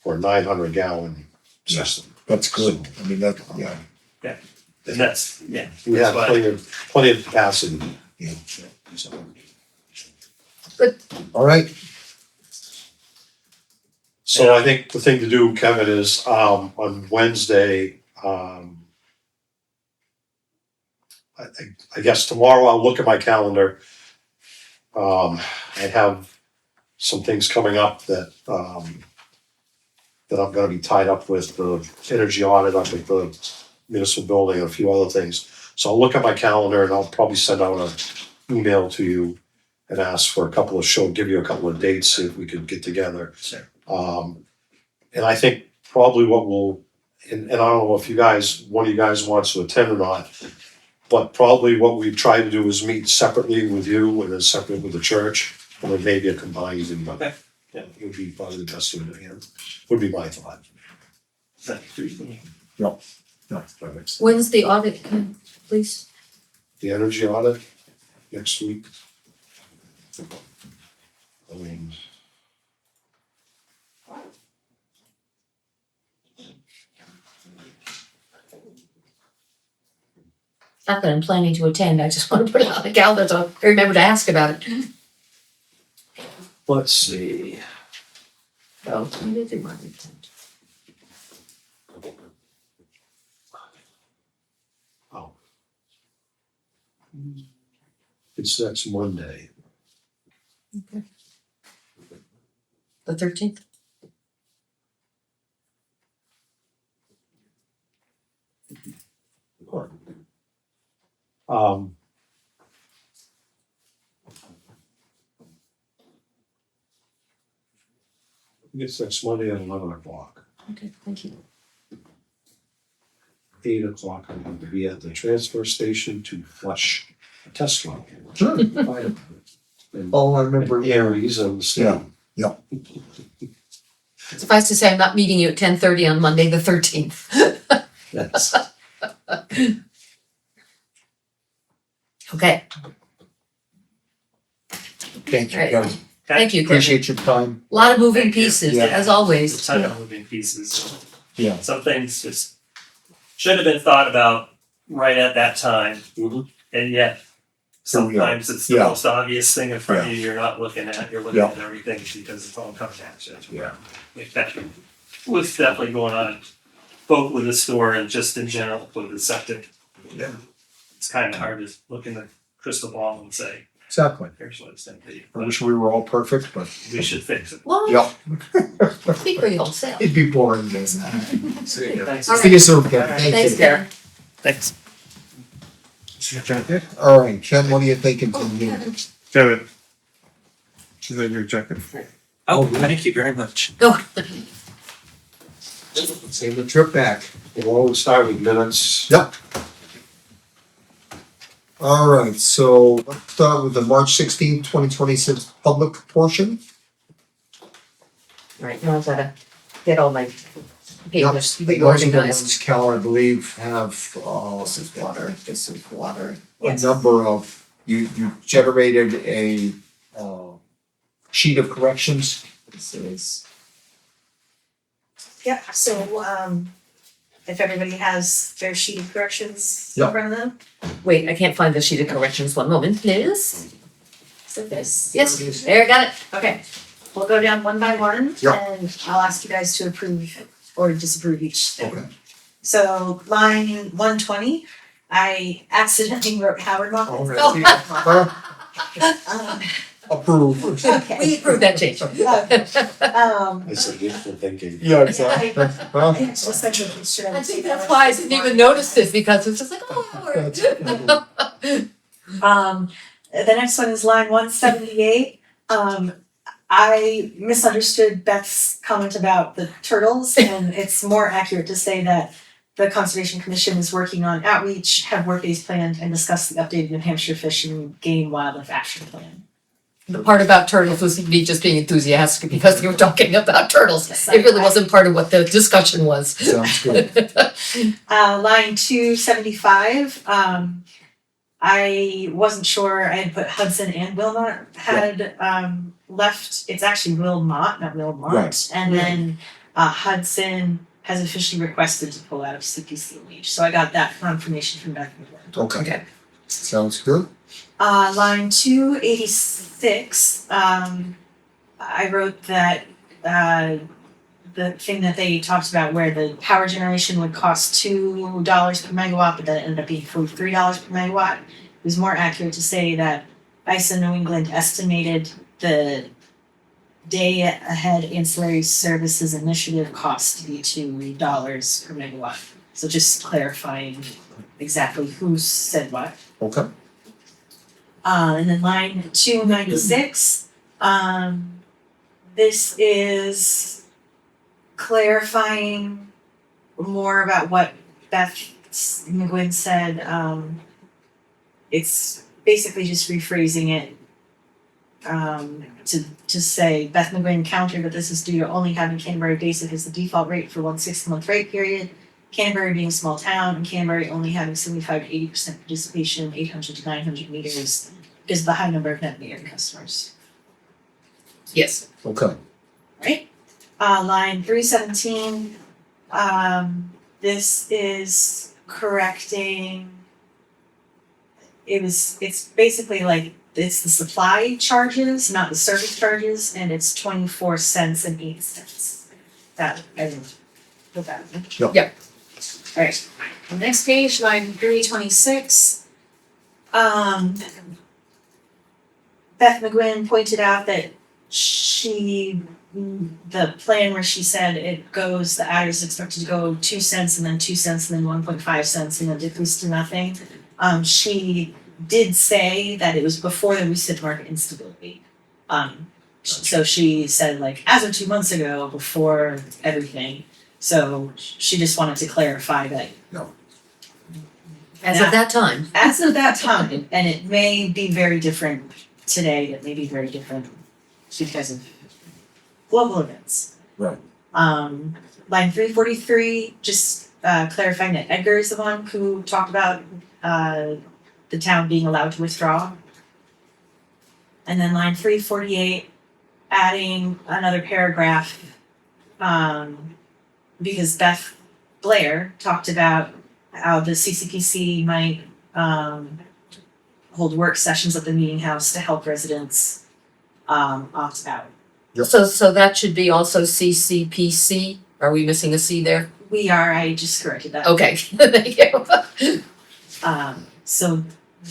Speaker 6: for a 900 gallon system.
Speaker 1: that's good. I mean, that, yeah,
Speaker 8: And that's, yeah.
Speaker 6: We
Speaker 8: that's
Speaker 6: have
Speaker 8: why-
Speaker 6: plenty of capacity.
Speaker 1: yeah. So.
Speaker 3: Good.
Speaker 1: All right,
Speaker 6: So I think the thing to do, Kevin, is on Wednesday, I guess tomorrow I'll look at my calendar. I have some things coming up that I'm gonna be tied up with, the energy audit up at the municipal building and a few other things. So I'll look at my calendar and I'll probably send out an email to you and ask for give you a couple of dates, see if we could get together.
Speaker 8: Sure.
Speaker 6: And I think probably what and I don't know if one of you guys wants to attend or not, but probably what we try to do is meet separately with you and then separate with the church, and then maybe a combined meeting.
Speaker 8: Okay.
Speaker 6: Yeah, it would be probably the best way to handle, would be my thought.
Speaker 8: Is that three for me?
Speaker 1: no, that makes sense.
Speaker 3: When's the audit, please?
Speaker 6: The energy audit next week. I mean,
Speaker 3: Not that I'm planning to attend, I just want to put it on the calendar so I remember to ask about it.
Speaker 6: let's see.
Speaker 3: Oh, when did they want to attend?
Speaker 6: It's next Monday.
Speaker 3: The 13th?
Speaker 6: Um. It's next Monday at 11 o'clock.
Speaker 3: Okay, thank you.
Speaker 6: 8 o'clock, I'm going to be at the transfer station to flush a test well.
Speaker 1: Sure.
Speaker 6: And
Speaker 1: Oh, I remember,
Speaker 6: Aries and the state.
Speaker 1: Yeah.
Speaker 3: Suffice to say, I'm not meeting you at 10:30 on Monday, the 13th.
Speaker 6: Yes.
Speaker 3: Okay,
Speaker 1: Thank you,
Speaker 3: Right.
Speaker 1: Kevin.
Speaker 3: thank you, Kevin.
Speaker 1: Appreciate your time.
Speaker 3: A lot of moving
Speaker 8: Thank you.
Speaker 3: pieces,
Speaker 1: Yeah.
Speaker 3: as
Speaker 8: It's a
Speaker 3: always.
Speaker 8: ton of moving pieces.
Speaker 1: Yeah.
Speaker 8: Some things just should have been thought about right at that time,
Speaker 6: Mhm.
Speaker 8: and yet
Speaker 1: Here we are.
Speaker 8: sometimes it's the
Speaker 1: Yeah.
Speaker 8: most obvious thing in front of you you're not looking at. You're looking
Speaker 1: Yeah.
Speaker 8: at everything because it's all coming at you.
Speaker 1: Yeah.
Speaker 8: Like that was definitely going on, both with the store and just in general with the septic.
Speaker 1: Yeah.
Speaker 8: It's kind of hard to look in the crystal ball and say,
Speaker 1: Exactly.
Speaker 8: here's what it's going to be.
Speaker 1: I
Speaker 8: But
Speaker 1: wish we were all perfect, but
Speaker 8: we should fix it.
Speaker 3: Well,
Speaker 1: yeah,
Speaker 3: speak for yourself.
Speaker 1: it'd be boring. This.
Speaker 9: See ya.
Speaker 8: Thanks.
Speaker 3: All
Speaker 1: See you soon, Kevin.
Speaker 8: All right.
Speaker 1: Thank
Speaker 3: Thanks,
Speaker 1: you.
Speaker 3: Karen.
Speaker 8: Thanks.
Speaker 1: All right, Ken, what are you thinking from here?
Speaker 11: Kevin. She's in your jacket.
Speaker 9: Oh, thank you very much.
Speaker 3: Oh,
Speaker 1: Save the trip back.
Speaker 6: We'll always start with minutes.
Speaker 1: Yep. All right, so let's start with the March 16th, 2026 public portion.
Speaker 3: right, now I've gotta get all my papers
Speaker 1: Yep, those are the
Speaker 3: organized.
Speaker 1: ones, Cal, I believe, have,
Speaker 3: This is water.
Speaker 1: a number of, you generated a, sheet of corrections.
Speaker 4: This is. Yeah, so, if everybody has their sheet of corrections in
Speaker 1: Yep.
Speaker 4: front of them.
Speaker 3: Wait, I can't find the sheet of corrections. One moment, please.
Speaker 4: So this.
Speaker 3: Yes, there, got it.
Speaker 4: Okay, we'll go down one by one
Speaker 1: Yep.
Speaker 4: and I'll ask you guys to approve or disapprove each thing.
Speaker 1: Okay.
Speaker 4: So line 120, I accidentally wrote Howard Mock. Um,
Speaker 1: Approve.
Speaker 4: Okay.
Speaker 3: We approve that change.
Speaker 4: Um,
Speaker 6: I said wishful thinking.
Speaker 1: Yeah,
Speaker 4: exactly.
Speaker 1: Well,
Speaker 4: I just wanted to make sure.
Speaker 3: I think that's why I didn't even notice this, because it's just like, oh.
Speaker 4: The next one is line 178. I misunderstood Beth's comment about the turtles, and it's more accurate to say that the Conservation Commission is working on outreach, have work days planned, and discuss the updated New Hampshire Fish and Game Wildlife Action Plan.
Speaker 3: The part about turtles was me just being enthusiastic because you were talking about turtles. It really wasn't part of what the discussion was.
Speaker 1: sounds good.
Speaker 4: Line 275, I wasn't sure, I had put Hudson and Wilmot had left, it's actually Wilmot, not Wilmot.
Speaker 1: Right.
Speaker 4: And then Hudson has officially requested to pull out of CPCH, so I got that confirmation from Beth.
Speaker 1: Okay,
Speaker 3: Okay.
Speaker 1: sounds good.
Speaker 4: Line 286, I wrote that the thing that they talked about where the power generation would cost $2 per megawatt, but that ended up being $3 per megawatt. It was more accurate to say that ISO New England estimated the day ahead ancillary services initiative cost to be $2 per megawatt. So just clarifying exactly who said what.
Speaker 1: Okay.
Speaker 4: And then line 296, this is clarifying more about what Beth McGuinn said. It's basically just rephrasing it to say Beth McGuinn countered that this is due to only having Canterbury Basic as the default rate for 1 6-month rate period. Canterbury being a small town and Canterbury only having 75 to 80% participation, 800 to 900 meters, is the high number of net metering customers,
Speaker 3: Yes.
Speaker 1: Okay.
Speaker 4: right? Line 317, this is correcting, it's basically like, it's the supply charges, not the service charges, and it's 24 cents and 8 cents. That, I didn't put that in.
Speaker 1: Yep.
Speaker 3: Yep.
Speaker 4: Alright, the next page, line 326. Beth McGuinn pointed out that the plan where she said it goes, the adder is expected to go 2 cents and then 2 cents and then 1.5 cents and then decrease to nothing. She did say that it was before the recent market instability. So she said like, as of 2 months ago, before everything. So she just wanted to clarify that.
Speaker 3: As of that time.
Speaker 4: As of that time, and it may be very different today, it may be very different because of global events.
Speaker 1: Right.
Speaker 4: Line 343, just clarifying that Edgar is the one who talked about the town being allowed to withdraw. And then line 348, adding another paragraph, because Beth Blair talked about how the CCPC might hold work sessions at the meeting house to help residents opt out.
Speaker 1: Yep.
Speaker 3: So that should be also CCPC. Are we missing a C there?
Speaker 4: We are, I just corrected that.
Speaker 3: Okay, thank you.
Speaker 4: So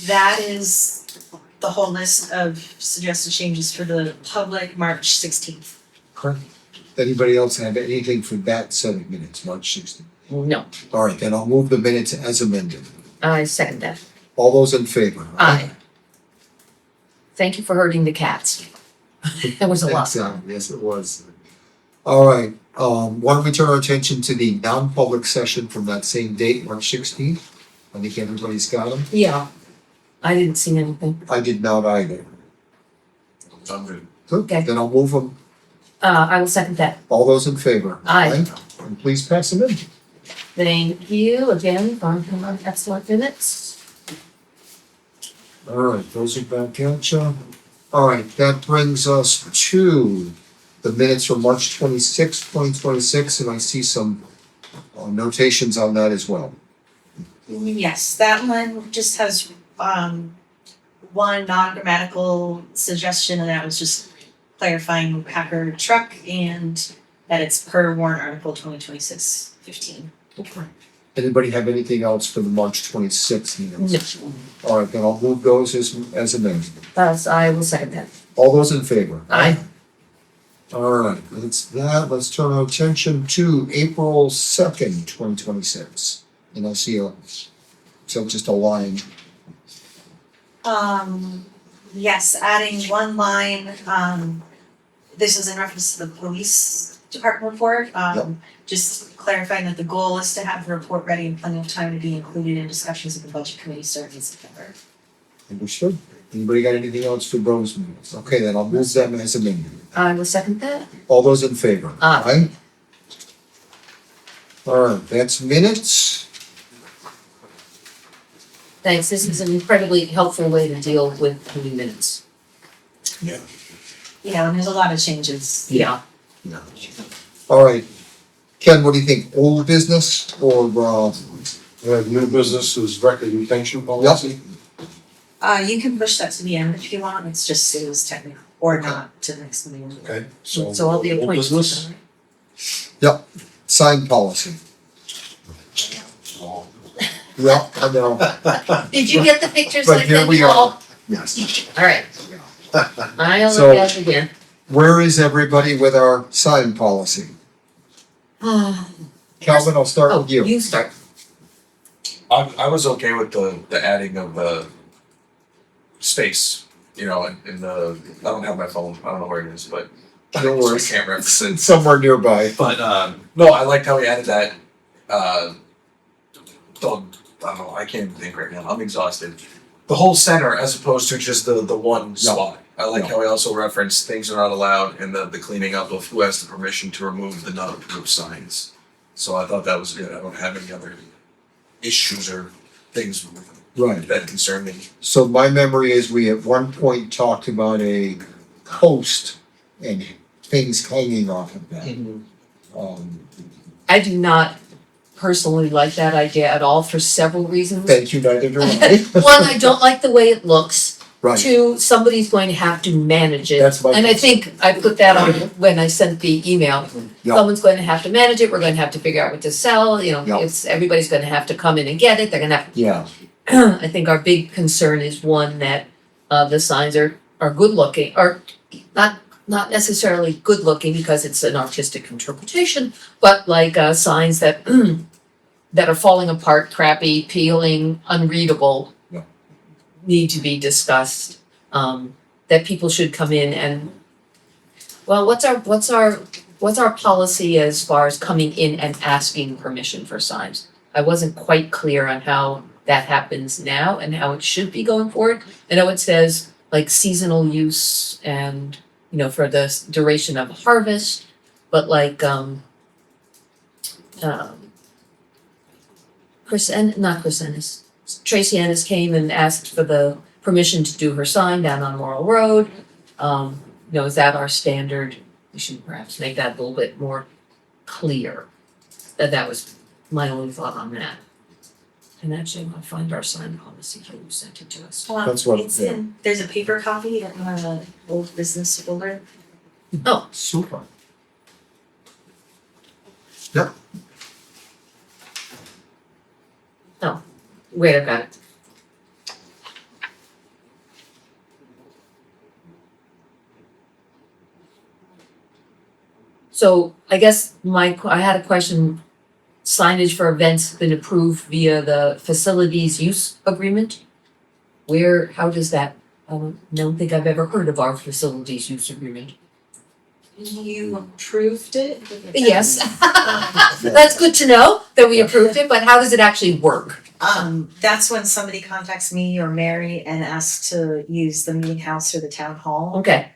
Speaker 4: that is the whole list of suggested changes for the public, March 16th.
Speaker 1: Correct. Anybody else have anything for that set of minutes, March 16th?
Speaker 3: No,
Speaker 1: All right, then I'll move the minutes as amended.
Speaker 3: I second that.
Speaker 1: All those in favor?
Speaker 3: Aye. Thank you for hurting the cats. That was a lot.
Speaker 1: Thanks, yes, it was. All right, why don't we turn our attention to the non-public session from that same date, March 16th? I think everybody's got them.
Speaker 3: Yeah, I didn't see anything.
Speaker 1: I did not either.
Speaker 10: I'm good.
Speaker 1: Good,
Speaker 3: Okay.
Speaker 1: then I'll move them.
Speaker 3: I will second that.
Speaker 1: All those in favor?
Speaker 3: Aye.
Speaker 1: And please pass them in.
Speaker 3: Thank you again for excellent minutes.
Speaker 1: All right, those are back at you. All right, that brings us to the minutes from March 26th, 2026, and I see some notations on that as well.
Speaker 4: Yes, that one just has one non-grammatical suggestion, and that was just clarifying Packard truck and that it's per warrant article 2026-15.
Speaker 1: Okay. Anybody have anything else for the March 26th minutes?
Speaker 3: No.
Speaker 1: All right, then I'll move those as amended.
Speaker 3: Thus, I will second that.
Speaker 1: All those in favor?
Speaker 3: Aye.
Speaker 1: All right, that's that. Let's turn our attention to April 2nd, 2026. And I see just a line.
Speaker 4: Yes, adding one line, this is in reference to the police department report.
Speaker 1: Yep.
Speaker 4: Just clarifying that the goal is to have the report ready in plenty of time to be included in discussions of the budget committee starting in September.
Speaker 1: Understood. Anybody got anything else for those minutes? Okay, then I'll move them as amended.
Speaker 3: I will second that.
Speaker 1: All those in favor?
Speaker 3: Aye.
Speaker 1: All right, that's minutes.
Speaker 3: Thanks. This is an incredibly helpful way to deal with the minutes.
Speaker 4: Yeah, and there's a lot of changes.
Speaker 3: Yeah.
Speaker 1: All right. Ken, what do you think? Old business or,
Speaker 6: New business is record retention policy.
Speaker 4: You can push that to the end if you want, it's just, it was technical, or not to the next meeting.
Speaker 6: Okay, so.
Speaker 3: So I'll be
Speaker 6: old
Speaker 3: appointed.
Speaker 6: business.
Speaker 1: sign policy? Yeah, I know.
Speaker 3: Did you get the pictures
Speaker 1: But
Speaker 3: I
Speaker 1: here
Speaker 3: sent
Speaker 1: we
Speaker 3: you
Speaker 1: are.
Speaker 3: all?
Speaker 1: Yes.
Speaker 3: All right. I'll
Speaker 1: So-
Speaker 3: look at it again.
Speaker 1: Where is everybody with our sign policy? Calvin, I'll start
Speaker 3: Oh,
Speaker 1: with you.
Speaker 3: you start.
Speaker 9: I was okay with the adding of the space, you know, in the, I don't have my phone, I don't know where it is, but.
Speaker 1: No worries.
Speaker 9: I can't reference it.
Speaker 1: Somewhere nearby.
Speaker 9: But, no, I liked how he added that, I don't know, I can't think right now, I'm exhausted. The whole center as opposed to just the one spot. I like how he also referenced things are not allowed and the cleaning up of who has the permission to remove the not approved signs. So I thought that was good, I don't have any other issues or things
Speaker 1: Right.
Speaker 9: that concern me.
Speaker 1: So my memory is we at one point talked about a post and things hanging off of that.
Speaker 3: I do not personally like that idea at all for several reasons.
Speaker 1: Thank you, neither do I.
Speaker 3: One, I don't like the way it looks.
Speaker 1: Right,
Speaker 3: Two, somebody's going to have to manage it.
Speaker 1: That's my
Speaker 3: And I
Speaker 1: concern.
Speaker 3: think I put that on when I sent the email.
Speaker 1: Yeah.
Speaker 3: Someone's going to have to manage it, we're going to have to figure out what to sell, you know,
Speaker 1: Yeah.
Speaker 3: everybody's going to have to come in and get it, they're going to have,
Speaker 1: yeah,
Speaker 3: I think our big concern is one that the signs are good looking, or not necessarily good looking because it's an artistic interpretation, but like signs that that are falling apart, crappy, peeling, unreadable,
Speaker 1: Yeah.
Speaker 3: need to be discussed. That people should come in and, well, what's our policy as far as coming in and asking permission for signs? I wasn't quite clear on how that happens now and how it should be going forward. I know it says like seasonal use and, you know, for the duration of harvest, but like Tracy Ennis came and asked for the permission to do her sign down on Laurel Road. You know, is that our standard? We should perhaps make that a little bit more clear. That was my only thought on that. And actually, I'll find our sign policy here, you sent it to us.
Speaker 1: That's what-
Speaker 4: It's in, there's a paper copy in the old business folder.
Speaker 3: Oh,
Speaker 1: Super. Yep,
Speaker 3: wait, I've got it. So I guess I had a question, signage for events been approved via the facilities use agreement? How does that, I don't think I've ever heard of our facilities use agreement.
Speaker 4: You approved it?
Speaker 3: Yes, that's good to know that we approved it, but how does it actually work?
Speaker 4: That's when somebody contacts me or Mary and asks to use the meeting house or the town hall.
Speaker 3: Okay,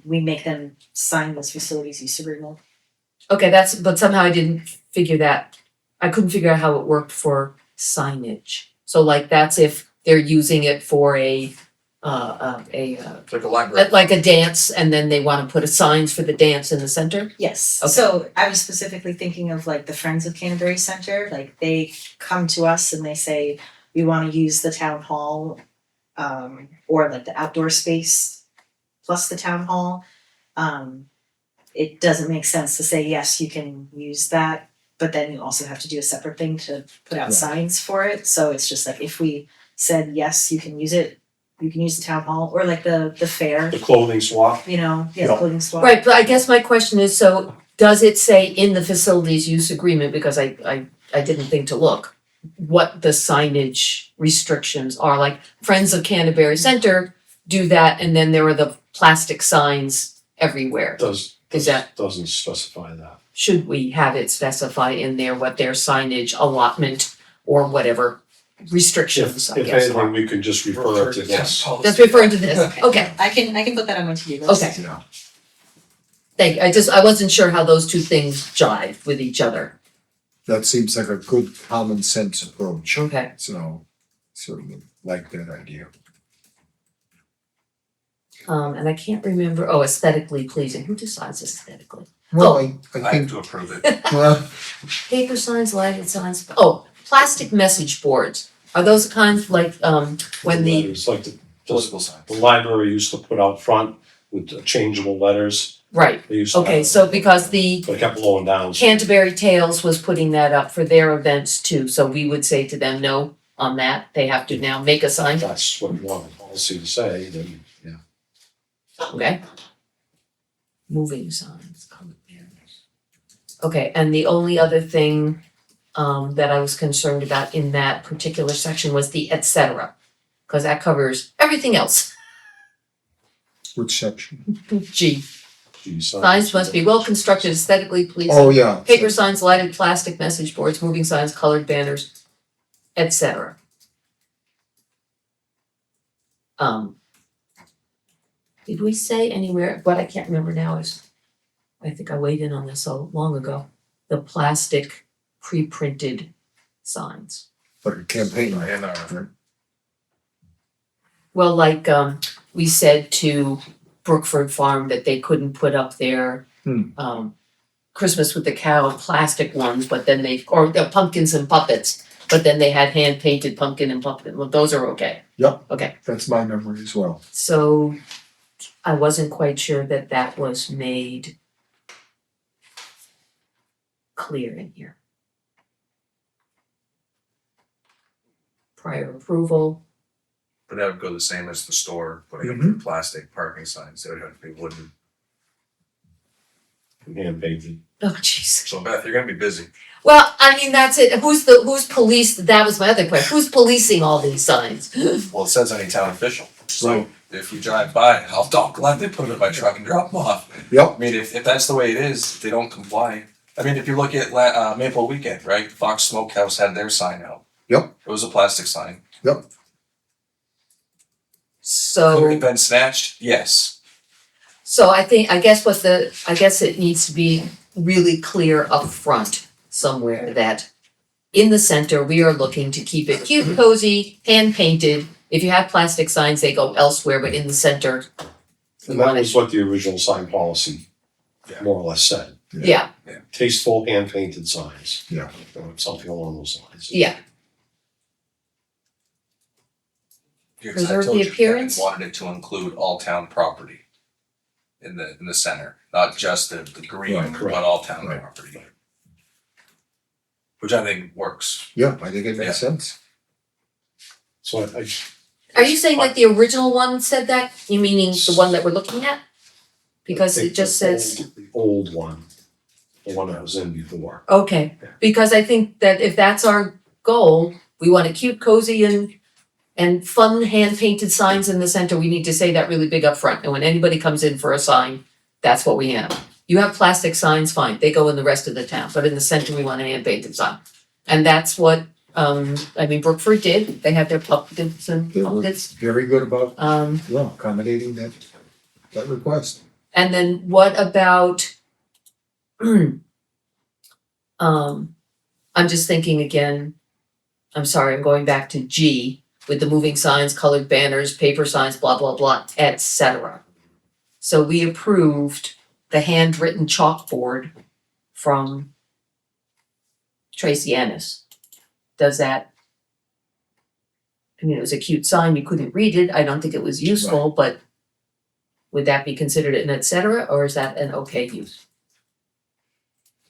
Speaker 4: We make them sign this facilities use agreement.
Speaker 3: okay, but somehow I didn't figure that, I couldn't figure out how it worked for signage. So like that's if they're using it for a
Speaker 9: It's like a library.
Speaker 3: like a dance and then they wanna put a signs for the dance in the center?
Speaker 4: Yes,
Speaker 3: Okay.
Speaker 4: so I was specifically thinking of like the Friends of Canterbury Center, like they come to us and they say, we wanna use the town hall, or like the outdoor space plus the town hall. It doesn't make sense to say, yes, you can use that, but then you also have to do a separate thing to put out
Speaker 1: Right.
Speaker 4: signs for it, so it's just like, if we said, yes, you can use it, you can use the town hall, or like the fair,
Speaker 6: The clothing swap,
Speaker 4: you know,
Speaker 6: Yeah.
Speaker 4: clothing swap.
Speaker 3: Right, but I guess my question is, so does it say in the facilities use agreement, because I didn't think to look, what the signage restrictions are, like Friends of Canterbury Center do that, and then there are the plastic signs everywhere.
Speaker 6: doesn't specify that.
Speaker 3: Should we have it specify in there what their signage allotment or whatever restrictions, I
Speaker 6: If
Speaker 3: guess
Speaker 6: anything,
Speaker 3: are?
Speaker 6: we can just refer to this.
Speaker 3: That's referring to this, okay,
Speaker 4: I can put that on my to-do list.
Speaker 3: okay.
Speaker 1: yeah.
Speaker 3: Thank you, I wasn't sure how those two things jive with each other.
Speaker 1: That seems like a good common sense approach.
Speaker 3: Okay.
Speaker 1: So certainly like that idea.
Speaker 3: And I can't remember, aesthetically pleasing, who decides aesthetically?
Speaker 1: Well,
Speaker 3: Oh.
Speaker 1: I
Speaker 9: I have
Speaker 1: think,
Speaker 9: to approve it.
Speaker 1: well,
Speaker 3: Paper signs, lighted signs, plastic message boards, are those the kinds like, when the,
Speaker 6: It's like the
Speaker 9: Political signs.
Speaker 6: library used to put out front with changeable letters,
Speaker 3: right,
Speaker 6: they used to
Speaker 3: okay,
Speaker 6: have,
Speaker 3: so because the
Speaker 6: but it kept blowing down.
Speaker 3: Canterbury Tales was putting that up for their events too, so we would say to them, no, on that, they have to now make a sign,
Speaker 6: That's what you want the policy to say, then, yeah.
Speaker 3: okay? Moving signs, colored banners. Okay, and the only other thing that I was concerned about in that particular section was the et cetera. Cause that covers everything else.
Speaker 1: which section?
Speaker 3: G,
Speaker 6: Geez,
Speaker 3: signs must be well constructed, aesthetically pleasing.
Speaker 1: Oh, yeah.
Speaker 3: Paper signs, lighted plastic message boards, moving signs, colored banners, et cetera. Did we say anywhere, what I can't remember now is, I think I weighed in on this so long ago, the plastic pre-printed signs.
Speaker 1: Like a campaign.
Speaker 9: And
Speaker 3: Well, like, we said to Brookford Farm that they couldn't put up their, Christmas with the Cow plastic ones, but then or the pumpkins and puppets, but then they had hand painted pumpkin and puppet, well, those are okay.
Speaker 1: Yep.
Speaker 3: Okay,
Speaker 1: That's my memory as well.
Speaker 3: so I wasn't quite sure that was made clear in here. prior approval.
Speaker 9: But that would go the same as the store, putting up
Speaker 1: Mhm.
Speaker 9: the plastic parking signs, they would have to be wooden.
Speaker 6: Hand painted.
Speaker 3: Oh, jeez.
Speaker 9: So Beth, you're gonna be busy.
Speaker 3: Well, I mean, that's it. Who's police, that was my other question. Who's policing all these signs?
Speaker 9: Well, it says any town official, so if you drive by, I'll gladly put it in my truck and drop them off.
Speaker 1: Yep,
Speaker 9: I mean, if that's the way it is, they don't comply. I mean, if you look at Maple Weekend, right, Fox Smokehouse had their sign out.
Speaker 1: Yep.
Speaker 9: It was a plastic sign.
Speaker 1: yep.
Speaker 9: Could it
Speaker 3: So,
Speaker 9: have been snatched? Yes.
Speaker 3: I guess it needs to be really clear up front somewhere that in the center, we are looking to keep it cute, cozy, hand painted. If you have plastic signs, they go elsewhere, but in the center, we
Speaker 6: And that
Speaker 3: want
Speaker 6: was
Speaker 3: it,
Speaker 6: what the original sign policy
Speaker 9: Yeah.
Speaker 6: more or less said.
Speaker 3: yeah,
Speaker 6: Tasteful hand painted signs.
Speaker 1: Yeah.
Speaker 6: Or something along those lines.
Speaker 3: yeah.
Speaker 9: Because I
Speaker 3: Preserve
Speaker 9: told
Speaker 3: the
Speaker 9: you,
Speaker 3: appearance?
Speaker 9: Kevin wanted it to include all town property in the center, not just the green,
Speaker 1: Right,
Speaker 9: but
Speaker 6: correct.
Speaker 9: all town
Speaker 1: Right.
Speaker 9: property. Which I think works.
Speaker 1: Yeah, I think it makes
Speaker 9: Yeah.
Speaker 1: sense.
Speaker 6: So
Speaker 3: Are you saying that the original one said that? You meaning the one that we're looking at? Because it just says,
Speaker 6: The old one, the one that was in before.
Speaker 3: okay, because I think that if that's our goal, we want a cute, cozy and fun hand painted signs in the center, we need to say that really big up front. And when anybody comes in for a sign, that's what we have. You have plastic signs, fine, they go in the rest of the town, but in the center, we want a hand painted sign. And that's what, Brookford did, they had their pumpkins and
Speaker 1: They were
Speaker 3: pumpkins.
Speaker 1: very good about,
Speaker 3: Um,
Speaker 1: accommodating that request.
Speaker 3: and then what about, I'm just thinking again, I'm sorry, I'm going back to G with the moving signs, colored banners, paper signs, blah, blah, blah, etc. So we approved the handwritten chalkboard from Tracy Ennis. Does that, I mean, it was a cute sign, you couldn't read it, I don't think it was useful, but would that be considered an et cetera, or is that an okay use?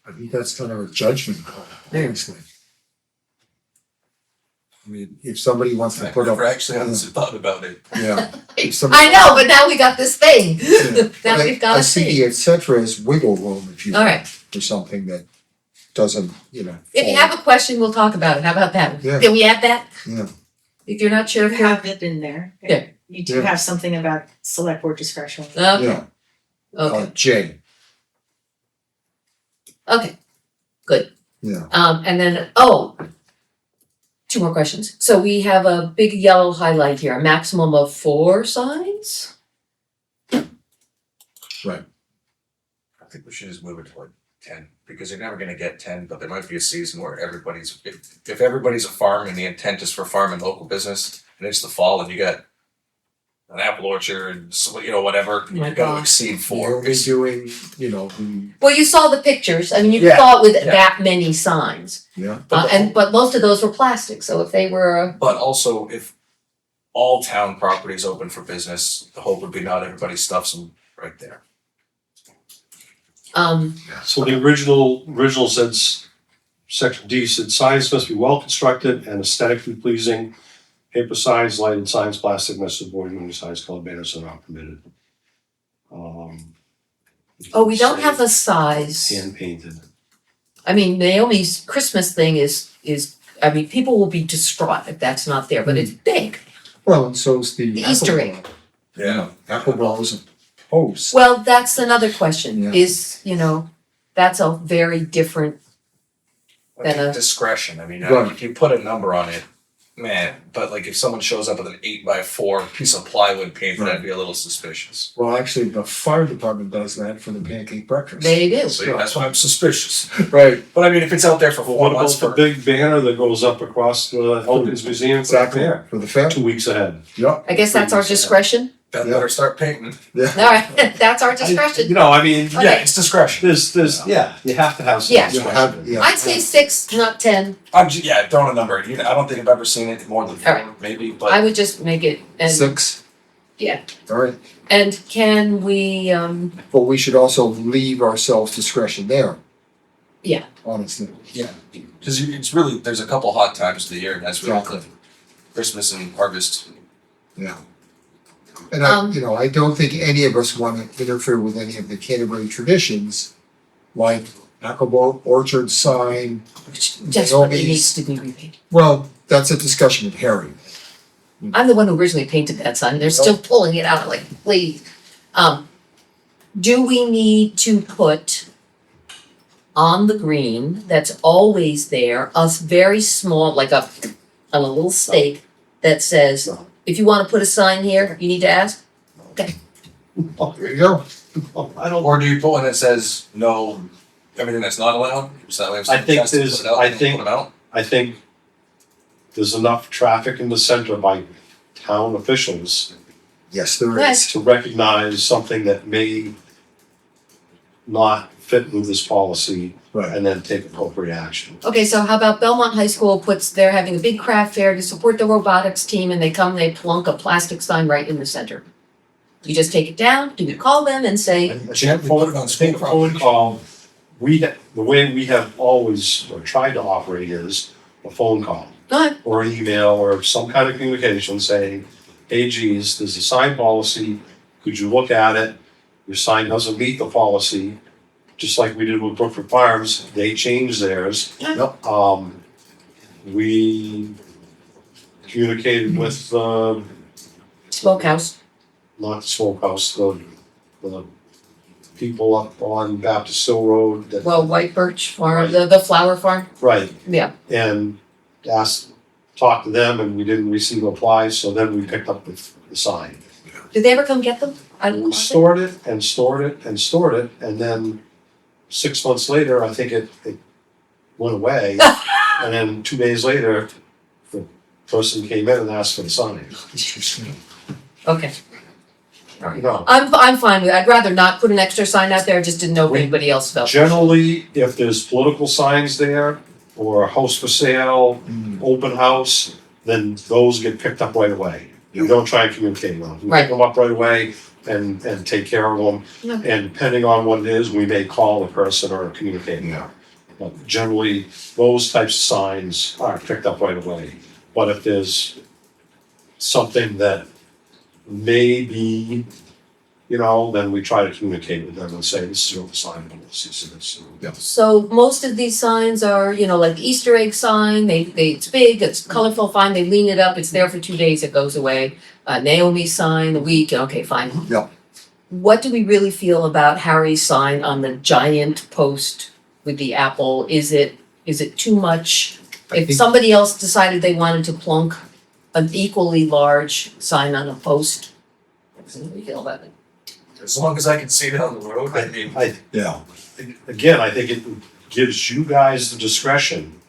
Speaker 1: I think that's kind of a judgment call, honestly. I mean, if somebody wants to
Speaker 9: I
Speaker 1: put up,
Speaker 9: never actually honestly thought about it.
Speaker 1: yeah. if somebody-
Speaker 3: I know, but now we got this thing.
Speaker 1: Yeah.
Speaker 3: Now we've got
Speaker 1: I
Speaker 3: a
Speaker 1: see
Speaker 3: thing.
Speaker 1: the et cetera as wiggle room if you.
Speaker 3: All right.
Speaker 1: For something that doesn't,
Speaker 3: If you have a question, we'll talk about it. How about that?
Speaker 1: Yeah.
Speaker 3: Can we add that?
Speaker 1: Yeah.
Speaker 3: If you're not sure
Speaker 4: You
Speaker 3: if you're,
Speaker 4: have it in there.
Speaker 3: Yeah.
Speaker 4: You do
Speaker 1: Yeah.
Speaker 4: have something about select board discretion.
Speaker 3: okay,
Speaker 1: Yeah,
Speaker 3: okay,
Speaker 1: J,
Speaker 3: okay,
Speaker 1: yeah,
Speaker 3: and then, two more questions. So we have a big yellow highlight here, a maximum of 4 signs?
Speaker 1: right.
Speaker 9: I think we should just move it to like 10, because you're never gonna get 10, but there might be a season where if everybody's a farm and the intent is for farm and local business, and it's the fall and you got an apple orchard, so, whatever,
Speaker 3: my
Speaker 9: you gotta
Speaker 3: God.
Speaker 9: exceed 4.
Speaker 1: You'll be doing, the,
Speaker 3: Well, you saw the pictures. I mean, you
Speaker 1: Yeah.
Speaker 3: saw it with
Speaker 9: Yeah.
Speaker 3: that many signs.
Speaker 1: yeah,
Speaker 3: But most of those were plastic, so if they were,
Speaker 9: But also, if all town property is open for business, the hope would be not everybody stuffs them right there.
Speaker 6: So the original says, section D said signs must be well constructed and aesthetically pleasing. Paper signs, lighted signs, plastic message board, moving signs, colored banners are not permitted.
Speaker 3: we don't have a size.
Speaker 6: Hand painted.
Speaker 3: I mean, Naomi's Christmas thing is, people will be distraught if that's not there, but it's big.
Speaker 1: well, and so's the.
Speaker 3: The Easter
Speaker 1: apple
Speaker 3: egg.
Speaker 1: ball. Yeah, apple balls and posts.
Speaker 3: Well, that's another question,
Speaker 1: Yeah.
Speaker 3: is, that's a very different,
Speaker 9: I
Speaker 3: Then
Speaker 9: think
Speaker 3: a-
Speaker 9: discretion, I mean,
Speaker 1: Right.
Speaker 9: if you put a number on it, man, but like if someone shows up with an 8x4 piece of plywood painted, I'd be a little suspicious.
Speaker 1: Well, actually, the fire department does that for the pancake breakfast.
Speaker 3: they do.
Speaker 9: So yeah, that's why I'm suspicious.
Speaker 1: Right,
Speaker 9: But I mean, if it's out there for 4
Speaker 6: What about
Speaker 9: months
Speaker 6: the
Speaker 9: for,
Speaker 6: big banner that goes up across the Elkins Museum back
Speaker 1: exactly,
Speaker 6: there?
Speaker 1: for the fair,
Speaker 6: 2 weeks ahead.
Speaker 1: yeah,
Speaker 3: I guess that's our discretion.
Speaker 9: Beth
Speaker 1: Yeah.
Speaker 9: better start painting.
Speaker 1: yeah.
Speaker 3: Alright, that's our discretion.
Speaker 6: I mean,
Speaker 3: Okay.
Speaker 9: Yeah, it's discretion.
Speaker 6: there's, you have to have some
Speaker 3: Yeah.
Speaker 1: You have, yeah.
Speaker 3: I'd say 6, not 10.
Speaker 9: Throwing a number. I don't think I've ever seen it more than 4,
Speaker 3: Alright.
Speaker 9: maybe,
Speaker 3: I
Speaker 9: but
Speaker 3: would just make it, and,
Speaker 1: 6.
Speaker 3: Yeah.
Speaker 1: All right,
Speaker 3: and can we,
Speaker 1: but we should also leave ourselves discretion there.
Speaker 3: Yeah.
Speaker 1: Honestly,
Speaker 9: yeah, because it's really, there's a couple hot times of the year, and that's really
Speaker 1: Exactly.
Speaker 9: Christmas and harvest.
Speaker 1: Yeah. And I,
Speaker 3: Um,
Speaker 1: I don't think any of us want to interfere with any of the Canterbury traditions, like Ackleboro Orchard sign.
Speaker 3: Desperately needs to be repainted.
Speaker 1: Well, that's a discussion with Harry.
Speaker 3: I'm the one who originally painted that sign, they're still pulling it out, like, please. Do we need to put on the green that's always there, a very small, like on a little stake that says, if you wanna put a sign here, you need to ask?
Speaker 1: There you go.
Speaker 9: Or do you put one that says no, everything that's not allowed? Is that way if
Speaker 6: I
Speaker 9: someone
Speaker 6: think
Speaker 9: tries to
Speaker 6: there's-
Speaker 9: put it out,
Speaker 6: I
Speaker 9: they
Speaker 6: think-
Speaker 9: put 'em out?
Speaker 6: I think there's enough traffic in the center by town officials
Speaker 1: Yes, there
Speaker 3: Yes.
Speaker 1: is.
Speaker 6: to recognize something that may not fit with this policy
Speaker 1: Right.
Speaker 6: and then take appropriate action.
Speaker 3: Okay, so how about Belmont High School they're having a big craft fair to support the robotics team and they plunk a plastic sign right in the center. You just take it down, do you call them and say,
Speaker 9: Can't we put it on school
Speaker 6: phone call, the way we have always or tried to operate is a phone call
Speaker 3: go ahead,
Speaker 6: or an email or some kind of communication saying, hey geez, there's a sign policy, could you look at it? Your sign doesn't meet the policy, just like we did with Brookford Farms, they changed theirs.
Speaker 1: Yep.
Speaker 6: We communicated with,
Speaker 3: smokehouse.
Speaker 6: not the smokehouse, the people up on Baptist Hill Road that,
Speaker 3: Well, White Birch Farm, the flower farm,
Speaker 6: right,
Speaker 3: yeah.
Speaker 6: and talked to them and we didn't receive replies, so then we picked up the sign.
Speaker 3: Did they ever come get them? I
Speaker 6: We
Speaker 3: don't
Speaker 6: stored it and stored it and stored it, and then 6 months later, I think it went away. And then 2 days later, the person came in and asked for the sign.
Speaker 3: Okay,
Speaker 6: No.
Speaker 3: I'm fine with it, I'd rather not put an extra sign out there, I just didn't know if anybody else felt.
Speaker 6: Generally, if there's political signs there, or a house for sale, open house, then those get picked up right away. We don't try and communicate with them. We
Speaker 3: Right.
Speaker 6: pick them up right away and take care of them.
Speaker 3: Yeah.
Speaker 6: And depending on what it is, we may call the person or communicate.
Speaker 1: Yeah.
Speaker 6: But generally, those types of signs are picked up right away. But if there's something that may be, then we try to communicate with them and say, this is what the sign policy is.
Speaker 3: So most of these signs are, like Easter egg sign, it's big, it's colorful, fine, they lean it up, it's there for 2 days, it goes away. Naomi sign, the week, okay, fine.
Speaker 1: Yeah.
Speaker 3: What do we really feel about Harry's sign on the giant post with the apple? Is it too much?
Speaker 1: I
Speaker 3: If
Speaker 1: think-
Speaker 3: somebody else decided they wanted to plunk an equally large sign on a post, how do you feel about it?
Speaker 9: As long as I can see down the road, I mean.
Speaker 1: Yeah.
Speaker 6: Again, I think it gives you guys the discretion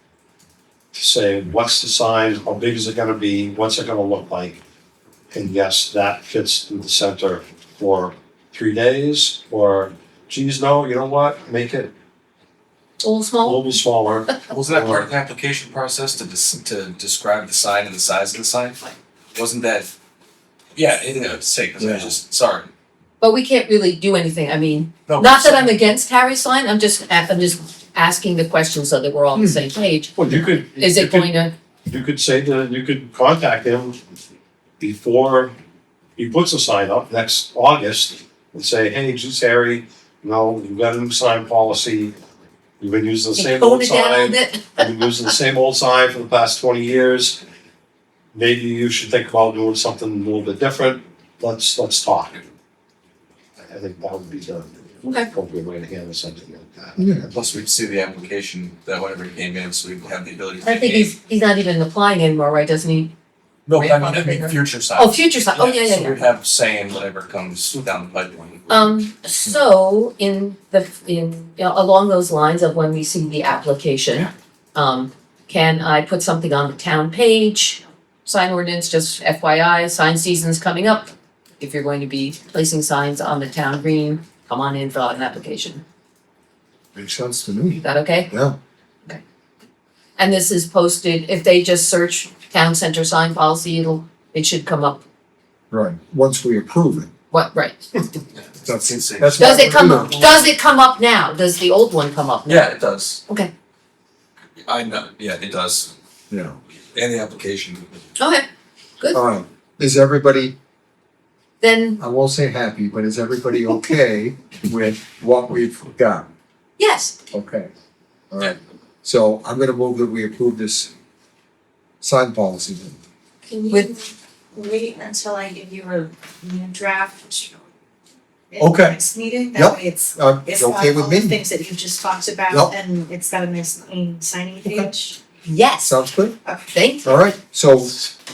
Speaker 6: to say, what's the sign, how big is it gonna be, what's it gonna look like? And yes, that fits in the center for 3 days, or geez, no, you know what, make it
Speaker 3: A little
Speaker 6: a
Speaker 3: small?
Speaker 6: little bit smaller.
Speaker 9: Wasn't that part of the application process to describe the sign and the size of the sign? Wasn't that? Yeah, it is, say, cause I was just, sorry.
Speaker 3: But we can't really do anything, I mean,
Speaker 9: No,
Speaker 3: not that I'm against Harry's sign, I'm just asking the question so that we're all on the same page.
Speaker 6: Well, you could.
Speaker 3: Is
Speaker 6: you
Speaker 3: it
Speaker 6: could-
Speaker 3: going to,
Speaker 6: You could say that, you could contact him before he puts a sign up next August and say, hey, geez, Harry, you've got a new sign policy. You've been using the same
Speaker 3: tone
Speaker 6: old
Speaker 3: it down a
Speaker 6: sign.
Speaker 3: bit?
Speaker 6: You've been using the same old sign for the past 20 years. Maybe you should think about doing something a little bit different. Let's talk. I think that would be the
Speaker 3: Okay.
Speaker 6: appropriate way to handle something like that.
Speaker 1: Yeah.
Speaker 9: Plus, we'd see the application that whenever he came in, so we'd have the ability to.
Speaker 3: I think he's not even applying anymore, right, doesn't he?
Speaker 9: No, but I mean future sign.
Speaker 3: Oh, future sign, oh, yeah,
Speaker 9: So we'd have say in whatever comes down the pipeline.
Speaker 3: So along those lines of when we see the application, can I put something on the town page? Sign ordinance, just FYI, sign season's coming up. If you're going to be placing signs on the town green, come on in, fill out an application.
Speaker 1: Makes sense to me.
Speaker 3: Is that okay?
Speaker 1: Yeah.
Speaker 3: And this is posted, if they just search town center sign policy, it should come up.
Speaker 1: Right. Once we approve it.
Speaker 3: What, right.
Speaker 1: That's
Speaker 3: Does
Speaker 1: what
Speaker 3: it come
Speaker 1: we're
Speaker 3: up,
Speaker 1: doing.
Speaker 3: does it come up now? Does the old one come up now?
Speaker 9: Yeah, it does.
Speaker 3: Okay,
Speaker 9: I know, yeah, it does.
Speaker 1: Yeah.
Speaker 9: And the application.
Speaker 3: okay. Good.
Speaker 1: All right, is everybody,
Speaker 3: Then,
Speaker 1: I won't say happy, but is everybody okay with what we've got?
Speaker 3: yes,
Speaker 1: Okay. All right, so I'm gonna move that we approve this sign policy then.
Speaker 4: Can you
Speaker 3: With-
Speaker 4: wait until I give you a new draft? in
Speaker 1: Okay.
Speaker 4: Next meeting,
Speaker 1: Yep.
Speaker 4: that way it's
Speaker 1: It's
Speaker 4: got
Speaker 1: okay
Speaker 4: all
Speaker 1: with
Speaker 4: the
Speaker 1: me,
Speaker 4: things that you just talked about
Speaker 1: Yep.
Speaker 4: and it's got a nice clean signing page.
Speaker 3: yes,
Speaker 1: sounds good?
Speaker 3: thank you.
Speaker 1: All right, so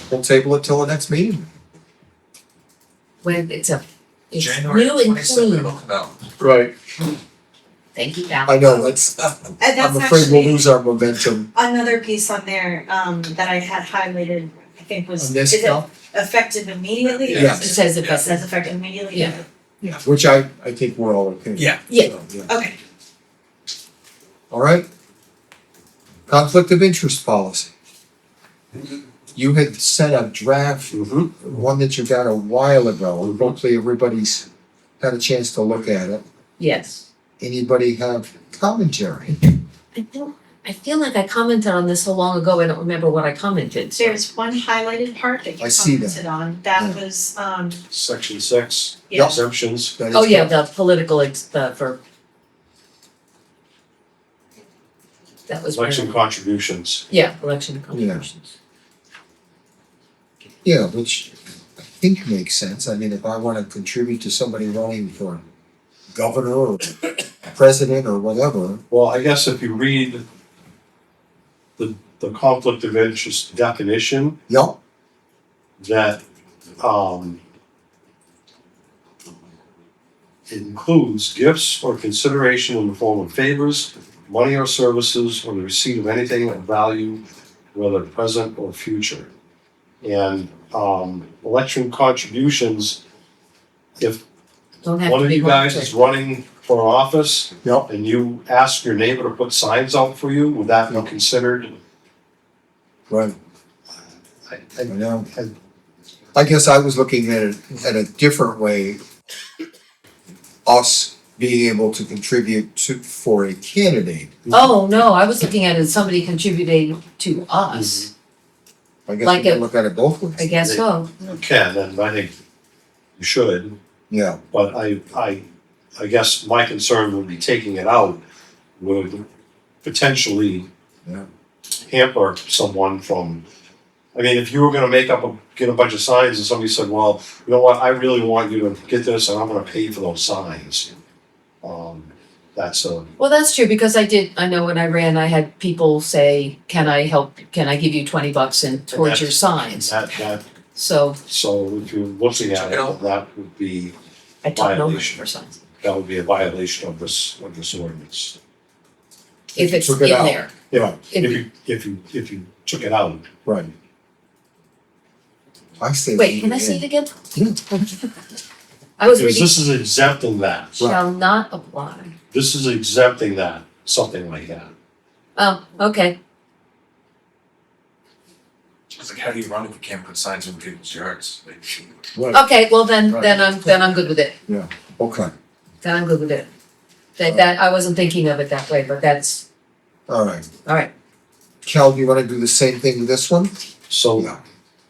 Speaker 1: we'll table it till the next meeting.
Speaker 3: When it's
Speaker 9: January
Speaker 3: new and
Speaker 9: 27th
Speaker 3: clean.
Speaker 9: it'll come out.
Speaker 1: Right.
Speaker 3: Thank you, Val.
Speaker 1: I know, it's,
Speaker 4: And
Speaker 1: I'm
Speaker 4: that's
Speaker 1: afraid we'll
Speaker 4: actually
Speaker 1: lose our momentum
Speaker 4: another piece on there, that I had highlighted, I think was,
Speaker 1: on this,
Speaker 4: is it
Speaker 1: Phil,
Speaker 4: effective immediately?
Speaker 1: Yeah.
Speaker 3: It says
Speaker 4: It
Speaker 3: it,
Speaker 4: says effective immediately?
Speaker 3: Yeah.
Speaker 1: which I think we're all okay. with.
Speaker 9: Yeah.
Speaker 3: Yeah.
Speaker 1: So, yeah.
Speaker 4: Okay.
Speaker 1: All right. Conflict of interest policy. You had sent a draft, one that you got a while ago. Hopefully everybody's had a chance to look at it.
Speaker 3: yes.
Speaker 1: Anybody have commentary?
Speaker 3: I feel like I commented on this so long ago, I don't remember what I commented. so-
Speaker 4: There's one highlighted part that you
Speaker 1: I see that.
Speaker 4: commented on, that
Speaker 1: Yeah.
Speaker 4: was,
Speaker 6: Section 6,
Speaker 4: yeah.
Speaker 6: exemptions.
Speaker 1: That is
Speaker 3: Oh, yeah,
Speaker 1: correct.
Speaker 3: the political, for. That was.
Speaker 6: Election contributions.
Speaker 3: Yeah, election contributions.
Speaker 1: Yeah, which I think makes sense. I mean, if I wanna contribute to somebody running for governor or president or whatever,
Speaker 6: Well, I guess if you read the conflict of interest definition,
Speaker 1: yeah,
Speaker 6: that, it includes gifts or consideration in the form of favors, money or services, or the receipt of anything of value, whether present or future. And, election contributions, if
Speaker 3: Don't have
Speaker 6: one
Speaker 3: to
Speaker 6: of
Speaker 3: be
Speaker 6: you guys is
Speaker 3: voluntary.
Speaker 6: running for office
Speaker 1: yeah,
Speaker 6: and you ask your neighbor to put signs out for you, would that be
Speaker 1: Yeah.
Speaker 6: considered?
Speaker 1: right,
Speaker 6: I-
Speaker 1: I know. I guess I was looking at it at a different way. Us being able to contribute to, for a candidate.
Speaker 3: Oh, no, I was looking at it as somebody contributing to us.
Speaker 1: I guess
Speaker 3: Like
Speaker 1: we can
Speaker 3: a-
Speaker 1: look at it both ways.
Speaker 3: I guess so.
Speaker 6: You can, and I think you should,
Speaker 1: Yeah,
Speaker 6: but I guess my concern would be taking it out would potentially
Speaker 1: Yeah.
Speaker 6: hamper someone from, I mean, if you were gonna get a bunch of signs and somebody said, well, you know what, I really want you to get this and I'm gonna pay for those signs. That's a,
Speaker 3: Well, that's true, because I know when I ran, I had people say, can I give you $20 towards your signs?
Speaker 6: that,
Speaker 3: So
Speaker 6: so if you're looking at it, that would be,
Speaker 3: I took no money
Speaker 6: Violation.
Speaker 3: for signs.
Speaker 6: that would be a violation of this ordinance.
Speaker 3: If it's
Speaker 1: Took
Speaker 3: in
Speaker 1: it out.
Speaker 3: there.
Speaker 6: Yeah,
Speaker 3: If-
Speaker 6: if you took it out,
Speaker 1: right. I say.
Speaker 3: Wait,
Speaker 1: leave
Speaker 3: can I
Speaker 1: it
Speaker 3: see
Speaker 1: in.
Speaker 3: it again? I was
Speaker 6: because
Speaker 3: reading,
Speaker 6: this is exempting that.
Speaker 3: shall not apply.
Speaker 6: This is exempting that, something like that.
Speaker 3: Oh, okay.
Speaker 10: It's like, how do you run if you can't put signs in people's yards? Like,
Speaker 1: Right,
Speaker 3: Okay, well then,
Speaker 1: Right.
Speaker 3: then I'm good with it.
Speaker 1: okay,
Speaker 3: Then I'm good with it. That, I wasn't thinking of it that way, but that's,
Speaker 1: all right.
Speaker 3: all right.
Speaker 1: Cal, do you wanna do the same thing with this one?
Speaker 6: So,
Speaker 1: Yeah.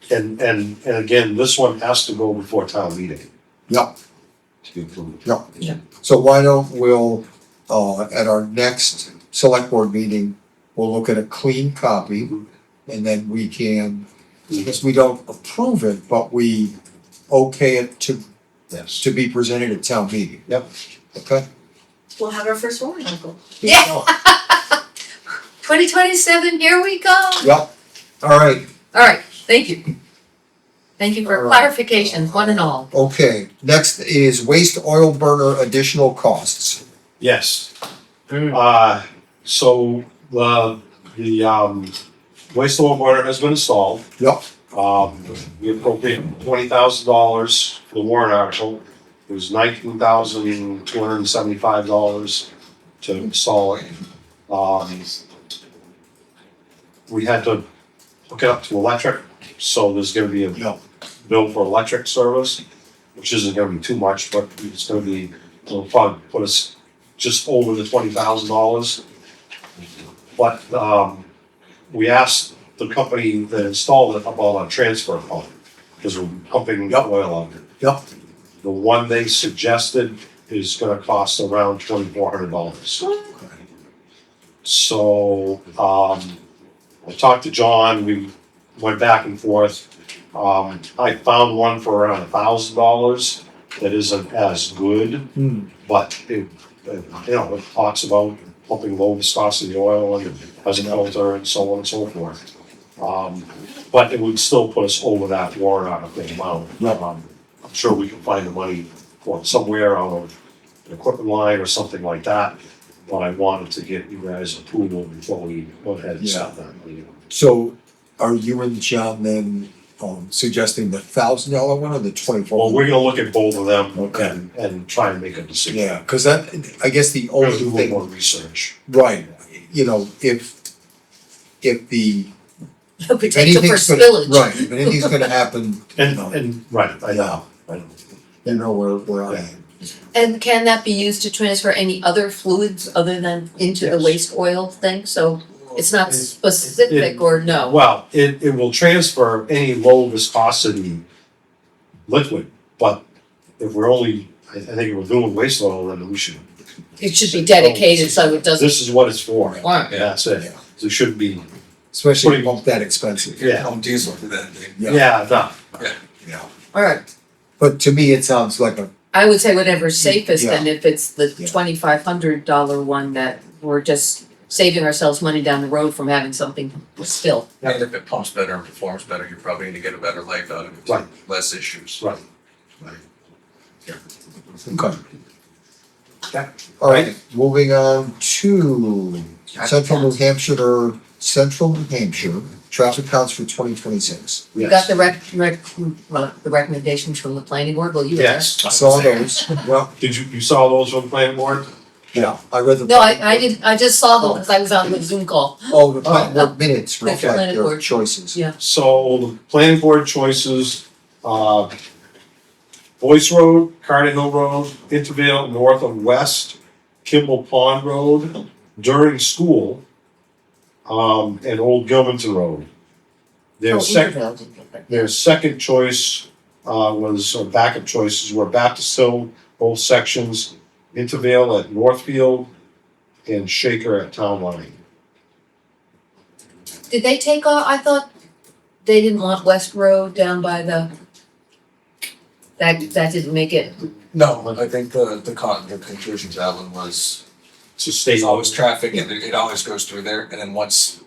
Speaker 6: and again, this one has to go before town meeting
Speaker 1: Yeah,
Speaker 6: to be approved.
Speaker 3: Yeah.
Speaker 1: so why don't we'll, at our next select board meeting, we'll look at a clean copy. And then we can, because we don't approve it, but we okay it
Speaker 6: Yes.
Speaker 1: to be presented at town meeting.
Speaker 6: Yep.
Speaker 1: Okay?
Speaker 4: We'll have our first warrant article.
Speaker 3: Yeah. 2027, here we go.
Speaker 1: Yep, all right,
Speaker 3: All right, thank you. Thank you for
Speaker 1: All right.
Speaker 3: clarifications, one and all.
Speaker 1: okay. Next is waste oil burner additional costs.
Speaker 6: Yes.
Speaker 3: Mm.
Speaker 6: So, the waste oil boiler has been installed.
Speaker 1: Yep,
Speaker 6: We appropriated $20,000 for the warrant article. It was $19,275 to install it. We had to hook it up to electric, so there's gonna be a
Speaker 1: yep,
Speaker 6: bill for electric service, which isn't gonna be too much, but it's gonna be, it'll probably put us just over the $20,000. But, we asked the company that installed it about a transfer pump. because we're pumping
Speaker 1: Yep.
Speaker 6: oil out.
Speaker 1: Yep.
Speaker 6: The one they suggested is gonna cost around $2,400. So, I talked to John, we went back and forth. I found one for around $1,000 that isn't as good, but it talks about pumping low viscosity oil and has a filter and so on and so forth. But it would still put us over that warrant article amount. I'm sure we can find the money for it somewhere out of an equipment line or something like that. But I wanted to get you guys approval before we go ahead and start that.
Speaker 1: So are you and John then, suggesting the $1,000 one or the 24?
Speaker 6: Well, we're gonna look at both of them
Speaker 1: Okay.
Speaker 6: and try and make a decision.
Speaker 1: Yeah, cause that, I guess the
Speaker 6: We're
Speaker 1: only
Speaker 6: gonna do a little more
Speaker 1: thing,
Speaker 6: research.
Speaker 1: right, you know, if the, if
Speaker 3: Potential for
Speaker 1: anything's gonna,
Speaker 3: spillage.
Speaker 1: right, if anything's gonna happen,
Speaker 6: And, right, I know.
Speaker 1: you know, we're on it.
Speaker 3: And can that be used to transfer any other fluids other than into the
Speaker 6: Yes.
Speaker 3: waste oil thing? So it's not
Speaker 6: It-
Speaker 3: specific or no?
Speaker 6: Well, it will transfer any low viscosity liquid, but if we're only, I think if we're doing waste oil, then we should,
Speaker 3: It should be dedicated so it doesn't.
Speaker 6: this is what it's for.
Speaker 3: Alright.
Speaker 6: That's it. So it shouldn't be,
Speaker 1: Especially
Speaker 6: Pretty-
Speaker 1: if it's that expensive.
Speaker 6: yeah,
Speaker 9: Home diesel for that thing.
Speaker 6: yeah, no.
Speaker 1: Yeah.
Speaker 3: Alright,
Speaker 1: But to me, it sounds like a,
Speaker 3: I would say whatever's safest,
Speaker 1: Yeah.
Speaker 3: and if it's the
Speaker 1: Yeah.
Speaker 3: $2,500 one that we're just saving ourselves money down the road from having something spill.
Speaker 9: And if it pumps better and performs better, you're probably gonna get a better life out of it.
Speaker 6: Right.
Speaker 9: Less issues.
Speaker 6: Right.
Speaker 1: okay. All right, moving on to Central New Hampshire traffic counts for 2026.
Speaker 3: You got the the recommendations from the planning board, well, you were there.
Speaker 6: Yes.
Speaker 1: I saw those, well,
Speaker 6: Did you saw those from the planning board?
Speaker 1: yeah, I read the.
Speaker 3: No, I did, I just saw them because I was on the Zoom call.
Speaker 1: Oh, the planning board minutes reflect
Speaker 3: planning
Speaker 1: their
Speaker 3: board.
Speaker 1: choices.
Speaker 3: Yeah.
Speaker 6: So the planning board choices, Boyce Road, Cardinal Road, Intervale North and West, Kimball Pond Road, during school, and Old Gilmanton Road. Their second choice, was, or backup choices were Baptist Hill, both sections, Intervale at Northfield, and Shaker at Town Line.
Speaker 3: Did they take off, I thought they didn't want West Road down by the, that didn't make it.
Speaker 9: No, I think the conclusion to that one was,
Speaker 6: It's a state.
Speaker 9: there's always traffic and it always goes through there, and then once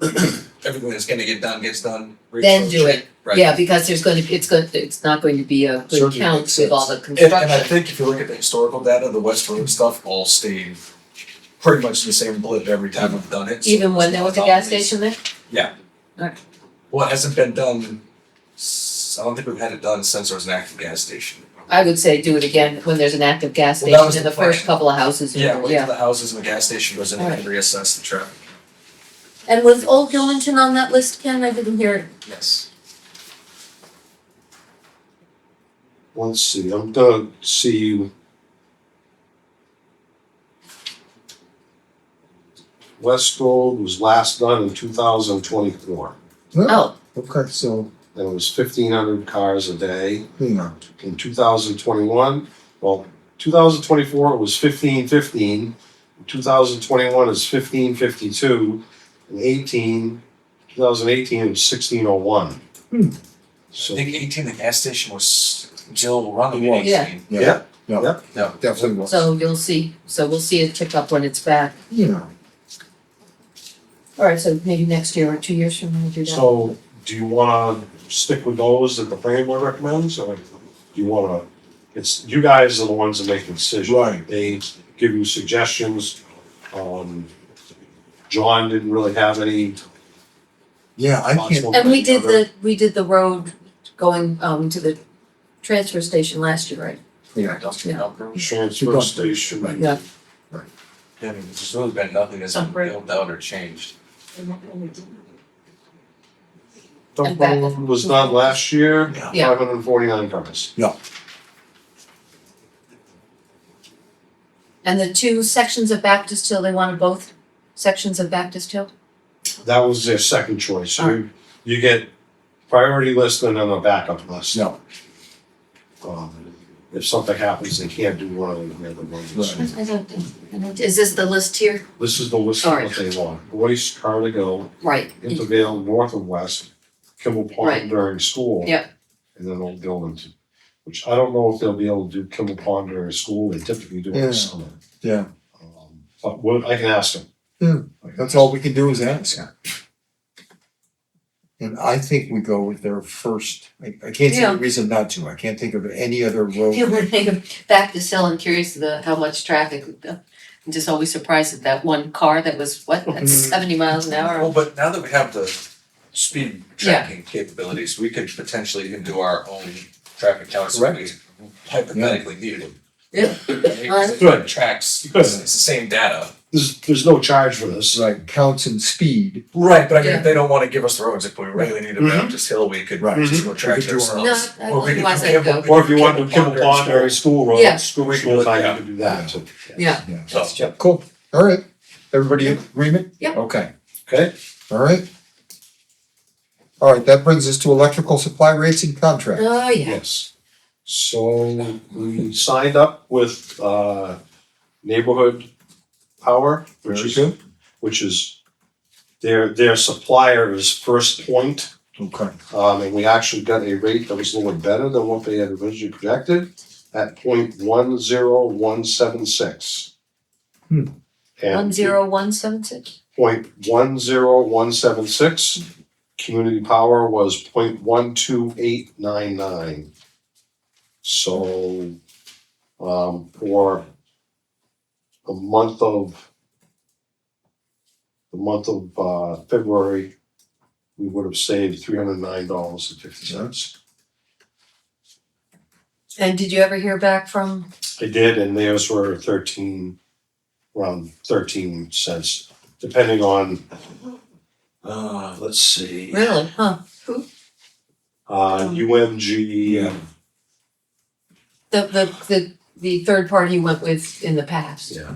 Speaker 9: everything that's gonna get done gets done.
Speaker 3: Then do it.
Speaker 9: Right.
Speaker 3: Yeah, because it's not going to be a good
Speaker 1: Certainly
Speaker 3: count
Speaker 1: makes
Speaker 3: with all the
Speaker 1: sense.
Speaker 9: And I
Speaker 3: construction.
Speaker 9: think if you look at the historical data, the West Road stuff all stayed pretty much the same blip every time we've done it. So
Speaker 3: Even when
Speaker 9: it's
Speaker 3: there was a
Speaker 9: not
Speaker 3: gas
Speaker 9: always-
Speaker 3: station there?
Speaker 9: Well, it hasn't been done, I don't think we've had it done since there was an active gas station.
Speaker 3: I would say do it again when there's an active gas
Speaker 9: Well, that
Speaker 3: station
Speaker 9: was
Speaker 3: in
Speaker 9: the
Speaker 3: the first
Speaker 9: plan.
Speaker 3: couple of houses.
Speaker 9: Yeah, wait till
Speaker 3: Yeah.
Speaker 9: the houses and the gas station goes in and
Speaker 3: Alright.
Speaker 9: reassess the traffic.
Speaker 3: And was Old Gilmanton on that list, Ken? I didn't hear it.
Speaker 9: Yes.
Speaker 6: Let's see, I'm gonna see. West Road was last done in 2024.
Speaker 3: Oh,
Speaker 1: Okay, so,
Speaker 6: And it was 1,500 cars a day.
Speaker 1: hang on,
Speaker 6: In 2021, well, 2024 it was 1,515. In 2021 is 1,552. In 2018 it was 1,601.
Speaker 9: I
Speaker 6: So,
Speaker 9: think 18, the gas station was Jill running
Speaker 1: It was.
Speaker 9: at 18.
Speaker 6: yeah,
Speaker 9: No.
Speaker 1: definitely was.
Speaker 3: so you'll see, so we'll see it tick up when it's back.
Speaker 1: You know,
Speaker 3: Alright, so maybe next year or 2 years from now we'll do that.
Speaker 6: so do you wanna stick with those that the planning board recommends, or do you wanna, it's, you guys are the ones that make the decision.
Speaker 1: Right.
Speaker 6: They give you suggestions. John didn't really have any.
Speaker 1: yeah, I can't,
Speaker 3: And we did the road going to the transfer station last year, right?
Speaker 1: yeah,
Speaker 6: Transfer station.
Speaker 3: Yeah.
Speaker 9: Yeah, I mean, there's really been nothing that's been
Speaker 3: Separate.
Speaker 9: built out or changed.
Speaker 6: Dump road was done last year,
Speaker 3: Yeah.
Speaker 6: 549 cars.
Speaker 3: And the two sections of Baptist Hill, they wanted both sections of Baptist Hill?
Speaker 6: That was their second choice. You get priority list and then a backup list.
Speaker 1: No,
Speaker 6: If something happens, they can't do one of the other ones.
Speaker 1: Right.
Speaker 3: I don't, is this the list here?
Speaker 6: This is the list of what they want. Royce, Carligo,
Speaker 3: Right.
Speaker 6: Intervale, North and West, Kimball Pond
Speaker 3: Right.
Speaker 6: during school.
Speaker 3: Yep.
Speaker 6: And then they'll build them to, which I don't know if they'll be able to do Kimball Pond during school. They typically do it in
Speaker 1: Yeah.
Speaker 6: the summer.
Speaker 1: yeah,
Speaker 6: But I can ask them.
Speaker 1: that's all we can do is ask. And I think we go with their first, I can't see
Speaker 3: Yeah.
Speaker 1: a reason not to, I can't think of any other road.
Speaker 3: Yeah, when they go back to Sell, I'm curious how much traffic. I'm just always surprised at that one car that was, what, at 70 miles an hour?
Speaker 9: Well, but now that we have the speed tracking capabilities, we could potentially even do our own traffic counts if we hypothetically needed it.
Speaker 3: Yeah.
Speaker 9: It tracks, it's the same data.
Speaker 6: There's no charge for this.
Speaker 1: Like counts and speed.
Speaker 9: Right, but I mean,
Speaker 3: Yeah.
Speaker 9: if they don't wanna give us the roads, if we really need to go up this hill, we could
Speaker 1: Right.
Speaker 9: just go track
Speaker 1: We could do our
Speaker 9: it
Speaker 1: own.
Speaker 9: ourselves.
Speaker 3: No, I
Speaker 9: Or we could
Speaker 3: otherwise
Speaker 9: do
Speaker 3: I'd
Speaker 9: Kimball-
Speaker 3: go.
Speaker 6: Or if you want to do
Speaker 9: Kimball
Speaker 6: Kimball Pond during school road,
Speaker 3: Yeah.
Speaker 6: school
Speaker 9: Yeah.
Speaker 6: time, you can do that too.
Speaker 3: Yeah.
Speaker 1: Yeah, cool, all right, everybody in agreement?
Speaker 3: Yep.
Speaker 1: Okay,
Speaker 6: Okay?
Speaker 1: all right. All right, that brings us to electrical supply rates and contract.
Speaker 3: Oh, yeah.
Speaker 6: Yes. So we signed up with Neighborhood Power,
Speaker 1: Very good.
Speaker 6: which is their supplier is First Point.
Speaker 1: Okay,
Speaker 6: And we actually got a rate that was a little better than what they had originally projected at 0.10176. And
Speaker 3: 10176?
Speaker 6: 0.10176. Community Power was 0.12899. So, for the month of February, we would have saved $309.50.
Speaker 3: And did you ever hear back from?
Speaker 6: I did, and theirs were around 13 cents, depending on, let's see,
Speaker 3: Really? Huh?
Speaker 6: UMG.
Speaker 3: The third party you went with in the past?
Speaker 6: Yeah.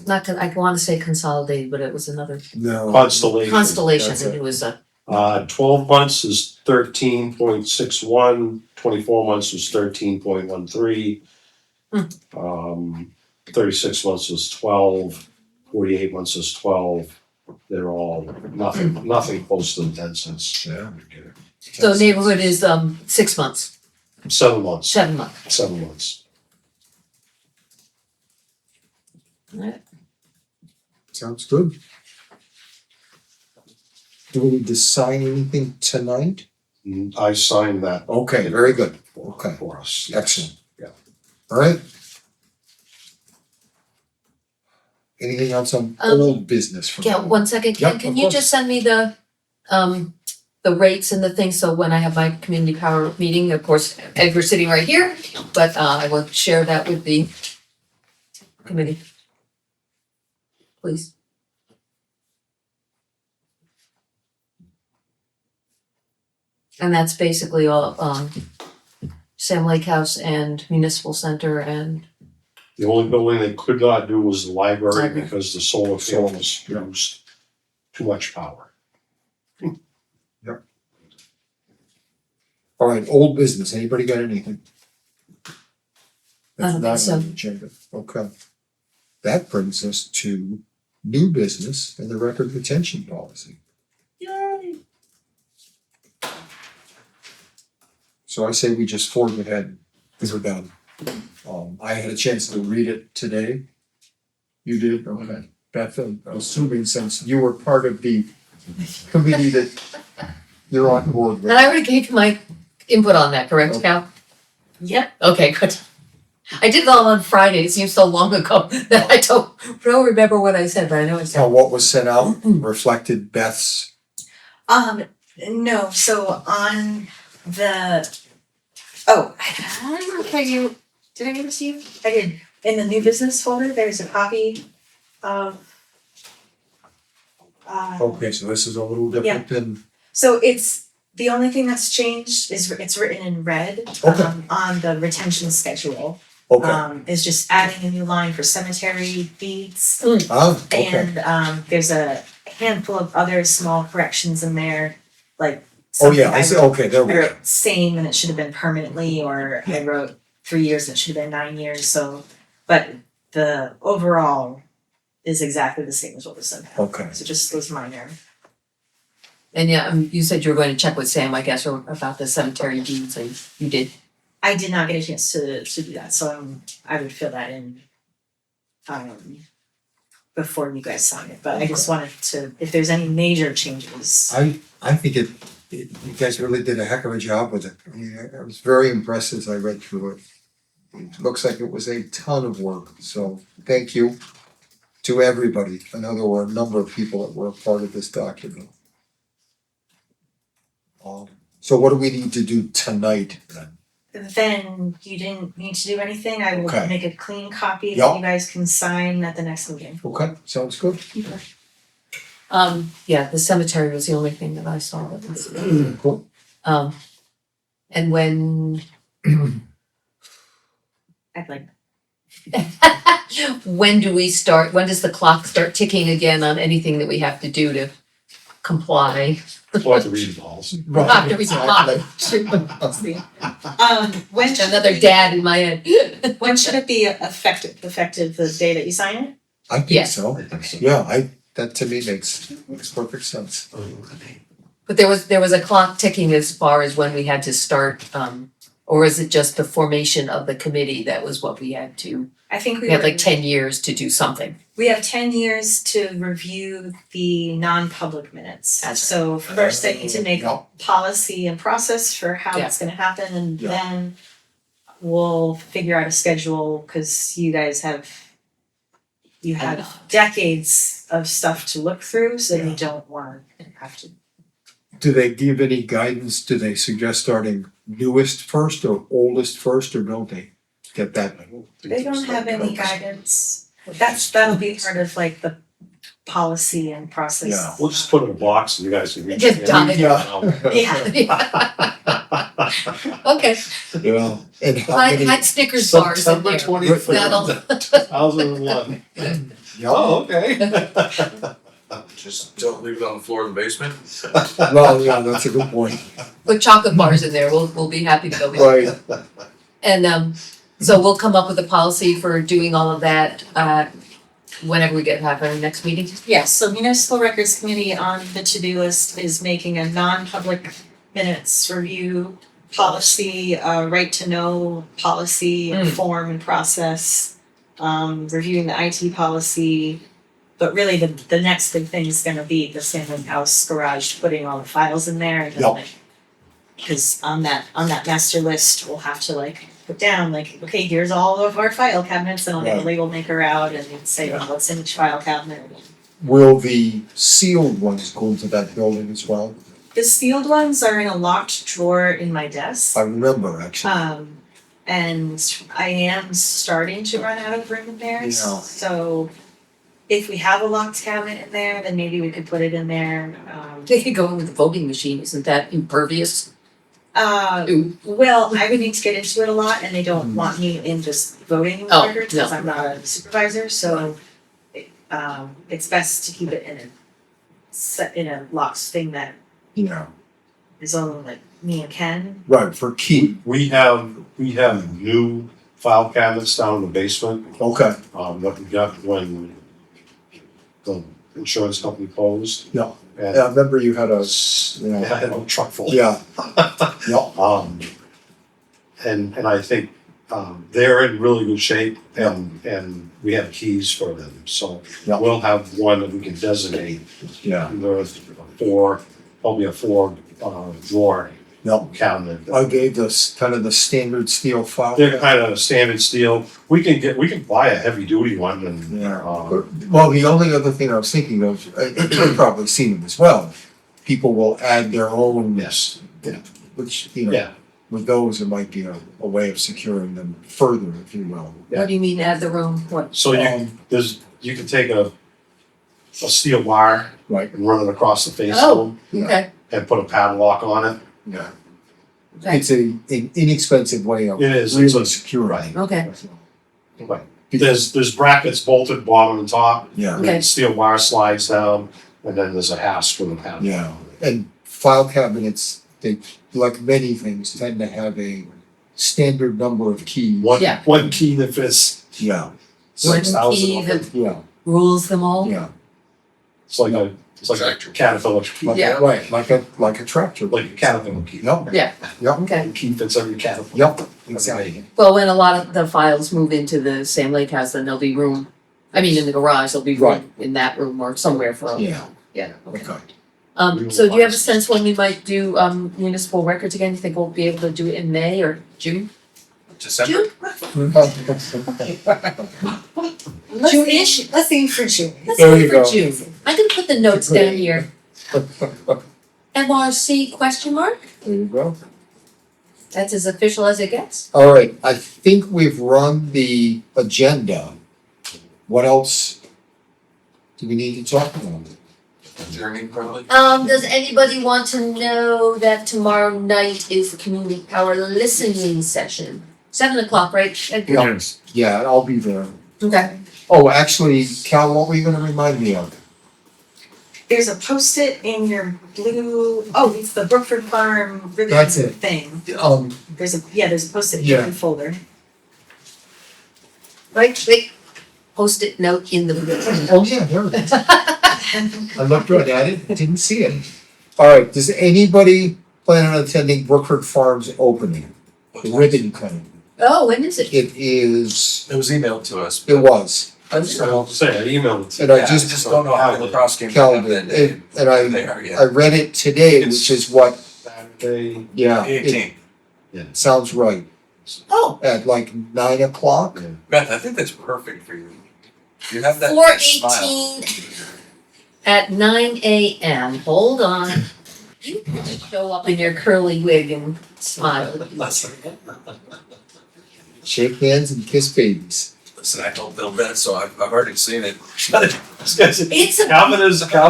Speaker 3: Not, I want to say Consolidated, but it was another
Speaker 1: no.
Speaker 6: Constellation.
Speaker 3: Constellation,
Speaker 1: That's
Speaker 3: and
Speaker 1: it.
Speaker 3: it was a,
Speaker 6: 12 months is 13.61, 24 months was 13.13. 36 months was 12, 48 months is 12. They're all nothing close to the 10 cents.
Speaker 1: Yeah.
Speaker 3: so Neighborhood is 6 months,
Speaker 6: 7 months.
Speaker 3: 7 months.
Speaker 6: 7 months.
Speaker 3: Alright.
Speaker 1: Sounds good. Do we need to sign anything tonight?
Speaker 6: I signed that.
Speaker 1: Okay, very good, okay,
Speaker 6: For us.
Speaker 1: excellent.
Speaker 6: Yeah.
Speaker 1: All right. Anything else on
Speaker 3: Um,
Speaker 1: old business from?
Speaker 3: Yeah, 1 second, Ken,
Speaker 1: Yep,
Speaker 3: can
Speaker 1: of
Speaker 3: you
Speaker 1: course.
Speaker 3: just send me the rates and the things, so when I have my community power meeting, of course, Edgar's sitting right here, but I will share that with the committee. Please. And that's basically all, Sam Lake House and Municipal Center and,
Speaker 6: The only building they could not do was the library
Speaker 3: Library.
Speaker 6: because the solar panels used too much power.
Speaker 1: All right, old business, anybody got anything?
Speaker 3: I don't think
Speaker 1: That's
Speaker 3: so.
Speaker 1: not on the agenda, okay. That brings us to new business and the record retention policy.
Speaker 3: yay,
Speaker 1: So I say we just forge ahead, because we're done. I had a chance to read it today. You did, okay. Beth, I'm assuming since you were part of the committee that you're on board with.
Speaker 3: and I already gave my input on that, correct, Cal?
Speaker 4: Yep.
Speaker 3: Okay, good. I did it all on Friday, it seems so long ago that I don't remember what I said, but I know it's.
Speaker 1: Now, what was sent out reflected Beth's,
Speaker 4: No, so on the, oh, I don't know if did I give this to you? I did. In the new business folder, there's a copy of,
Speaker 1: okay, so this is a little different than,
Speaker 4: so it's, the only thing that's changed is it's written in red,
Speaker 1: Okay.
Speaker 4: on the retention schedule.
Speaker 1: okay,
Speaker 4: Is just adding a new line for cemetery deeds.
Speaker 1: okay,
Speaker 4: And there's a handful of other small corrections in there like.
Speaker 1: Oh, yeah,
Speaker 4: something
Speaker 1: I see,
Speaker 4: wrote-
Speaker 1: okay, there
Speaker 4: I
Speaker 1: we go.
Speaker 4: wrote same and it should have been permanently, or I wrote 3 years and it should have been 9 years, so, but the overall is exactly the same as what was sent out.
Speaker 1: Okay.
Speaker 4: So just those minor.
Speaker 3: And yeah, you said you were going to check with Sam, I guess, or about the cemetery deeds, and you did.
Speaker 4: I did not get a chance to do that, so I would fill that in before you guys sign it, but I just wanted to, if there's any major changes.
Speaker 1: I think you guys really did a heck of a job with it. I mean, I was very impressed as I read through it. It looks like it was a ton of work, so thank you to everybody. I know there were a number of people that were a part of this document. So what do we need to do tonight then?
Speaker 4: Then you didn't need to do anything, I will
Speaker 1: Okay.
Speaker 4: make a clean copy that
Speaker 1: Yep.
Speaker 4: you guys can sign at the next meeting.
Speaker 1: Okay, sounds good.
Speaker 3: Yeah, the cemetery was the only thing that I saw that was,
Speaker 1: Cool.
Speaker 3: and when,
Speaker 4: I'd like,
Speaker 3: when does the clock start ticking again on anything that we have to do to comply?
Speaker 6: We'll have to read the policy.
Speaker 1: Right.
Speaker 3: After we comply.
Speaker 4: when should
Speaker 3: Another
Speaker 4: it be-
Speaker 3: dad in my head.
Speaker 4: When should it be effective the day that you sign it?
Speaker 1: I think
Speaker 3: Yes.
Speaker 1: so. Yeah, that to me makes perfect sense.
Speaker 3: But there was a clock ticking as far as when we had to start, or is it just the formation of the committee that was what we had to?
Speaker 4: I think
Speaker 3: We had like 10 years to do something.
Speaker 4: We have 10 years to review the non-public minutes.
Speaker 3: That's right.
Speaker 4: So first I need to make a policy and process for how
Speaker 3: Yeah.
Speaker 4: it's gonna happen, and
Speaker 1: Yeah.
Speaker 4: then we'll figure out a schedule, cause you guys have decades of stuff to look through, so you don't wanna have to.
Speaker 1: Do they give any guidance? Do they suggest starting newest first or oldest first, or don't they get that?
Speaker 4: They don't have any guidance. That'll be part of like the policy and process.
Speaker 1: Yeah.
Speaker 6: We'll just put it in a box and you guys can read
Speaker 3: Just
Speaker 6: it.
Speaker 3: done it.
Speaker 4: Yeah.
Speaker 3: Okay,
Speaker 1: Yeah. And how
Speaker 3: hide
Speaker 1: many?
Speaker 3: Snickers bars in there.
Speaker 6: September 23rd.
Speaker 3: That'll-
Speaker 6: 2001.
Speaker 1: Yeah.
Speaker 6: Oh, okay.
Speaker 9: Just don't leave it on the floor in the basement.
Speaker 1: Well, yeah, that's a good point.
Speaker 3: Put chocolate bars in there, we'll be happy to go with it.
Speaker 1: Right.
Speaker 3: And so we'll come up with a policy for doing all of that, whenever we have our next meeting.
Speaker 4: Yes, so municipal records committee on the to-do list is making a non-public minutes review policy, right to know policy and form and process, reviewing the IT policy. But really the next big thing is gonna be the Salmon House garage, putting all the files in there and then
Speaker 1: Yep.
Speaker 4: like, cause on that master list, we'll have to like put down like, okay, here's all of our file cabinets, and I'll get a
Speaker 1: Right.
Speaker 4: label maker out and say what's in each file cabinet.
Speaker 1: Will the sealed ones go into that building as well?
Speaker 4: The sealed ones are in a locked drawer in my desk.
Speaker 1: I remember actually.
Speaker 4: And I am starting to run out of room in there,
Speaker 1: Yeah.
Speaker 4: so if we have a locked cabinet in there, then maybe we could put it in there.
Speaker 3: They could go in with the voting machine, isn't that impervious?
Speaker 4: Well, I would need to get into it a lot, and they don't want me in just voting
Speaker 3: Oh,
Speaker 4: records,
Speaker 3: no.
Speaker 4: because I'm not a supervisor, so it's best to keep it in a locked thing that
Speaker 1: Yeah.
Speaker 4: is only like me and Ken.
Speaker 1: Right, for key.
Speaker 6: We have new file cabinets down in the basement,
Speaker 1: Okay.
Speaker 6: that we got when the insurance company closed.
Speaker 1: Yeah.
Speaker 6: And
Speaker 1: Yeah, I remember you had a,
Speaker 6: I had a truck full.
Speaker 1: yeah. Yeah.
Speaker 6: And I think, they're in really good shape and we have keys for them, so
Speaker 1: Yeah.
Speaker 6: we'll have one that we can designate.
Speaker 1: Yeah.
Speaker 6: There's probably a four drawer
Speaker 1: Yeah.
Speaker 6: cabinet.
Speaker 1: I gave this kind of the standard steel file.
Speaker 6: They're kind of standard steel. We can buy a heavy duty one and,
Speaker 1: Yeah. Well, the only other thing I was thinking of, you've probably seen them as well. People will add their own.
Speaker 6: yes,
Speaker 1: Which,
Speaker 6: yeah.
Speaker 1: with those, it might be a way of securing them further, if you will.
Speaker 3: What do you mean add the room, what?
Speaker 6: So you can take a steel wire
Speaker 1: Right.
Speaker 6: and run it across the face
Speaker 3: Oh.
Speaker 6: of them
Speaker 1: Yeah.
Speaker 3: Okay,
Speaker 6: and put a padlock on it.
Speaker 1: Yeah.
Speaker 3: Okay.
Speaker 1: It's an inexpensive way of
Speaker 6: It is,
Speaker 1: really
Speaker 6: it's a-
Speaker 1: securing.
Speaker 6: right.
Speaker 3: okay,
Speaker 6: Right. There's brackets bolted bottom and top.
Speaker 1: Yeah.
Speaker 3: Okay.
Speaker 6: The steel wire slides down and then there's a hasp with a padlock.
Speaker 1: Yeah. And file cabinets, they, like many things, tend to have a standard number of keys.
Speaker 3: Yeah.
Speaker 6: One key that fits
Speaker 1: Yeah,
Speaker 3: One
Speaker 6: 6,000
Speaker 3: key
Speaker 6: of them.
Speaker 3: that
Speaker 1: yeah,
Speaker 3: rules them all.
Speaker 1: yeah.
Speaker 6: It's like a Caterpillar key.
Speaker 1: Like,
Speaker 3: Yeah.
Speaker 1: right, like a tractor.
Speaker 6: Like a Caterpillar key.
Speaker 1: Yep,
Speaker 3: Yeah.
Speaker 1: yep,
Speaker 3: Okay.
Speaker 6: Key fits every Caterpillar.
Speaker 1: yep, exactly.
Speaker 3: Well, when a lot of the files move into the Sam Lake house, then there'll be room. I mean, in the garage, there'll be
Speaker 1: Right.
Speaker 3: room in that room or somewhere for.
Speaker 1: Yeah,
Speaker 3: Yeah. Okay.
Speaker 1: okay.
Speaker 3: So do you have a sense when we might do municipal records again? You think we'll be able to do it in May or June?
Speaker 9: December.
Speaker 3: June-ish?
Speaker 4: Let's aim for June.
Speaker 3: Let's
Speaker 1: There
Speaker 3: go
Speaker 1: you
Speaker 3: for
Speaker 1: go.
Speaker 3: June. I'm gonna put the notes down here. MRC question mark?
Speaker 1: There you go.
Speaker 3: That's as official as it gets.
Speaker 1: All right, I think we've run the agenda. What else do we need to talk about?
Speaker 10: Adjourning probably.
Speaker 3: Does anybody want to know that tomorrow night is the community power listening session? 7:00, right?
Speaker 1: Yeah. Yeah, I'll be there.
Speaker 3: Okay.
Speaker 1: Oh, actually, Cal, what were you gonna remind me of?
Speaker 4: There's a post-it in your blue, oh, it's the Brookford Farm ribbon
Speaker 1: That's it.
Speaker 4: thing.
Speaker 1: Um,
Speaker 4: There's a post-it in
Speaker 1: Yeah.
Speaker 4: your folder.
Speaker 3: Right, click, post-it note in the.
Speaker 1: oh yeah, there it is. I looked right at it, didn't see it. All right, does anybody plan on attending Brookford Farms opening? The ribbon cutting.
Speaker 3: Oh, when is it?
Speaker 1: It is,
Speaker 9: It was emailed to us.
Speaker 1: it was,
Speaker 6: I was gonna say, I emailed it to
Speaker 1: and I
Speaker 9: Yeah,
Speaker 1: just
Speaker 9: don't know how the lacrosse game
Speaker 1: calendar,
Speaker 9: happened that day.
Speaker 1: and I
Speaker 9: There, yeah.
Speaker 1: read it today, which is what,
Speaker 6: Saturday.
Speaker 1: yeah,
Speaker 9: 18.
Speaker 1: it sounds right.
Speaker 3: Oh,
Speaker 1: At like 9 o'clock?
Speaker 9: Beth, I think that's perfect for you. You have that
Speaker 3: 4:18 at 9 a.m. Hold on. You just show up in your curly wig and smile.
Speaker 9: Listen,
Speaker 1: Shake hands and kiss babies.
Speaker 9: I told Bill Bennett, so I've already seen it.
Speaker 3: It's a
Speaker 6: Calvin is, I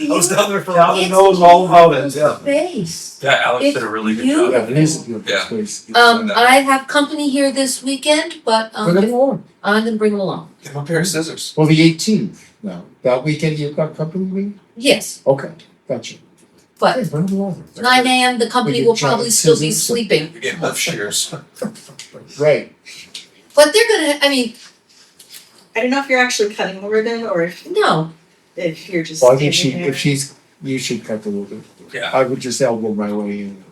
Speaker 6: was down there for, Calvin
Speaker 3: It's
Speaker 6: knows all about it,
Speaker 3: beautiful
Speaker 6: yeah.
Speaker 3: face.
Speaker 9: Yeah, Alex
Speaker 3: It's
Speaker 9: did a really good
Speaker 3: beautiful.
Speaker 1: Yeah,
Speaker 9: job.
Speaker 1: it is a beautiful
Speaker 9: Yeah.
Speaker 1: space.
Speaker 3: I have company here this weekend, but
Speaker 1: Bring it along.
Speaker 3: I'm gonna bring them along.
Speaker 9: Give him a pair of scissors.
Speaker 1: Well, the 18th, no, that weekend you've got company week?
Speaker 3: Yes,
Speaker 1: Okay, gotcha.
Speaker 3: but
Speaker 1: Hey, bring it along.
Speaker 3: 9 a.m. the company
Speaker 1: We
Speaker 3: will
Speaker 1: get giant
Speaker 3: probably still be
Speaker 1: scissors.
Speaker 3: sleeping.
Speaker 9: You get both shears.
Speaker 1: Right,
Speaker 3: But they're gonna. I mean,
Speaker 4: I don't know if you're actually cutting the ribbon or
Speaker 3: no.
Speaker 4: if you're just
Speaker 1: well, I think
Speaker 4: standing there.
Speaker 1: if she's, you should cut the ribbon.
Speaker 9: Yeah.
Speaker 1: I would just elbow my way in.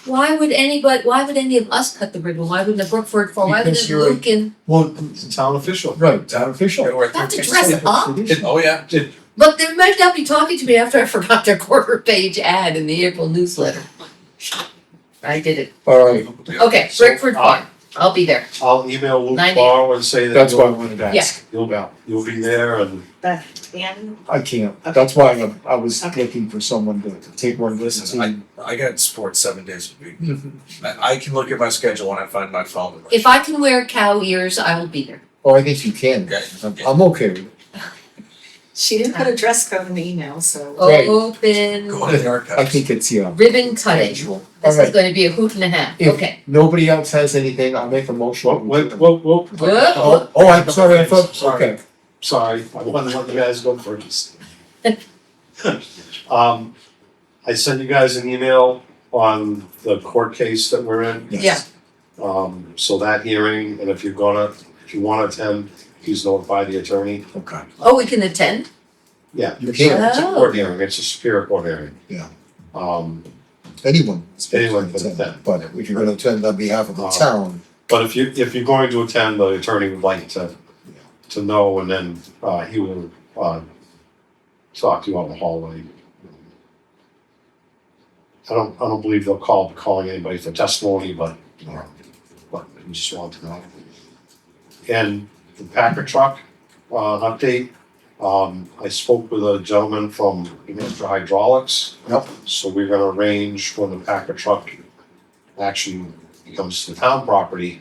Speaker 3: Why would any of us cut the ribbon? Why wouldn't the Brookford Farm? Why
Speaker 1: Because
Speaker 3: wouldn't
Speaker 1: you're-
Speaker 3: Luke and
Speaker 1: Well,
Speaker 6: It's a town official.
Speaker 1: right, town official.
Speaker 9: Yeah, we're
Speaker 3: have to
Speaker 9: 13.
Speaker 3: dress up?
Speaker 9: Oh, yeah.
Speaker 3: Look, they might not be talking to me after I forgot their quarter page ad in the April newsletter. I did it.
Speaker 1: All right,
Speaker 3: Okay, Brookford Farm. I'll be there.
Speaker 6: I'll email Luke
Speaker 3: 9
Speaker 6: tomorrow and say that
Speaker 1: that's what I wanted to ask.
Speaker 6: you'll be there and
Speaker 4: Beth and
Speaker 1: I can't,
Speaker 4: Okay.
Speaker 1: that's why I was
Speaker 4: Okay.
Speaker 1: looking for someone to take one listen
Speaker 9: Listen,
Speaker 1: to.
Speaker 9: I got sports 7 days a week. I can look at my schedule when I find my phone.
Speaker 3: If I can wear cow ears, I will be there.
Speaker 1: Oh, I think you can.
Speaker 9: Okay.
Speaker 1: I'm okay with it.
Speaker 4: she didn't put a dress code in the email, so.
Speaker 1: Right.
Speaker 3: Open
Speaker 9: Go in the
Speaker 1: I
Speaker 9: archives.
Speaker 1: think it's, yeah.
Speaker 3: ribbon cutting.
Speaker 1: Casual.
Speaker 3: This is
Speaker 1: Alright.
Speaker 3: going to be a hoot and a half.
Speaker 1: If
Speaker 3: Okay.
Speaker 1: nobody else has anything, I'll make a motion.
Speaker 6: Well,
Speaker 1: Oh, I'm sorry, I thought,
Speaker 6: Sorry.
Speaker 1: okay.
Speaker 6: sorry, I wanted to let you guys go first. I sent you guys an email on the court case that we're in.
Speaker 1: Yes.
Speaker 6: So that hearing, and if you wanna attend, please notify the attorney.
Speaker 1: Okay.
Speaker 3: Oh, we can attend?
Speaker 6: Yeah,
Speaker 1: You
Speaker 6: it's
Speaker 1: can.
Speaker 6: a court hearing, it's a superior court hearing.
Speaker 1: Yeah.
Speaker 6: Um,
Speaker 1: Anyone.
Speaker 6: Anyone can attend.
Speaker 1: But if you're gonna attend on behalf of the town,
Speaker 6: but if you're going to attend, the attorney would like to know, and then, he will, talk to you on the hallway. I don't believe they'll calling anybody for testimony, but we just want to know. And the Packer truck, update, I spoke with a gentleman from Hampshire Hydraulics.
Speaker 1: Yep.
Speaker 6: So we're gonna arrange when the Packer truck actually becomes the town property,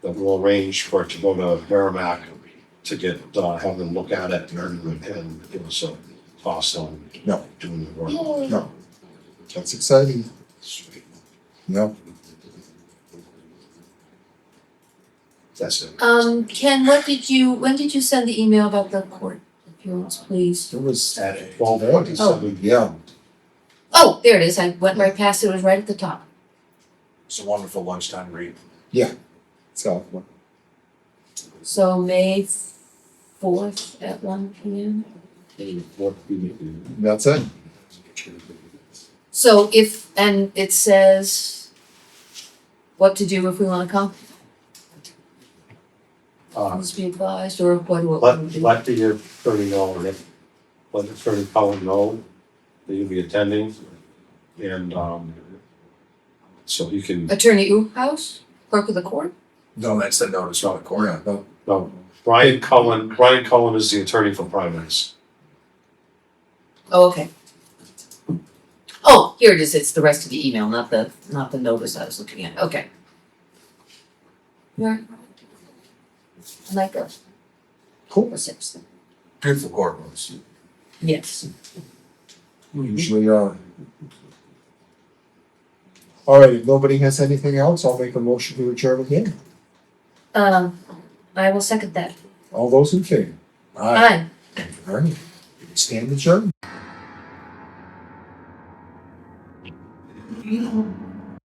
Speaker 6: that we'll arrange for it to go to Merrimack to get, have them look at it and give us a cost on
Speaker 1: No.
Speaker 6: doing the work.
Speaker 1: no. That's exciting. Yeah.
Speaker 6: That's it.
Speaker 3: Ken, when did you send the email about the court appearance, please?
Speaker 1: It was.
Speaker 6: At 12:47.
Speaker 1: Yeah.
Speaker 3: Oh, there it is. I went right past it. It was right at the top.
Speaker 9: It's a wonderful lunchtime read.
Speaker 1: So,
Speaker 3: So May 4th at 1 p.m.
Speaker 1: that's it.
Speaker 3: So and it says what to do if we want to come. Please be advised, or what do we do?
Speaker 6: Let the attorney know, let Attorney Cullen know that you'll be attending. And, so he can,
Speaker 3: Attorney House, clerk of the court.
Speaker 9: No, that's the notice from the court.
Speaker 6: no, Brian Cullen is the attorney for primaries.
Speaker 3: Oh, okay. Oh, here it is. It's the rest of the email, not the notice I was looking at. Okay. Yeah. I like those.
Speaker 1: Cool.
Speaker 3: Or 6.
Speaker 9: Beautiful courtrooms.
Speaker 3: Yes.
Speaker 1: We usually are. All right, if nobody has anything else, I'll make a motion to adjourn again.
Speaker 3: I will second that.
Speaker 1: All those in favor?
Speaker 3: Aye.
Speaker 1: All right, stand adjourned.